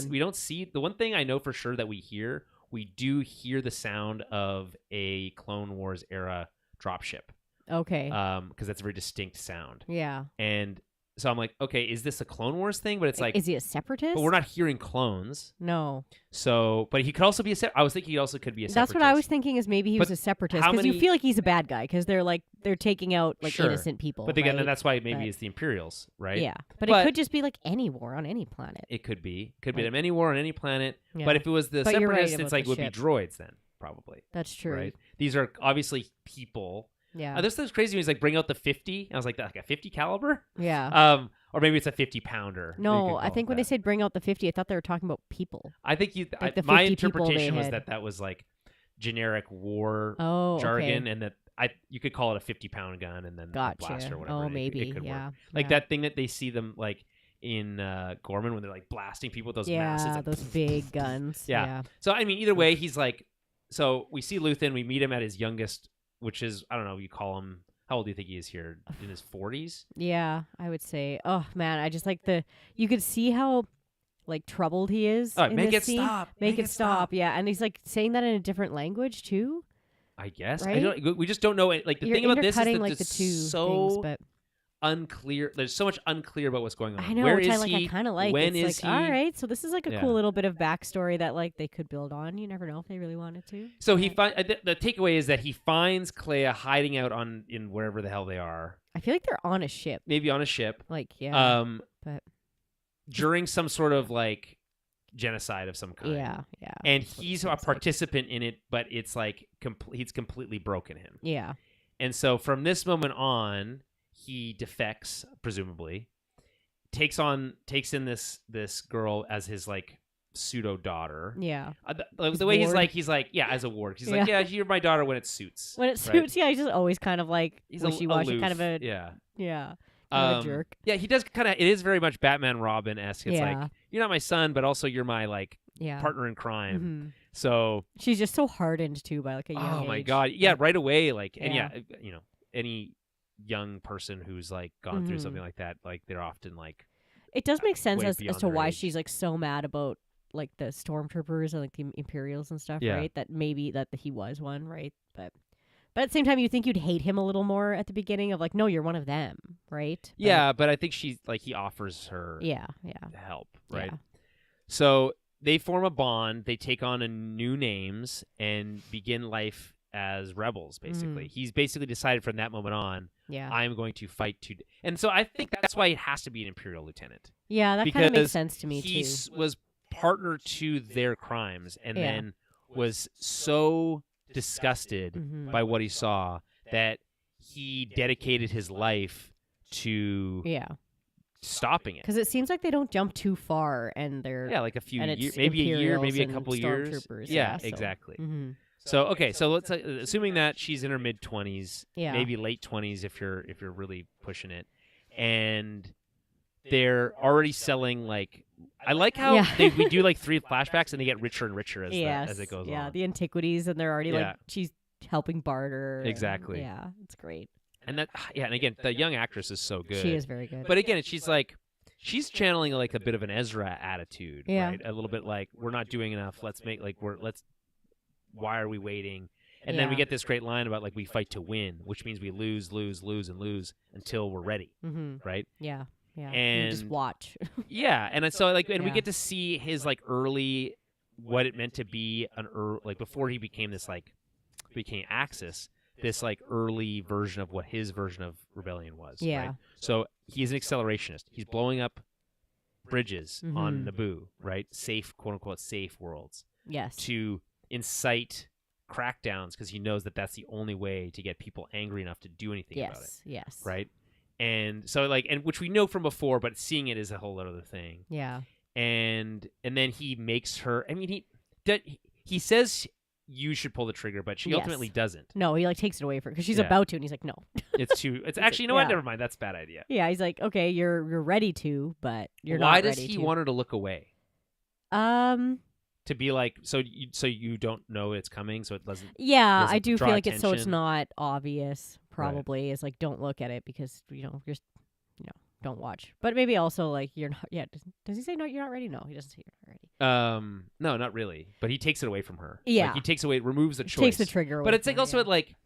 We don't see the one thing I know for sure that we do hear the sound of a Clone Wars era dropship. Okay. Because that's a very distinct sound. Yeah. And so I'm like, okay, is this a Clone Wars thing? But it's like, is he a separatist? But we're not hearing clones. No. So, but he could also be I was thinking he also could be a separatist. That's what I was thinking is maybe he was a separatist because you feel like he's a bad guy because they're taking out like innocent people. But again, that's why maybe it's the Imperials, right? Yeah. But it could just be like any war on any planet. It could be. Could be any war on any planet. Yeah. But if it was the separatists, it's like it would be droids then, probably. That's true. Right? These are obviously people. Yeah. This is crazy when he's like bring out the 50. I was like a 50 caliber? Yeah. Or maybe it's a 50 pounder. No, I think when they said bring out the 50, I thought they were talking about people. I think my interpretation was that was like generic war jargon, and that you could call it a 50-pound gun and then a blaster or whatever. Oh, maybe. It could work. Like that thing that they see them like in Gorman when they're like blasting people with those massive, like, those big guns. Yeah. So I mean, either way, he's like. So we see Luthen. We meet him at his youngest, which is I don't know. You call him. How old do you think he is here? In his 40s? Yeah, I would say. Oh man, I just like you could see how like troubled he is. Oh, in make this it scene. stop. Make it stop. Yeah, and he's like saying that in a different language too. I guess. Right? We just don't know it. Like the You're thing about this is that like it's the two so things, but unclear. There's so much unclear about what's going on. I know, Where which is I kind of like. When it's is like, he? All right, so this is like a cool little bit of backstory that like they could build on. You never know if they really wanted to. So the takeaway is that he finds Clea hiding out in wherever the hell they are. I feel like they're on a ship. Maybe on a ship. Like but during some sort of like genocide of some kind. Yeah. And That's what it he's a seems like. participant in it, but it's like he's completely broken him. Yeah. And so from this moment on, he defects, presumably, takes in this girl as his like pseudo daughter. Yeah. The way ward. he's like, yeah, as a ward. He's like, yeah, you're my daughter when it suits. When it suits, yeah, he's just always kind of like He's wishy-washy, aloof. kind of a yeah. kind of a jerk. Yeah, he does kind of. It is very much Batman Robin-esque. It's Yeah. like, you're not my son, but also you're my like Yeah. partner in crime. Mhm. So She's just so hardened too by like a young oh my age. god, yeah, right away, like, and Yeah. you know, any young person who's like gone through Mhm. something like that, like they're often like, It does make sense way as beyond to their why age. she's like so mad about like the stormtroopers and like the Imperials and stuff, Yeah. right? That maybe that he was one, right? But at the same time, you think you'd hate him a little more at the beginning of like, no, you're one of them, right? But yeah, but I think she's like, he offers her yeah. help, right? Yeah. So they form a bond. They take on new names and begin life as rebels. Basically, he's basically decided from that moment on, Yeah. I am going to fight to. And so I think that's why it has to be an Imperial lieutenant. Yeah, that kind of makes Because sense to me he too. was partner to their crimes, and Yeah. then was so disgusted Mhm. by what he saw that he dedicated his life to Yeah, stopping it. because it seems like they don't jump too far, and they're Yeah, like a few and it's years, maybe a year, Imperials maybe a and couple years. stormtroopers, Yeah, so- exactly. Mhm. So okay, so let's assuming that she's in her mid 20s, Yeah. maybe late 20s if you're really pushing it, and they're already selling like. I like how Yeah. we do like 3 flashbacks and they get richer and richer as Yes, as it goes yeah, on. the antiquities, and they're already Yeah. like she's helping barter. and- Exactly. yeah, it's great. And that and again, the young actress is so good. She is very good. But again, she's channeling like a bit of an Ezra attitude, Yeah. right? A little bit like, we're not doing enough. Let's make why are we waiting? And then we Yeah. get this great line about like, we fight to win, which means we lose until we're ready, right? Yeah. Yeah. And you just watch. Yeah, and so like, and we Yeah. get to see his like early, what it meant to be like before he became this like became Axis, this like early version of what his version of rebellion was. Yeah. Right? So he's an accelerationist. He's blowing up bridges on Naboo, right? Safe, quote unquote, safe worlds Yes. to incite crackdowns because he knows that that's the only way to get people angry enough to do anything about it. Yes. Right. And so like, and which we know from before, but seeing it is a whole other thing. Yeah. And then he makes her. I mean, he says you should pull the trigger, but she Yes. ultimately doesn't. No, he like takes it away from her because she's Yeah. about to, and he's like, no. It's too. It's actually, you know what? Yeah. Never mind. That's a bad idea. Yeah, he's like, okay, you're ready to, but you're Why not does ready he to. want her to look away? To be like, so you don't know it's coming, so it doesn't. Yeah, doesn't I do draw feel like it's so it's attention. not obvious. Probably is like, don't look at it because don't watch. But maybe also like you're not. Yeah, does he say no? You're not ready? No, he doesn't say you're not ready. No, not really. But he takes it away from her. Yeah. Like, he takes away, removes the choice. Takes the trigger away. But it's from like her, also yeah. like,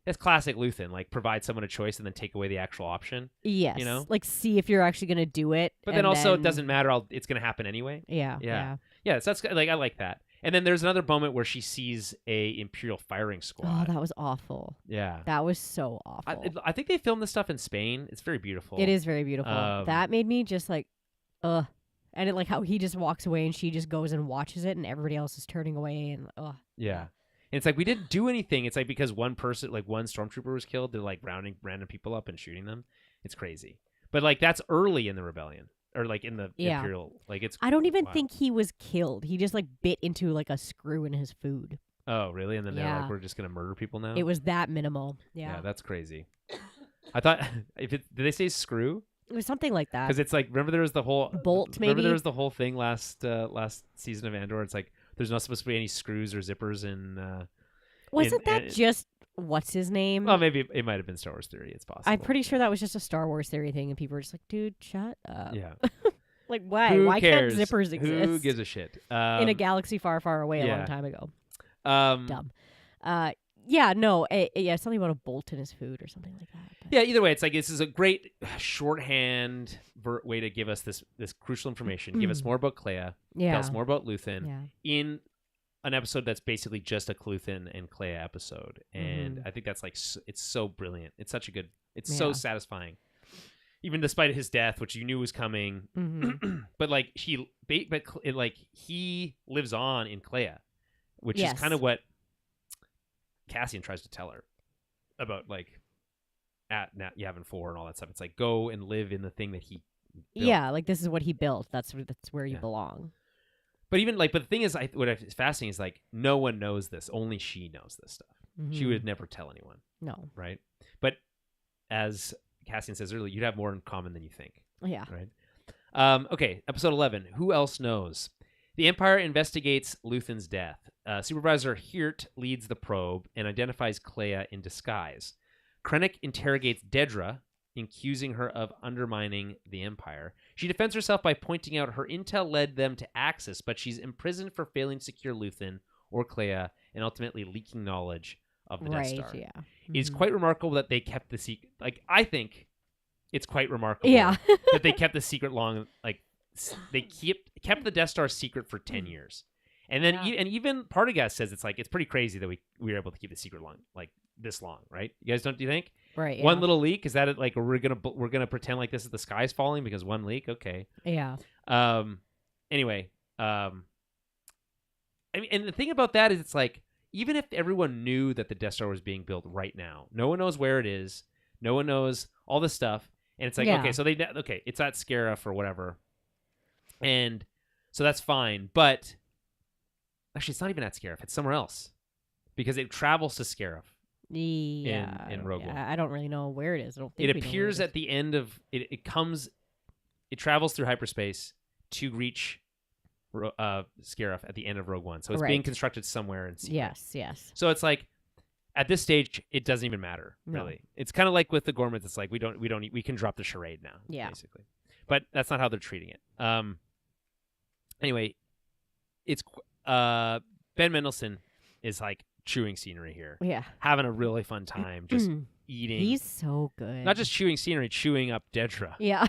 it's classic Luthen. Like, provide someone a choice and then take away the actual option. Yes, you know? like see if you're actually gonna do it. But and then also it doesn't matter. It's going to happen anyway. Yeah, Yeah. Yeah, so that's like, I like that. And then there's another moment where she sees a Imperial firing Oh, squad. that was awful. Yeah. That was so awful. I think they filmed this stuff in Spain. It's very beautiful. It is very beautiful. That made me just like, ugh. And it, like how he just walks away and she just goes and watches it and everybody else is turning away and ugh. Yeah. And it's like, we didn't do anything. It's like, because one stormtrooper was killed, they're like rounding random people up and shooting them. It's crazy. But like, that's early in the rebellion. Or like in the Imperial, like it's. I don't even wild. think he was killed. He just like bit into like a screw in his food. Oh, really? And then they're Yeah. like, we're just gonna murder people now. It was that minimal. Yeah. That's crazy. I thought, did they say screw? It was something like that. Because it's like, remember there was the whole Bolt, Remember maybe? there was the whole thing last season of Andor. It's like there's not supposed to be any screws or zippers in. Wasn't that just what's his name? Well, maybe it might have been Star Wars theory. It's possible. I'm pretty sure that was just a Star Wars theory thing, and people were just like, "Dude, shut up." Yeah. Like, why? Who Why cares? can't zippers exist? Who gives a shit? in a galaxy far, far away a yeah. long time ago. Dumb. Yeah, no, yeah, something about a bolt in his food or something like that. But- Yeah, either way, it's like this is a great shorthand way to give us this crucial information. Give us more about Clea. Yeah. Tell us more about Luthen Yeah. in an episode that's basically just a Luthen and Clea episode. And Mm-hmm. I think that's like it's so brilliant. It's such a good. It's so Yeah. satisfying. even despite his death, which you knew was coming. Mm-hmm. But like he lives on in Clea, which is kind of what Cassian tries to tell her about, like at Yavin 4 and all that stuff. It's like, go and live in the thing that he built. Yeah, like this is what he built. That's where you belong. But even like, but the thing is, what is fascinating is like no one knows this. Only she knows this stuff. Mm-hmm. She would never tell anyone. No. Right. But as Cassian says earlier, you'd have more in common than you think. Yeah. Right. Okay. Episode 11. Who else knows? The Empire investigates Luthen's death. Supervisor Hirt leads the probe and identifies Clea in disguise. Krennic interrogates Dedra, accusing her of undermining the Empire. She defends herself by pointing out her intel led them to Axis, but she's imprisoned for failing to secure Luthen or Clea and ultimately leaking knowledge of the Death Star. Yeah. Mm-hmm. It's quite remarkable that they kept the secret. Like, I think it's quite remarkable that they kept the secret long. Like, they kept the Death Star secret for 10 years. And then even Partagas says it's pretty crazy that we were able to keep the secret long, like this long, right? You guys do you think? Right. One little leak, is that it? Like, we're gonna pretend like this is the sky's falling because one leak? Okay. Yeah. Anyway, I mean, and the thing about that is, it's like, even if everyone knew that the Death Star was being built right now, no one knows where it is. No one knows all this stuff, and it's like, okay, so it's at Scarif or whatever, and so that's fine. But actually, it's not even at Scarif; it's somewhere else because it travels to Scarif. Yeah, in Rogue One. I don't really know where it is. I don't think it appears at the end of it. It travels through hyperspace to reach Scarif at the end of Rogue One. So it's being constructed somewhere in secret. Yes. So it's like, at this stage, it doesn't even matter, really. It's kind of like with the Gormans. It's like, we can drop the charade now, basically. But that's not how they're treating it. Anyway, it's Ben Mendelsohn is like chewing scenery here. Yeah. Having a really fun time just eating. He's so good. Not just chewing scenery, chewing up Dedra. Yeah.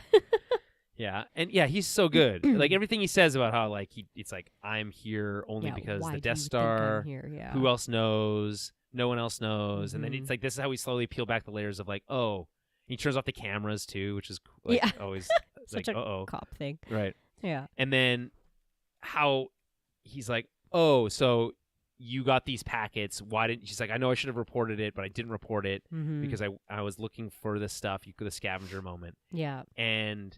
Yeah. And yeah, he's so good. Like, everything he says about how, like, it's like, I'm here only because the Death Star. Who else knows? No one else knows. And then it's like, this is how we slowly peel back the layers of, like, oh, he turns off the cameras too, which is like always such like, a cop thing. Right. Yeah. And then how he's like, oh, so you got these packets. Why didn't? She's like, I know I should have reported it, but I didn't report it because I was looking for this stuff. The scavenger moment. Yeah. And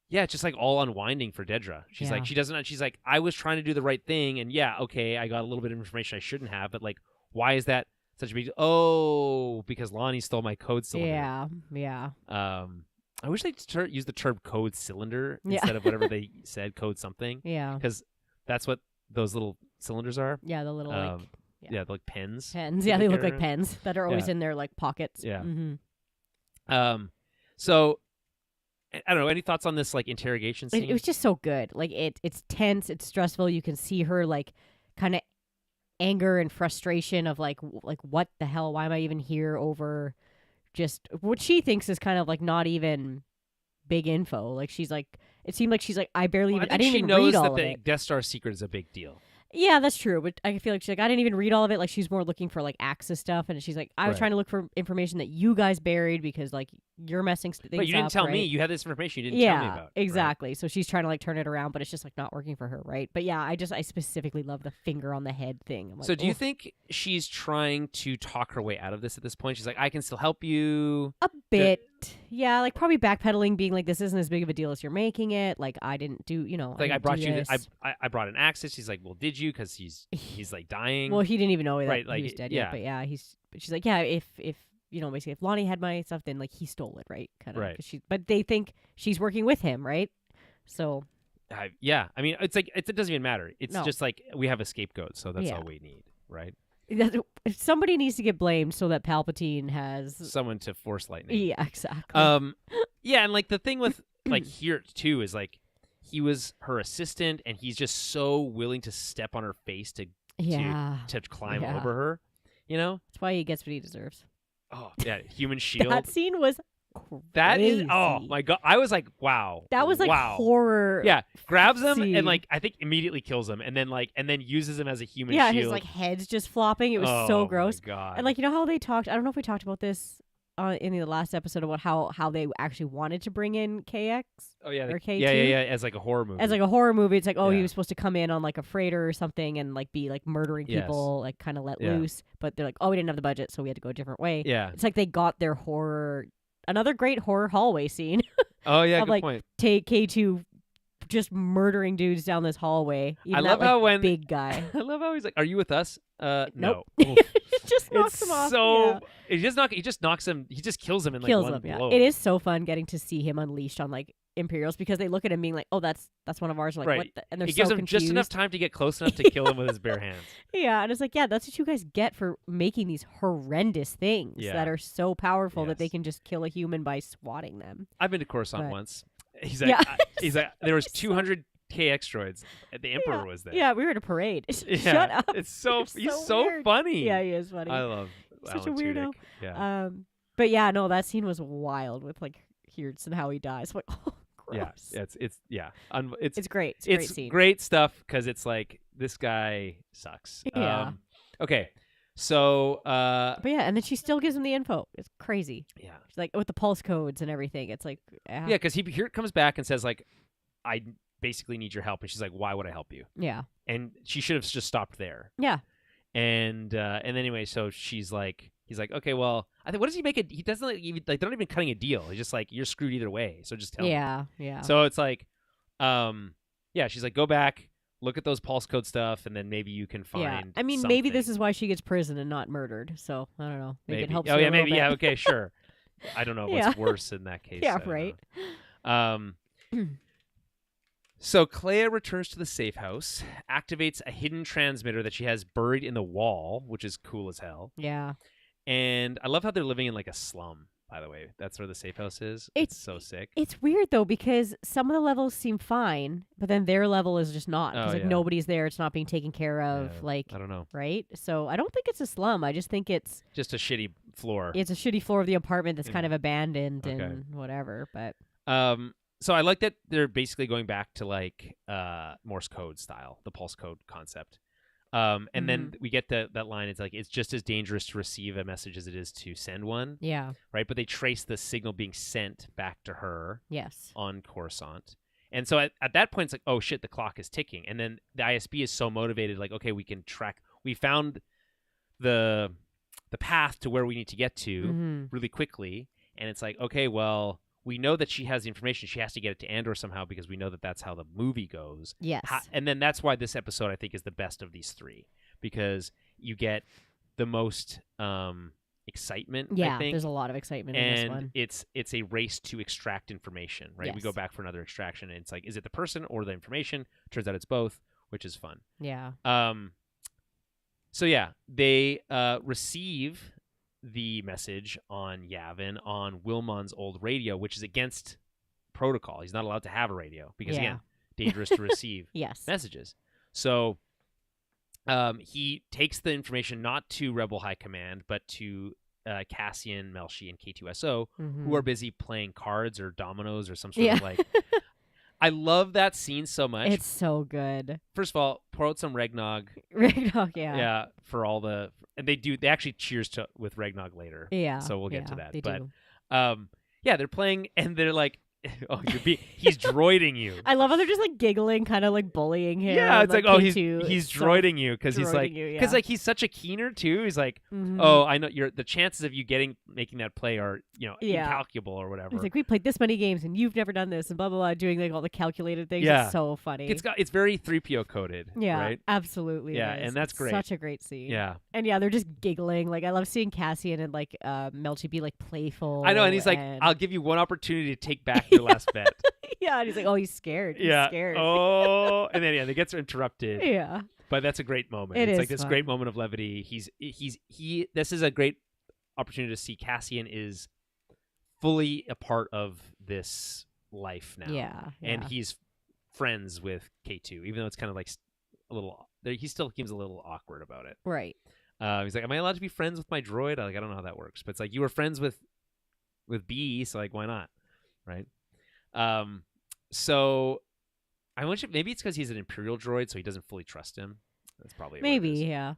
yeah, it's just like all unwinding for Dedra. She's like, she's like, I was trying to do the right thing, and yeah, okay, I got a little bit of information I shouldn't have, but like, why is that such a big deal? Oh, because Lonnie stole my code cylinder. Yeah. I wish they'd use the term code cylinder instead of whatever they said, code something. Yeah. Because that's what those little cylinders are. Yeah, the little they're like pens. Pens. Yeah, they look like pens that are always in their like pockets. Yeah. Mm-hmm. So I don't know. Any thoughts on this like interrogation scene? It was just so good. Like it's tense. It's stressful. You can see her like kind of anger and frustration of like what the hell? Why am I even here over just what she thinks is kind of like not even big info. Like she's like, it seemed like she's like, I didn't even read all of it. She knows that the Death Star secret is a big deal. Yeah, that's true. But I feel like she's like, I didn't even read all of it. Like she's more looking for like Axis stuff, and she's like, I was trying to look for information that you guys buried because like you're messing things up. But you didn't tell me. You had this information you didn't tell me about. Exactly. Right? So she's trying to like turn it around, but it's just like not working for her, right? But yeah, I specifically love the finger on the head thing. I'm like, so do you think she's trying to talk her way out of this at this point? She's like, I can still help you. A bit. Yeah, like probably backpedaling, being like, this isn't as big of a deal as you're making it. Like I didn't do, like I brought you this. I brought an Axis. She's like, well, did you? Because he's like dying. Well, he didn't even know that like, he was dead yet. But yeah, she's like, yeah, if basically if Lonnie had my stuff, then like he stole it, right? Kind of. Right. But they think she's working with him, right? So. Yeah, I mean, it's like it doesn't even matter. It's just like we have a scapegoat, so that's all we need, right? Somebody needs to get blamed so that Palpatine has someone to force lightning. Yeah, exactly. Yeah, and like the thing with like here too is like he was her assistant, and he's just so willing to step on her face to climb over her. You know, that's why he gets what he deserves. Oh yeah, human shield. That scene was crazy. That is, oh my god! I was like, wow. That was like horror. Yeah, grabs him and like I think immediately kills him, and then uses him as a human shield. Yeah, his like head's just flopping. It was so gross. My god. And like, you know how they talked? I don't know if we talked about this in the last episode about how they actually wanted to bring in KX. Oh yeah, or K2. yeah, as like a horror movie. As like a horror movie, it's like, oh, Yeah. he was supposed to come in on like a freighter or something and like be like murdering Yes. people, like kind of let Yeah. loose. But they're like, oh, we didn't have the budget, so we had to go a different way. Yeah. It's like they got their another great horror hallway scene. Oh yeah, of, good like, point. Take K2 just murdering dudes down this hallway. Even I love that, like, how when big guy I love how he's like, "Are you with us?" Nope. No. just knocks It's him off. so yeah. he just knocks him. He just kills him in like Kills one him. Yeah, blow. it is so fun getting to see him unleashed on like Imperials because they look at him being like, oh, that's one of ours. Like, Right. what? And they're He so gives him confused. just enough time to get close enough to kill him with his bare hands. Yeah, and it's like, yeah, that's what you guys get for making these horrendous things Yeah. that are so powerful that they Yes. can just kill a human by swatting them. I've been to Coruscant But- once. He's like, Yeah. he's like, there was 200 KX droids. The Emperor was there. Yeah, we were at a parade. Yeah, Shut up. It's so You're he's so weird. funny. Yeah, he is funny. I love Such a Alan weirdo. Tudyk. Yeah. But yeah, no, that scene was wild with like Hearts and how he dies. Like, oh, gross. Yeah. It's It's great. It's a great it's scene. great stuff because it's like this guy sucks. Yeah. Okay. So But yeah, and then she still gives him the info. It's crazy. yeah. She's like with the pulse codes and everything. It's like, Yeah, because he here comes back and says like, I basically need your help, and she's like, why would I help you? yeah, And she should have just stopped there. yeah. And anyway, so he's like, okay, well, I think what does he make it? He doesn't they're not even cutting a deal. He's just like, you're screwed either way. So just tell me. Yeah. So it's like, yeah, she's like, go back, look at those pulse code stuff, and then maybe you can find. Yeah, I mean, maybe this something. is why she gets prison and not murdered. So I don't know. Maybe it helps. Oh her yeah, a little maybe. bit. Yeah, okay, sure. I don't know what's Yeah. worse in that case. Yeah, I don't right. know. So Clea returns to the safe house, activates a hidden transmitter that she has buried in the wall, which is cool as hell. Yeah, And I love how they're living in like a slum. By the way, that's where the safe house is. It's so sick. it's weird though because some of the levels seem fine, but then their level is just not because Oh, like yeah. nobody's there. It's not being taken care of. Yeah, Like, I don't know, right? So I don't think it's a slum. I just think it's just a shitty floor. a shitty floor of the apartment that's kind Yeah. of abandoned Okay. and whatever. But So I like that they're basically going back to like Morse code style, the pulse code concept. And then we get that line. It's like it's just as dangerous to receive a message as it is to send one, yeah, right? But they trace the signal being sent back to her yes, on Coruscant. And so at that point, it's like, oh shit, the clock is ticking. And then the ISB is so motivated, like, okay, we can track. We found the path to where we need to get to really quickly. And it's like, okay, well, we know that she has the information. She has to get it to Andor somehow because we know that that's how the movie goes. yes, And then that's why this episode, I think, is the best of these three because you get the most excitement, yeah. I think. There's a lot of excitement in this And one. it's a race to extract information, right? We go Yes. back for another extraction, and it's like, is it the person or the information? Turns out it's both, which is fun. Yeah, So yeah, they receive the message on Yavin on Wilmon's old radio, which is against protocol. He's not allowed to have a radio because Yeah. again, dangerous to receive yes, messages. So he takes the information not to Rebel High Command, but to Cassian, Melshi, and K2SO, who are busy playing cards or dominoes or some sort Yeah. of like. I love that scene so much. It's so good. First of all, pour out some Regnog. Ragnar, yeah. Yeah, for all the and they actually cheers to with Regnog later. Yeah. So we'll get to yeah, that. They But do. yeah, they're playing and they're like, oh, he's droiding you. I love how they're just like giggling, kind of like bullying him. Yeah, it's like, oh, he's K2. he's It's so- droiding you because he's droiding like you, because yeah. like he's such a keener too. He's like, Mhm. oh, I know the chances of you making that play are Yeah. incalculable or whatever. It's like we played this many games and you've never done this and blah blah blah, doing like all the calculated things. Yeah. It's so funny. It's very 3PO coded. yeah, Right. absolutely. Yeah, it is. and that's It's great. Such a great scene. Yeah. and yeah, they're just giggling. Like I love seeing Cassian and like Melchi be like playful. I know, and he's like, and- I'll give you one opportunity to take back your last bet. yeah, and he's like, oh, he's scared. He's Yeah. scared. Oh, and then they get interrupted. yeah, But that's a great moment. It It's is like this fun. great moment of levity. This is a great opportunity to see Cassian is fully a part of this life now. yeah, And yeah. he's friends with K2, even though it's kind of like a little. He still seems a little awkward about it. right. He's like, "Am I allowed to be friends with my droid?" I don't know how that works, but it's like you were friends with B, so like, why not, right? So I want you. Maybe it's because he's an Imperial droid, so he doesn't fully trust him. That's probably what it Maybe, is. yeah.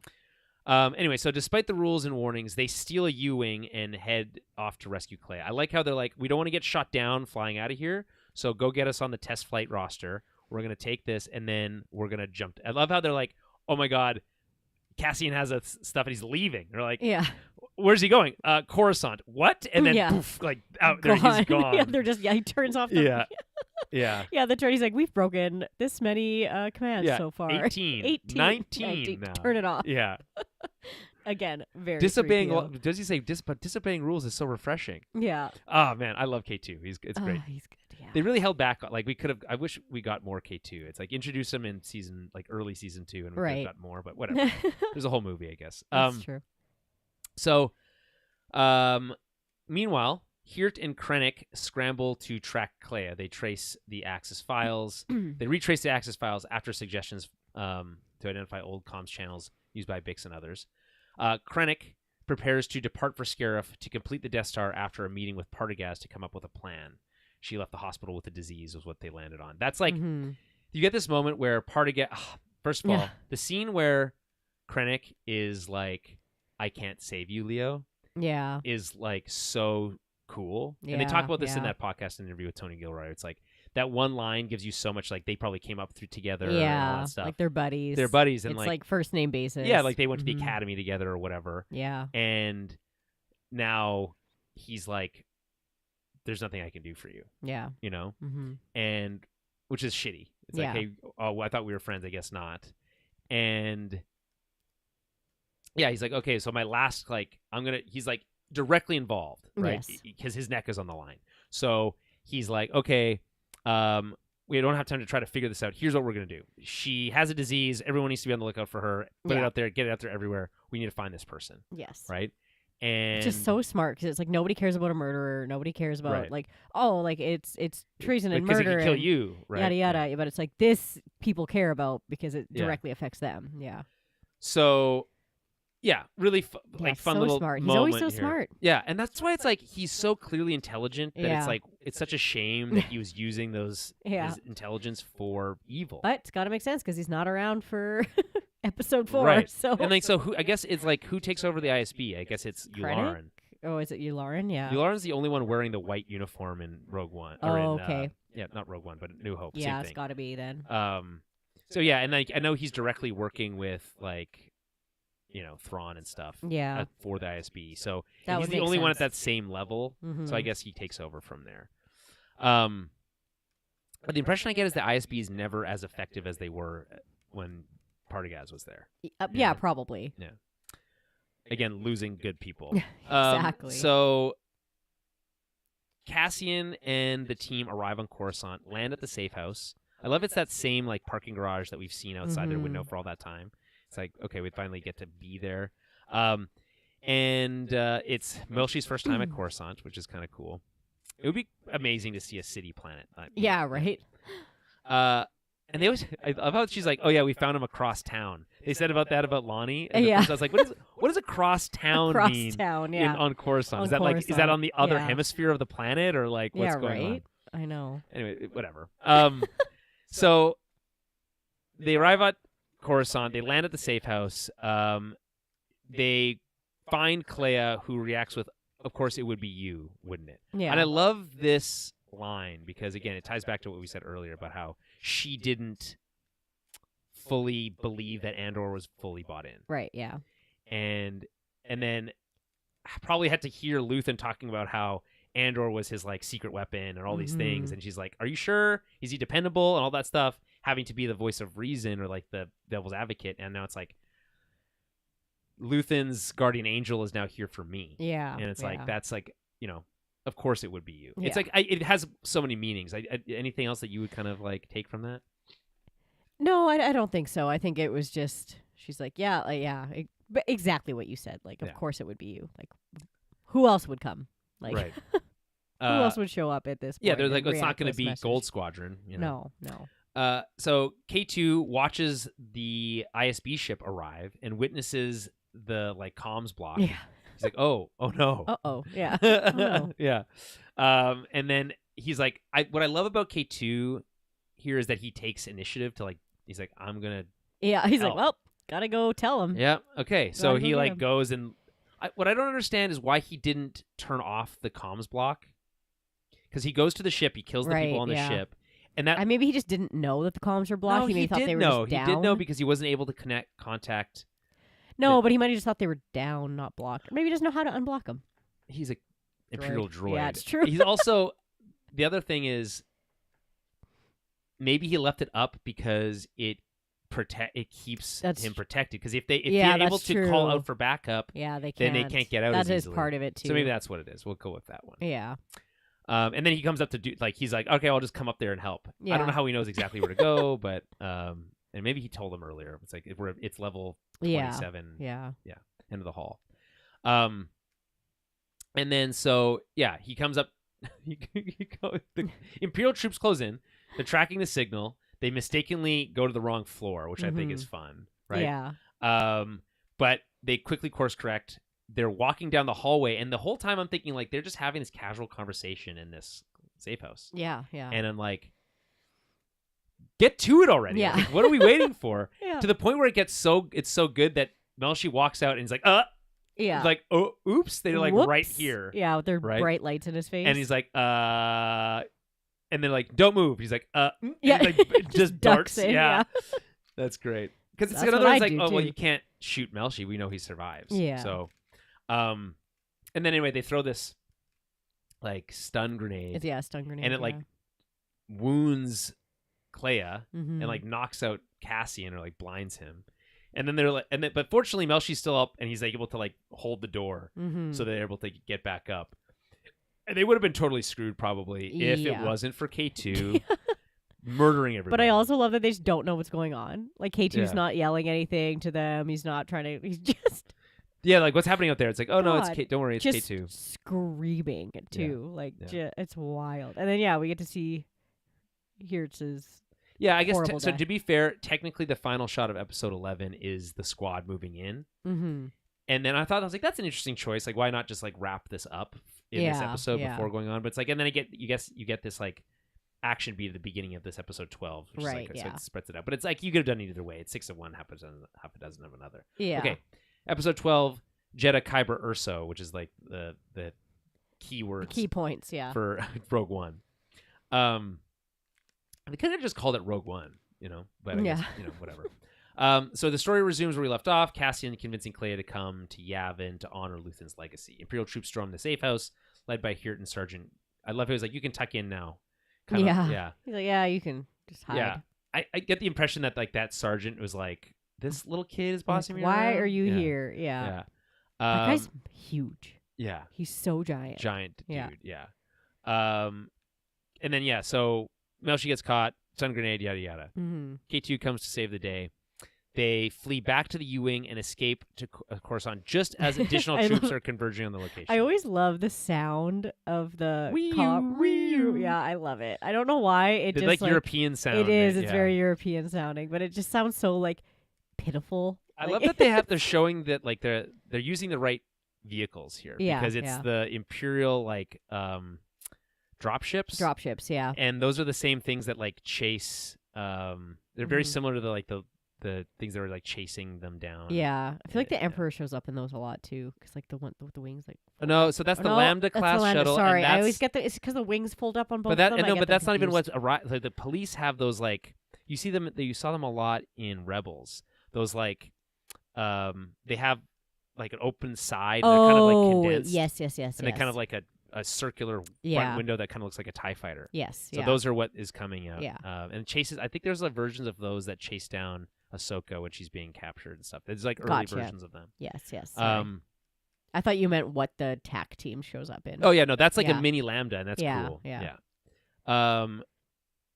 Anyway, so despite the rules and warnings, they steal a U-wing and head off to rescue Clay. I like how they're like, we don't want to get shot down flying out of here, so go get us on the test flight roster. We're going to take this, and then we're going to jump. I love how they're like, oh my God, Cassian has stuff and he's leaving. They're like, Yeah. Where's he going? Coruscant. What? And then poof, like out there, he's gone. Yeah, they're just he turns off the Yeah. the turn. He's like, we've broken this many commands so far. 18. 19 now. Turn it off. Yeah. Again, very disobeying. creepy. Does he say but disobeying rules is so refreshing? Yeah. Oh man, I love K2. It's great. He's good. Yeah. They really held back. Like we could have. I wish we got more K2. It's like introduce him in early season 2, and we could have got more. But whatever. There's a whole movie, I guess. That's true. So, meanwhile, Hirt and Krennic scramble to track Clea. They trace the Axis files. They retrace the Axis files after suggestions to identify old comms channels used by Bix and others. Krennic prepares to depart for Scarif to complete the Death Star after a meeting with Partagaz to come up with a plan. She left the hospital with a disease was what they landed on. That's like, you get this moment where Partagaz... first of all, the scene where Krennic is like, I can't save you, Leo. Yeah. Is like so cool. Yeah, and they talk about this in that podcast interview with Tony Gilroy. It's like that one line gives you so much, like they probably came up through together and all that stuff. Like they're buddies. They're buddies. And it's like first name basis. Yeah, like they went to the academy together or whatever. Yeah. And now he's like, there's nothing I can do for you. Yeah. You know? Mm-hmm. And which is shitty. It's like, hey, I thought we were friends. I guess not. And yeah, he's like, okay, so my last, like, he's like directly involved, right? Because his neck is on the line. So he's like, okay, we don't have time to try to figure this out. Here's what we're going to do. She has a disease. Everyone needs to be on the lookout for her. Put it out there, get it out there everywhere. We need to find this person. Yes. Right? And it's just so smart because it's like nobody cares about a murderer. Nobody cares about like, oh, like it's treason and murder. Because it can kill you, right? Yada, yada. Yeah. But it's like this people care about because it directly affects them. Yeah. So... yeah, really fun so little smart. moment. He's always so here. smart. Yeah, and that's why it's like he's so clearly intelligent that it's like it's such a shame that he was using his intelligence for evil. But it's got to make sense because he's not around for episode 4. Right. So and like who? I guess it's like who takes over the ISB? I guess it's Yularen. Oh, is it Yularen? Yeah. Yularen's the only one wearing the white uniform in Rogue One. Okay. Yeah, not Rogue One, but New Hope. Yeah, same it's got to be then. So yeah, and like I know he's directly working with like, you know, Thrawn and stuff. Yeah. For the ISB, so that he's the only one at that same level. Mm-hmm. So I guess he takes over from there. But the impression I get is the ISB is never as effective as they were when Partagaz was there. Yeah, probably. Yeah. Again, losing good people. Exactly. So Cassian and the team arrive on Coruscant, land at the safe house. I love it's that same like parking garage that we've seen outside their window for all that time. It's like, okay, we finally get to be there. And it's Milshi's first time at Coruscant, which is kind of cool. It would be amazing to see a city planet. Yeah, right. And they always, I love how she's like, oh yeah, we found him across town. They said about Lonnie. And yeah. I was like, what does across town mean? Across town, yeah. On Coruscant. On is that Coruscant. like, is that on the other hemisphere of the planet or like what's going on? I know. Anyway, whatever. So they arrive at Coruscant. They land at the safe house. They find Clea, who reacts with, of course, it would be you, wouldn't it? Yeah. And I love this line because, again, it ties back to what we said earlier about how she didn't fully believe that Andor was fully bought in. Right, yeah. And then probably had to hear Luthen talking about how Andor was his like secret weapon and all these things, and she's like, are you sure? Is he dependable? And all that stuff, having to be the voice of reason or like the devil's advocate. And now it's like Luthen's guardian angel is now here for me. Yeah. And it's like, that's like, you know, of course it would be you. Yeah. It's like, it has so many meanings. Anything else that you would kind of like take from that? No, I don't think so. I think it was just, she's like, but exactly what you said. Like, of course it would be you. Like, who else would come? Like, right. Who else would show up at this point? Yeah, they're like, it's not going to be Gold Squadron. You know? No. So K2 watches the ISB ship arrive and witnesses the like comms block. Yeah. He's like, oh no. Uh-oh. Yeah. Oh, no. Yeah. And then he's like, what I love about K2 here is that he takes initiative to like, he's like, I'm going to Yeah. He's help. like, well, gotta go tell him. Yeah. Okay. So Gotta go he get like him. goes and what I don't understand is why he didn't turn off the comms block. Because he goes to the ship, he kills the Right, people on the yeah. ship, and that Maybe he just didn't know that the comms were blocked. no, he maybe thought did they were know. just down. He did know because he wasn't able to contact. No, but he might have just thought they were down, not blocked. Or maybe he doesn't know how to unblock them. He's a Imperial droid. Yeah, it's true. He's also the other thing is maybe he left it up because it keeps him protected. Because if they're able to call out for backup, yeah, they then can't. they can't get out. That as is easily. part of it too. So maybe that's what it is. We'll go with that one. Yeah. And then he comes up to do he's like, okay, I'll just come up there and help. Yeah. I don't know how he knows exactly where to go, but and maybe he told them earlier. It's like it's level 27. Yeah. End of the hall. And then he comes up. The Imperial troops close in. They're tracking the signal. They mistakenly go to the wrong floor, which I think is fun, right? Yeah. But they quickly course correct. They're walking down the hallway, and the whole time I'm thinking like they're just having this casual conversation in this safe house. Yeah. And I'm like, get to it already. Yeah. Like, what are we waiting for? Yeah. To the point where it's so good that Melshi walks out and he's like, Yeah. He's like, oh, oops. They're like Whoops. right here. Yeah, with their right? bright lights in his face. And he's like, and they're like, don't move. He's like, yeah. And he, like, just darts. in, Yeah. That's great. Because it's That's another what one's I like, do, oh, well, too. you can't shoot Melshi. We know he survives. Yeah. So, and then anyway, they throw this like stun grenade. It's, stun grenade. And it like wounds Clea Mm-hmm. and like knocks out Cassian or like blinds him. And then they're like, but fortunately Melshi's still up and he's like able to like hold the door, so they're able to get back up. And they would have been totally screwed probably if it wasn't for K2 murdering everybody. But I also love that they just don't know what's going on. Like K2's not yelling anything to them. He's not trying to. He's just like what's happening out there? It's like, oh no, it's God, K. Don't worry, it's just K2. screaming too. Like Yeah. it's wild. And then we get to see Hirtz's. Yeah, I guess horrible so. death. To be fair, technically the final shot of episode 11 is the squad moving in. Mm-hmm. And then I was like, that's an interesting choice. Like, why not just like wrap this up in this episode before going on? But it's like, and then you get this like action beat at the beginning of this episode 12, which Right, is like, so it spreads it out. But it's like you could have done either way. It's 6 of one, half a dozen of another. Yeah. Okay, episode 12, Jedha Kyber Urso, which is like the keywords, Key points. Yeah. for Rogue One. They could have just called it Rogue One, but I guess, whatever. So the story resumes where we left off. Cassian convincing Clea to come to Yavin to honor Luthen's legacy. Imperial troops storm the safe house, led by Hirt and Sergeant. I love how he's like, you can tuck in now. Yeah. He's like, yeah, you can just hide. Yeah. I get the impression that like that sergeant was like, this little kid is bossing me Why around? are you Yeah. here? Yeah. Yeah. That guy's huge. Yeah. He's so giant. Giant dude. Yeah. And then, so Melshi gets caught, stun grenade, yada, yada. Mm-hmm. K2 comes to save the day. They flee back to the U-Wing and escape to Coruscant just as additional troops are converging on the location. I always love the sound of the Wee-oo, cop. wee-oo. Yeah, I love it. I don't know why. It It's just like European sound. It is. right? It's Yeah. very European sounding, but it just sounds so like pitiful. I Like- love that they're showing that like they're using the right vehicles here Yeah, because it's yeah. the Imperial like dropships. Dropships. Yeah. And those are the same things that like chase. They're very Mhm. similar to the things that are like chasing them down. Yeah, I feel like the Yeah. Emperor shows up in those a lot too, because like the one with the wings, like. No, so that's the no, Lambda that's class the Lambda. shuttle. Sorry, and I that's, always get the. It's because the wings fold up on both. but that of them. I no, get but them that's not even confused. what's like the police have those like you see them. You saw them a lot in Rebels. Those like, they have like an open side. And they're kind of like condensed. yes. And they kind of like a circular Yeah. front window that kind of looks like a TIE fighter. Yes. So yeah. those are what is coming out. Yeah. And chases. I think there's like versions of those that chase down Ahsoka when she's being captured and stuff. There's like early Gotcha. versions of them. Yes. Sorry. I thought you meant what the TAC team shows up in. Oh yeah, no, that's like Yeah. a mini Lambda, and that's Yeah, cool. yeah.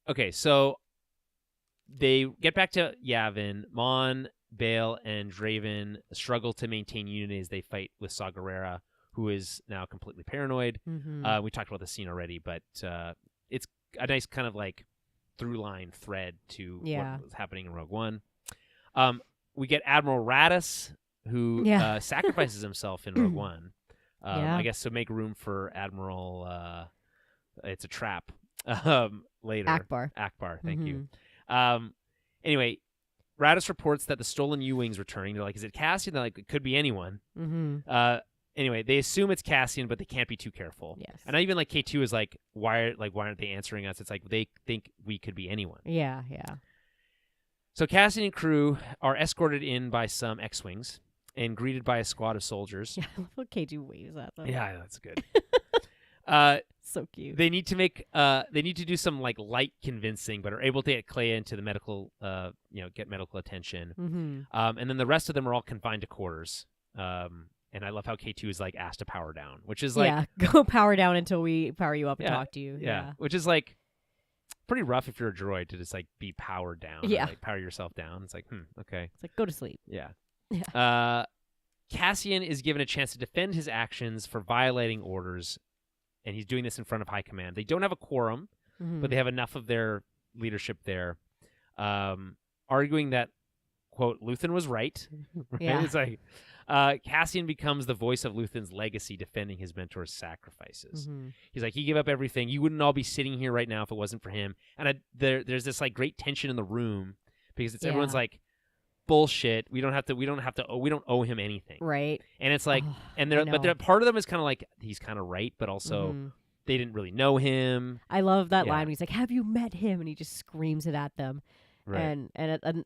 Okay, so they get back to Yavin. Mon, Bail, and Draven struggle to maintain unity as they fight with Saw Gerrera, who is now completely paranoid. Mm-hmm. We talked about the scene already, but it's a nice kind of like through line thread to Yeah. what was happening in Rogue One. We get Admiral Raddus, who Yeah. sacrifices himself in Rogue One. Yeah. I guess to make room for Admiral. It's a trap. Later, Akbar. Akbar. Thank you. Mhm. Anyway, Radis reports that the stolen U-Wing's returning. They're like, is it Cassian? They're like, it could be anyone. Mm-hmm. Anyway, they assume it's Cassian, but they can't be too careful. Yes. And even like K2 is like, why aren't they answering us? It's like they think we could be anyone. Yeah. So Cassian and crew are escorted in by some X-Wings and greeted by a squad of soldiers. Yeah, I love what K2 waves at them. Yeah, that's good. So cute. They need to do some like light convincing, but are able to get Clea into the medical, get medical attention. Mm-hmm. And then the rest of them are all confined to quarters. And I love how K2 is like asked to power down, which is like, go power down until we power you up and talk to you. Yeah. Which is like pretty rough if you're a droid to just like be powered down. Yeah. Or, like power yourself down. It's like, okay. It's like, go to sleep. Yeah. Yeah. Cassian is given a chance to defend his actions for violating orders, and he's doing this in front of high command. They don't have a quorum, but they have enough of their leadership there, arguing that, quote, Luthen was right. Right? Yeah. It's like Cassian becomes the voice of Luthen's legacy, defending his mentor's sacrifices. Mm-hmm. He's like, he gave up everything. You wouldn't all be sitting here right now if it wasn't for him. And there's this like great tension in the room because everyone's like, bullshit. We don't owe him anything. Right. And it's like, but part of them is kind of like, he's kind of right, but also they didn't really know him. I love that line when he's like, have you met him? And he just screams it at them. Right. And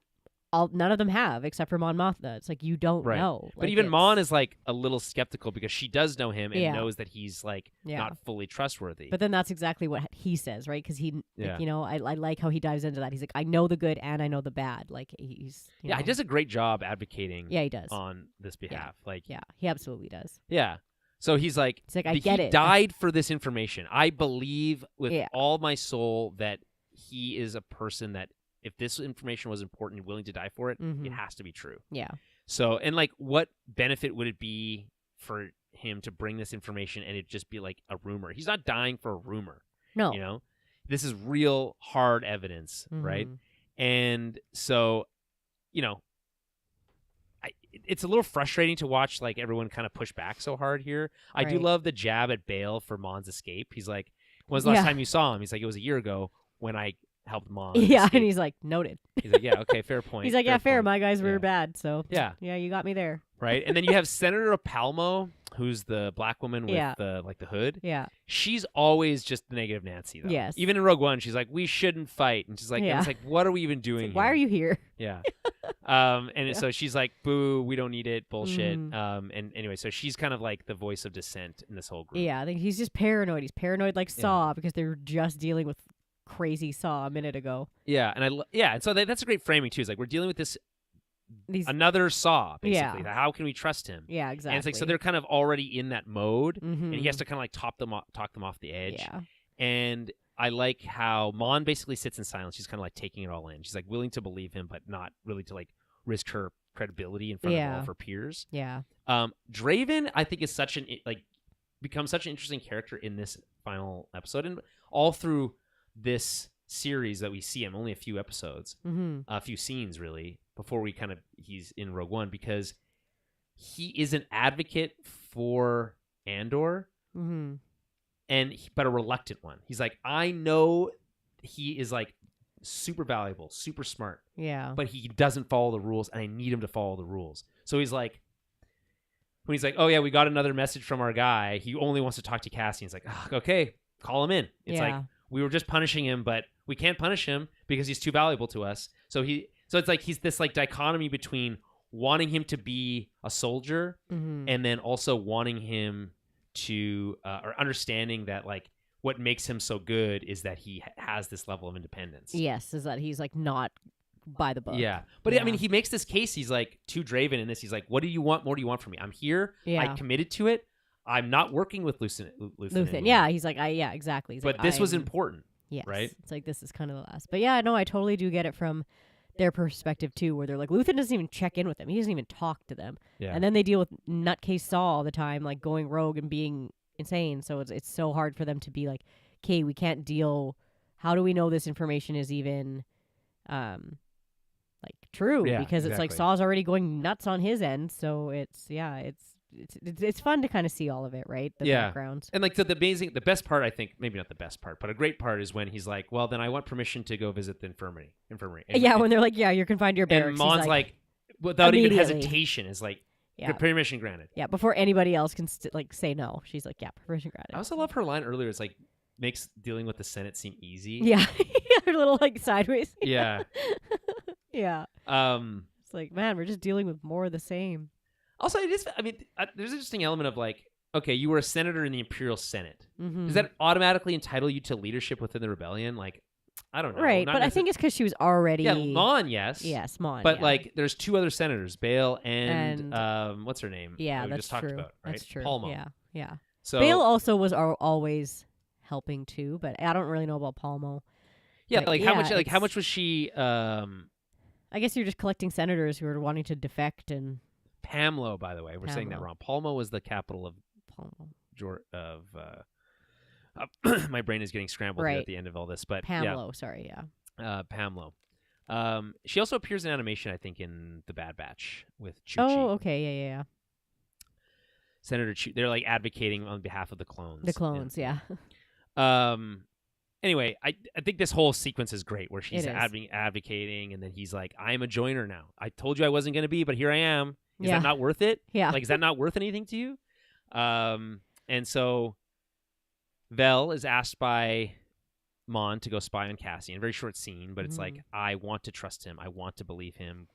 none of them have, except for Mon Mothma. It's like, you don't know. But even Mon is like a little skeptical because she does know him and Yeah. knows that he's like not fully trustworthy. But then that's exactly what he says, right? Because I like how he dives into that. He's like, I know the good and I know the bad. Like he's he does a great job advocating. Yeah, he does on this behalf. Like he absolutely does. Yeah. So he's like, I get it. He died for this information. I believe with Yeah. all my soul that he is a person that, if this information was important and willing to die for it, it has to be true. Yeah. So, and like, what benefit would it be for him to bring this information and it just be like a rumor? He's not dying for a rumor. No. You know? This is real hard evidence, right? And so, it's a little frustrating to watch like everyone kind of push back so hard here. I do love the jab at Bale for Mon's escape. He's like, when was the last time you saw him? He's like, it was a year ago when I helped Mon. Yeah, escape. and he's like, noted. He's like, yeah, okay, fair point. He's like, fair. My guys were bad, so yeah, you got me there. Right, and then you have Senator Palmo, who's the black woman with the hood. Yeah, she's always just the negative Nancy, though. Yes, even in Rogue One, she's like, we shouldn't fight, and she's like, and it's like, what are we even doing? Like, why are you here? Yeah, so she's like, boo, we don't need it, bullshit. And anyway, so she's kind of like the voice of dissent in this whole group. Yeah, I think he's just paranoid. He's paranoid like Saw because they were just dealing with crazy Saw a minute ago. Yeah, and so that's a great framing too. It's like we're dealing with this another Saw, basically. Yeah. How can we trust him? Yeah, exactly. And it's like, so they're kind of already in that mode, and he has to kind of like talk them off the edge. Yeah. And I like how Mon basically sits in silence. She's kind of like taking it all in. She's like willing to believe him, but not really to like risk her credibility in front of all of her peers. Yeah. Draven, I think, is becomes such an interesting character in this final episode, and all through this series that we see him. Only a few episodes, a few scenes really before he's in Rogue One, because he is an advocate for Andor, but a reluctant one. He's like, I know he is like super valuable, super smart, but he doesn't follow the rules, and I need him to follow the rules. So he's like, when he's like, oh yeah, we got another message from our guy, he only wants to talk to Cassian. He's like, okay, call him in. It's like, we were just punishing him, but we can't punish him because he's too valuable to us. So it's like he's this like dichotomy between wanting him to be a soldier and then also wanting him to or understanding that like what makes him so good is that he has this level of independence. Yes, is that he's like not by the book. Yeah, but I mean, he makes this case. He's like to Draven in this. He's like, "What do you want? More do you want from me? I'm here. I committed to it. I'm not working with Luthen. Yeah, he's like, exactly. He's but like, this was important. Yes, right. It's like this is kind of the last. But yeah, no, I totally do get it from their perspective too, where they're like, Luthen doesn't even check in with them. He doesn't even talk to them. Yeah. And then they deal with nutcase Saw all the time, like going rogue and being insane. So it's so hard for them to be like, okay, we can't deal. How do we know this information is even like true? Yeah, because it's like Saw's already going nuts on his end. So it's it's fun to kind of see all of it, right? The backgrounds. And like the best part, I think, maybe not the best part, but a great part is when he's like, well, then I want permission to go visit the infirmary. When they're like, yeah, you're confined to your barracks. And Mon's like, without even immediately. hesitation, is like, permission granted. Yeah, before anybody else can say no. She's like, yeah, permission granted. I also love her line earlier. It's like, makes dealing with the Senate seem easy. Yeah. Her little like sideways. Yeah. Yeah. It's like, man, we're just dealing with more of the same. Also, it is. I mean, there's an interesting element of like, okay, you were a senator in the Imperial Senate. Mm-hmm. Does that automatically entitle you to leadership within the rebellion? Like, I don't know. Right, but I think it's because she was already. Yeah, Mon, yes. Yes, Mon. But like, there's two other senators, Bale and what's her name? Yeah, we that's just talked true. about, right? That's true. Palmo. Yeah. So Bale also was always helping too, but I don't really know about Palmo. Yeah, but like how much was she? I guess you're just collecting senators who are wanting to defect and. Pamlo, by the way, we're saying that wrong. Palmo was the capital of my brain is getting scrambled here at the end of all this, but Pamlo, sorry, Pamlo. She also appears in animation, I think, in The Bad Batch with Chuchi. Oh, okay, yeah. Senator Chu. They're like advocating on behalf of the clones. The clones, yeah. Anyway, I think this whole sequence is great, where she's advocating, and then he's like, "I'm a joiner now. I told you I wasn't going to be, but here I am. Is that not worth it? Yeah. Like, is that not worth anything to you?" And so Vel is asked by Mon to go spy on Cassian. Very short scene, but it's like, I want to trust him. I want to believe him.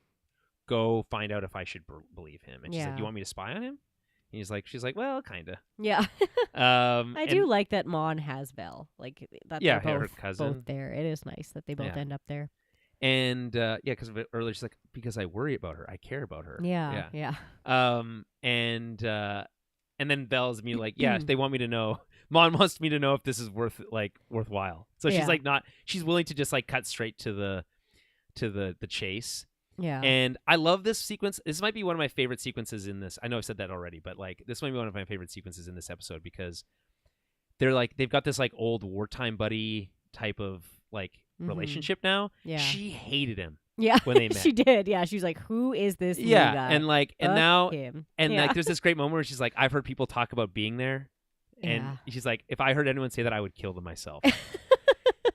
Go find out if I should believe him. And she's like, "You want me to spy on him?" And she's like, "Well, kind of." Yeah. I do like that Mon has Vel. Like that. Yeah, they're her cousin. both there. It is nice that they both end up there. And because earlier she's like, because I worry about her, I care about her. Yeah. And then Belle's me like, yeah, they want me to know. Mon wants me to know if this is worthwhile. So she's like she's willing to just like cut straight to the chase. Yeah. And I love this sequence. This might be one of my favorite sequences in this. I know I've said that already, but like this might be one of my favorite sequences in this episode because they've got this like old wartime buddy type of like relationship now. Yeah. She hated him. Yeah. When they met. She did. Yeah. She was like, "Who is this new guy?" And like and Fuck now him. and like there's this great moment where she's like, "I've heard people talk about being there." And she's like, "If I heard anyone say that, I would kill them myself."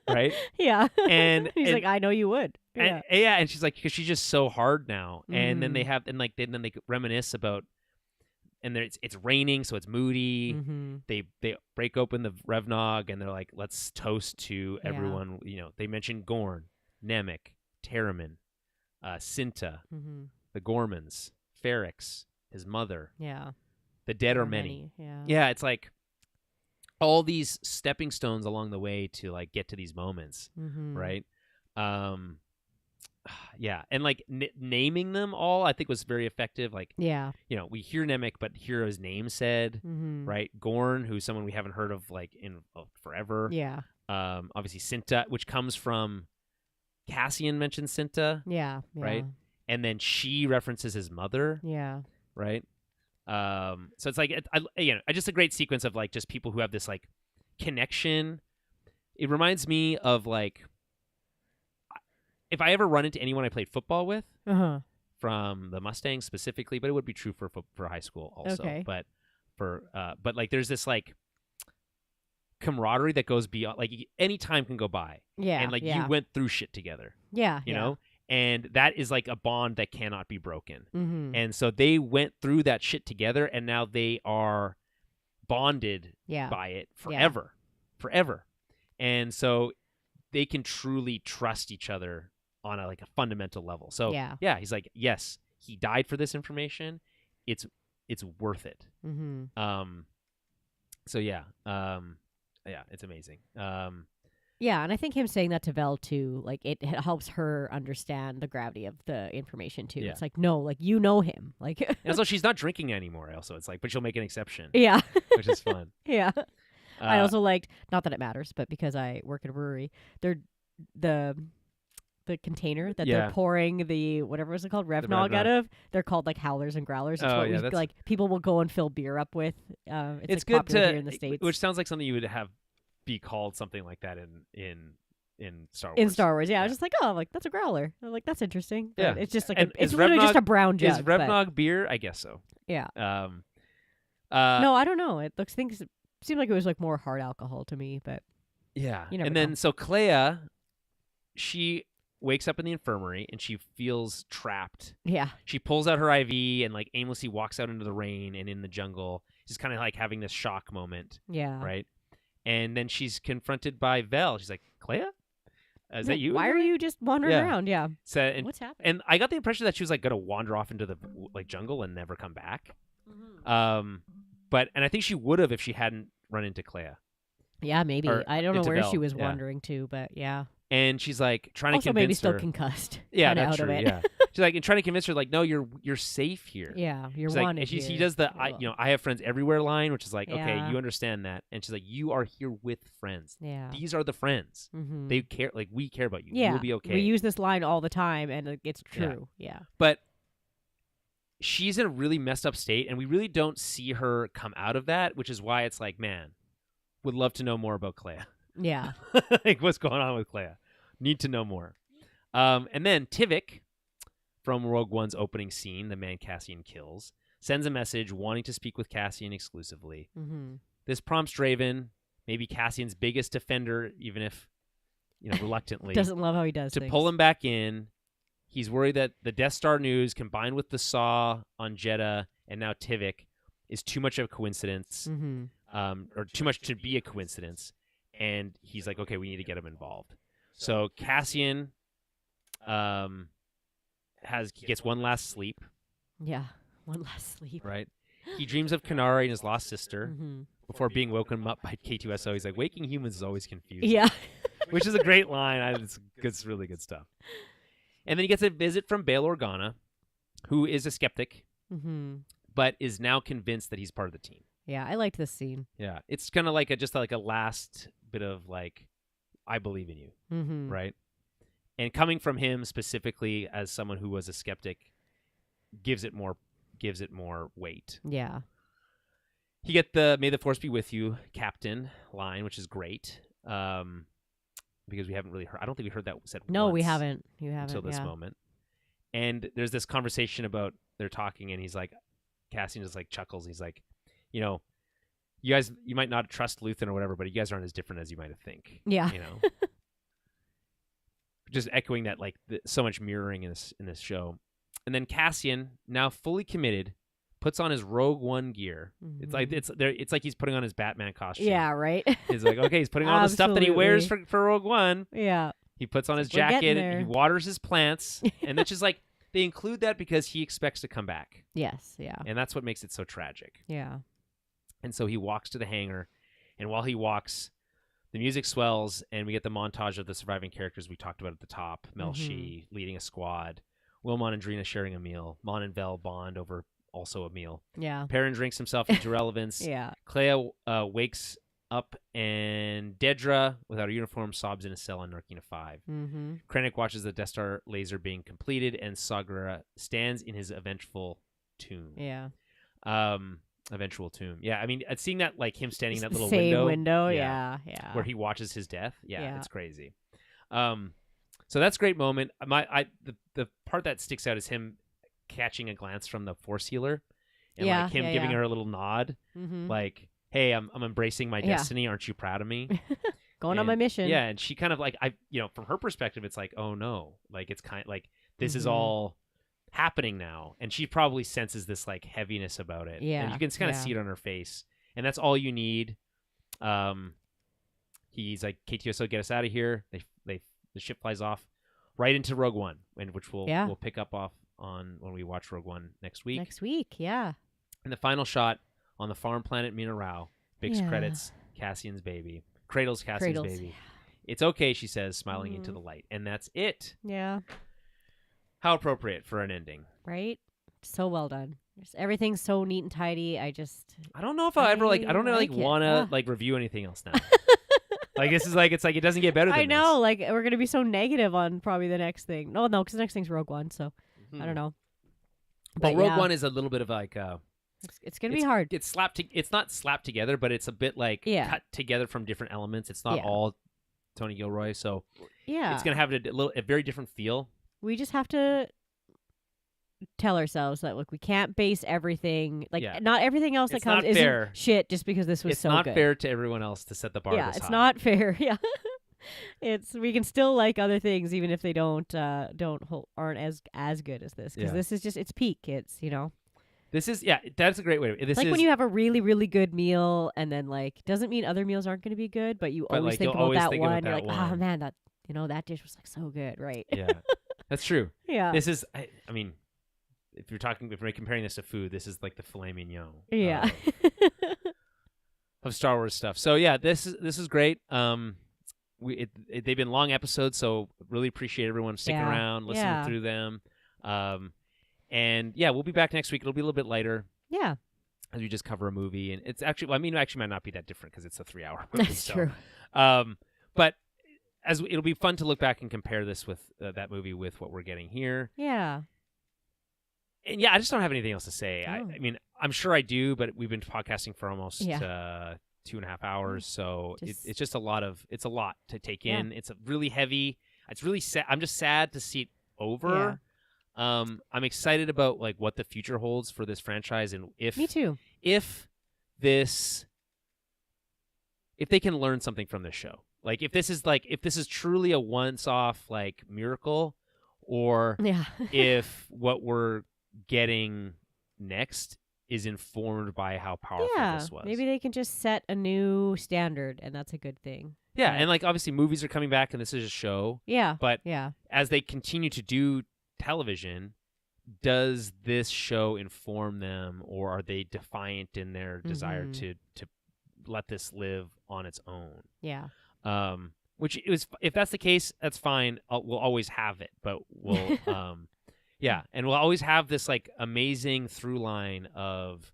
Right? Yeah. And he's like, "I know you would." Yeah. And she's like, because she's just so hard now. And then they have, and like, then they reminisce about, and it's raining, so it's moody. They break open the Revnog, and they're like, let's toast to everyone. You know, they mention Gorn, Nemec, Terramin, Cinta, the Gormans, Ferrix, his mother. Yeah. The dead are many. Yeah. Yeah, it's like all these stepping stones along the way to like get to these moments, right? Yeah, and like naming them all, I think was very effective. Like, you know, we hear Nemec, but hear his name said, right? Gorn, who's someone we haven't heard of like in forever. Yeah. Obviously Cinta, which comes from Cassian mentions Cinta. Yeah. Right. And then she references his mother. Yeah. Right. So it's like just a great sequence of like just people who have this like connection. It reminds me of like if I ever run into anyone I played football with from the Mustangs specifically, but it would be true for high school also. Okay. But but like there's this like camaraderie that goes beyond like any time can go by. Yeah. And like you went through shit together. Yeah. You know? And that is like a bond that cannot be broken. And so they went through that shit together, and now they are bonded by it forever. Forever. And so they can truly trust each other on a fundamental level. So he's like, yes, he died for this information. It's worth it. So it's amazing. Yeah, and I think him saying that to Vel too, like it helps her understand the gravity of the information too. Yeah. It's like, no, like you know him, like. And so she's not drinking anymore. Also, it's like, but she'll make an exception. Yeah, which is fun. Yeah, I also liked, not that it matters, but because I work at a brewery, they're the container that they're pouring the whatever is it called Revnog out of. They're called like howlers and growlers. It's what we, like people will go and fill beer up with. It's like, good here in the States, which sounds like something you would have. Be called something like that in Star Wars. In Star Wars, I was just like, oh, like that's a growler. I'm like, that's interesting. But yeah, it's just like it's literally just a brown jug. Is Revnog beer? I guess so. Yeah. No, I don't know. It seemed like it was like more hard alcohol to me, but Yeah. You never And then know. so Clea, she wakes up in the infirmary and she feels trapped. yeah. She pulls out her IV and like aimlessly walks out into the rain and in the jungle. She's kind of like having this shock moment, Yeah. right? And then she's confronted by Vel. She's like, "Clea, is that you? Why are you just wandering Yeah. around? Yeah. So, and, What's happening? and I got the impression that she was like gonna wander off into the like jungle and never come back. But I think she would have if she hadn't run into Clea. Yeah, maybe. or I don't know into where Vel, she was yeah. wandering to, but yeah. And she's like trying Also, to maybe convince still her. concussed. Yeah, Kinda that's out true. of it. Yeah, she's like and trying to convince her like, no, you're safe here. Yeah, you're She's like, wanted and she here. does the Well, I have friends everywhere line, which is like, okay, Yeah. you understand that, and she's like, you are here with friends. Yeah. These are the friends. Mm-hmm. They care, like we care about you. Yeah. You'll be okay. We use this line all the time, and it's true. Yeah. But she's in a really messed up state, and we really don't see her come out of that, which is why it's like, man, would love to know more about Clea. Yeah. Like, what's going on with Clea? Need to know more. And then Tivik, from Rogue One's opening scene, the man Cassian kills, sends a message wanting to speak with Cassian exclusively. Mm-hmm. This prompts Draven, maybe Cassian's biggest defender, even if, reluctantly, Doesn't love how he does to things. pull him back in. He's worried that the Death Star news, combined with the Saw on Jeddah and now Tivik, is too much of a coincidence, Mm-hmm. or too much to be a coincidence. And he's like, okay, we need to get him involved. So Cassian gets one last sleep, Yeah. One last sleep. right? He dreams of Kanara and his lost sister Mm-hmm. before being woken up by K2SO. He's like, waking humans is always confusing. Yeah. Which is a great line. It's really good stuff. And then he gets a visit from Bail Organa, who is a skeptic, Mm-hmm. but is now convinced that he's part of the team. Yeah, I liked this scene. Yeah, it's kind of like just like a last bit of like, I believe in you, Mm-hmm. right? And coming from him specifically as someone who was a skeptic, gives it more weight. Yeah. You get the "May the Force be with you, Captain" line, which is great. Because we haven't really heard. I don't think we heard that said. No, we once haven't. You haven't until this moment. And there's this conversation about they're talking, and he's like, Cassian just like chuckles. He's like, you guys, you might not trust Luthen or whatever, but you guys aren't as different as you might think. Yeah. Just echoing that, like so much mirroring in this show. And then Cassian, now fully committed, puts on his Rogue One gear. Mm-hmm. It's like he's putting on his Batman costume. Yeah, right? He's like, okay, he's putting on the stuff that he wears for Rogue One. Yeah. He puts on his We're getting jacket, there. he waters his plants, and that's just like they include that because he expects to come back. Yes, yeah. And that's what makes it so tragic. Yeah. And so he walks to the hangar, and while he walks, the music swells, and we get the montage of the surviving characters we talked about at the top. Mel Shee leading a squad, Wilmon and Drina sharing a meal, Mon and Vel bond over also a meal. Yeah. Perrin drinks himself into relevance. Yeah. Clea wakes up, and Dedra, without a uniform, sobs in a cell on Narkina 5. Mm-hmm. Krennic watches the Death Star laser being completed, and Sagra stands in his eventual tomb. Yeah. Eventual tomb. Yeah, I mean, seeing that, like him standing in that little Same window. Yeah. Where he watches his death. Yeah, Yeah. it's crazy. So that's a great moment. The part that sticks out is him catching a glance from the Force healer, and Yeah, like him yeah, giving yeah. her a little nod, Mm-hmm. like, "Hey, I'm embracing my Yeah. destiny. Aren't you proud of me?" Going on my mission. Yeah, and she kind of like from her perspective, it's like, oh no, like it's kind of like this is Mhm. all happening now, and she probably senses this like heaviness about it. Yeah, and you can kind of yeah. see it on her face, and that's all you need. He's like, K2SO, get us out of here. The ship flies off right into Rogue One, which we'll pick up off on when we watch Rogue One next week. Next week, yeah. And the final shot on the farm planet Mina Rao, big Yeah. credits, Cassian's baby. Cradles Cassian's Cradles. baby. It's okay, she says, smiling into Mhm. the light. And that's it. Yeah. How appropriate for an ending. Right? So well done. Everything's so neat and tidy. I don't know if I'll ever I don't like it. wanna review anything else now. This is it's like it doesn't get better than I know, this. like we're gonna be so negative on probably the next thing. No, because the next thing's Rogue One, so I don't know. But Rogue yeah, One is a little bit of it's gonna be hard. It's it's not slapped together, but it's a bit like Yeah. cut together from different elements. It's not Yeah. all Tony Gilroy, so Yeah, it's gonna have a very different feel. we just have to tell ourselves that look, we can't base everything Yeah. not everything else that It's comes not isn't fair. shit just because this was It's so not good. fair to everyone else to set the bar Yeah, this it's high. not fair. Yeah. We can still like other things even if they aren't as good as this, because Yeah. this is just it's peak. It's This is that's a great way. This it's like is when you have a really really good meal and then doesn't mean other meals aren't going to be good, but you always think you'll about always that think one. about You're that like, oh one. man, that that dish was so good, right? Yeah, that's true. Yeah. This is I mean, if we're comparing this to food, this is like the filet mignon. Yeah. Of Star Wars stuff. So yeah, this is great. They've been long episodes, so really appreciate everyone sticking Yeah. around, listening Yeah. through them. And yeah, we'll be back next week. It'll be a little bit later Yeah. as we just cover a movie, and it's actually might not be that different because it's a 3-hour movie. That's so. true. But it'll be fun to look back and compare this with that movie with what we're getting here. Yeah. And yeah, I just don't have anything else to say. Oh. I mean, I'm sure I do, but we've been podcasting for almost 2.5 hours, so it's just a lot to take in. It's a really heavy. It's really sad. I'm just sad to see it over. Yeah. I'm excited about what the future holds for this franchise, and Me too. If they can learn something from this show, if this is truly a once-off miracle, or Yeah. if what we're getting next is informed by how powerful this was. Maybe they can just set a new standard, and that's a good thing. Yeah, and obviously movies are coming back, and this is a show. Yeah. But yeah. as they continue to do television, does this show inform them, or are they defiant in their desire to let this live on its own? Yeah. Which is, if that's the case, that's fine. We'll always have it, but we'll yeah, and we'll always have this amazing through line of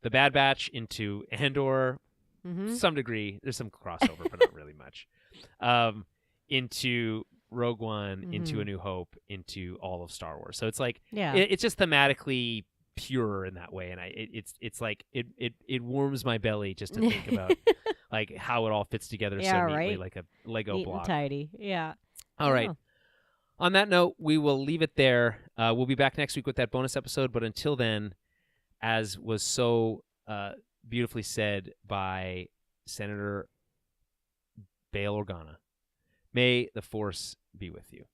the Bad Batch into Andor. To some degree, there's some crossover, but not really much. Into Rogue One, into A New Hope, into all of Star Wars. So it's it's just thematically pure in that way, and it warms my belly just to think about how it all fits together so neatly, like a Lego Neat block. and tidy. Yeah. All right. On that note, we will leave it there. We'll be back next week with that bonus episode, but until then, as was so beautifully said by Senator Bail Organa, may the Force be with you.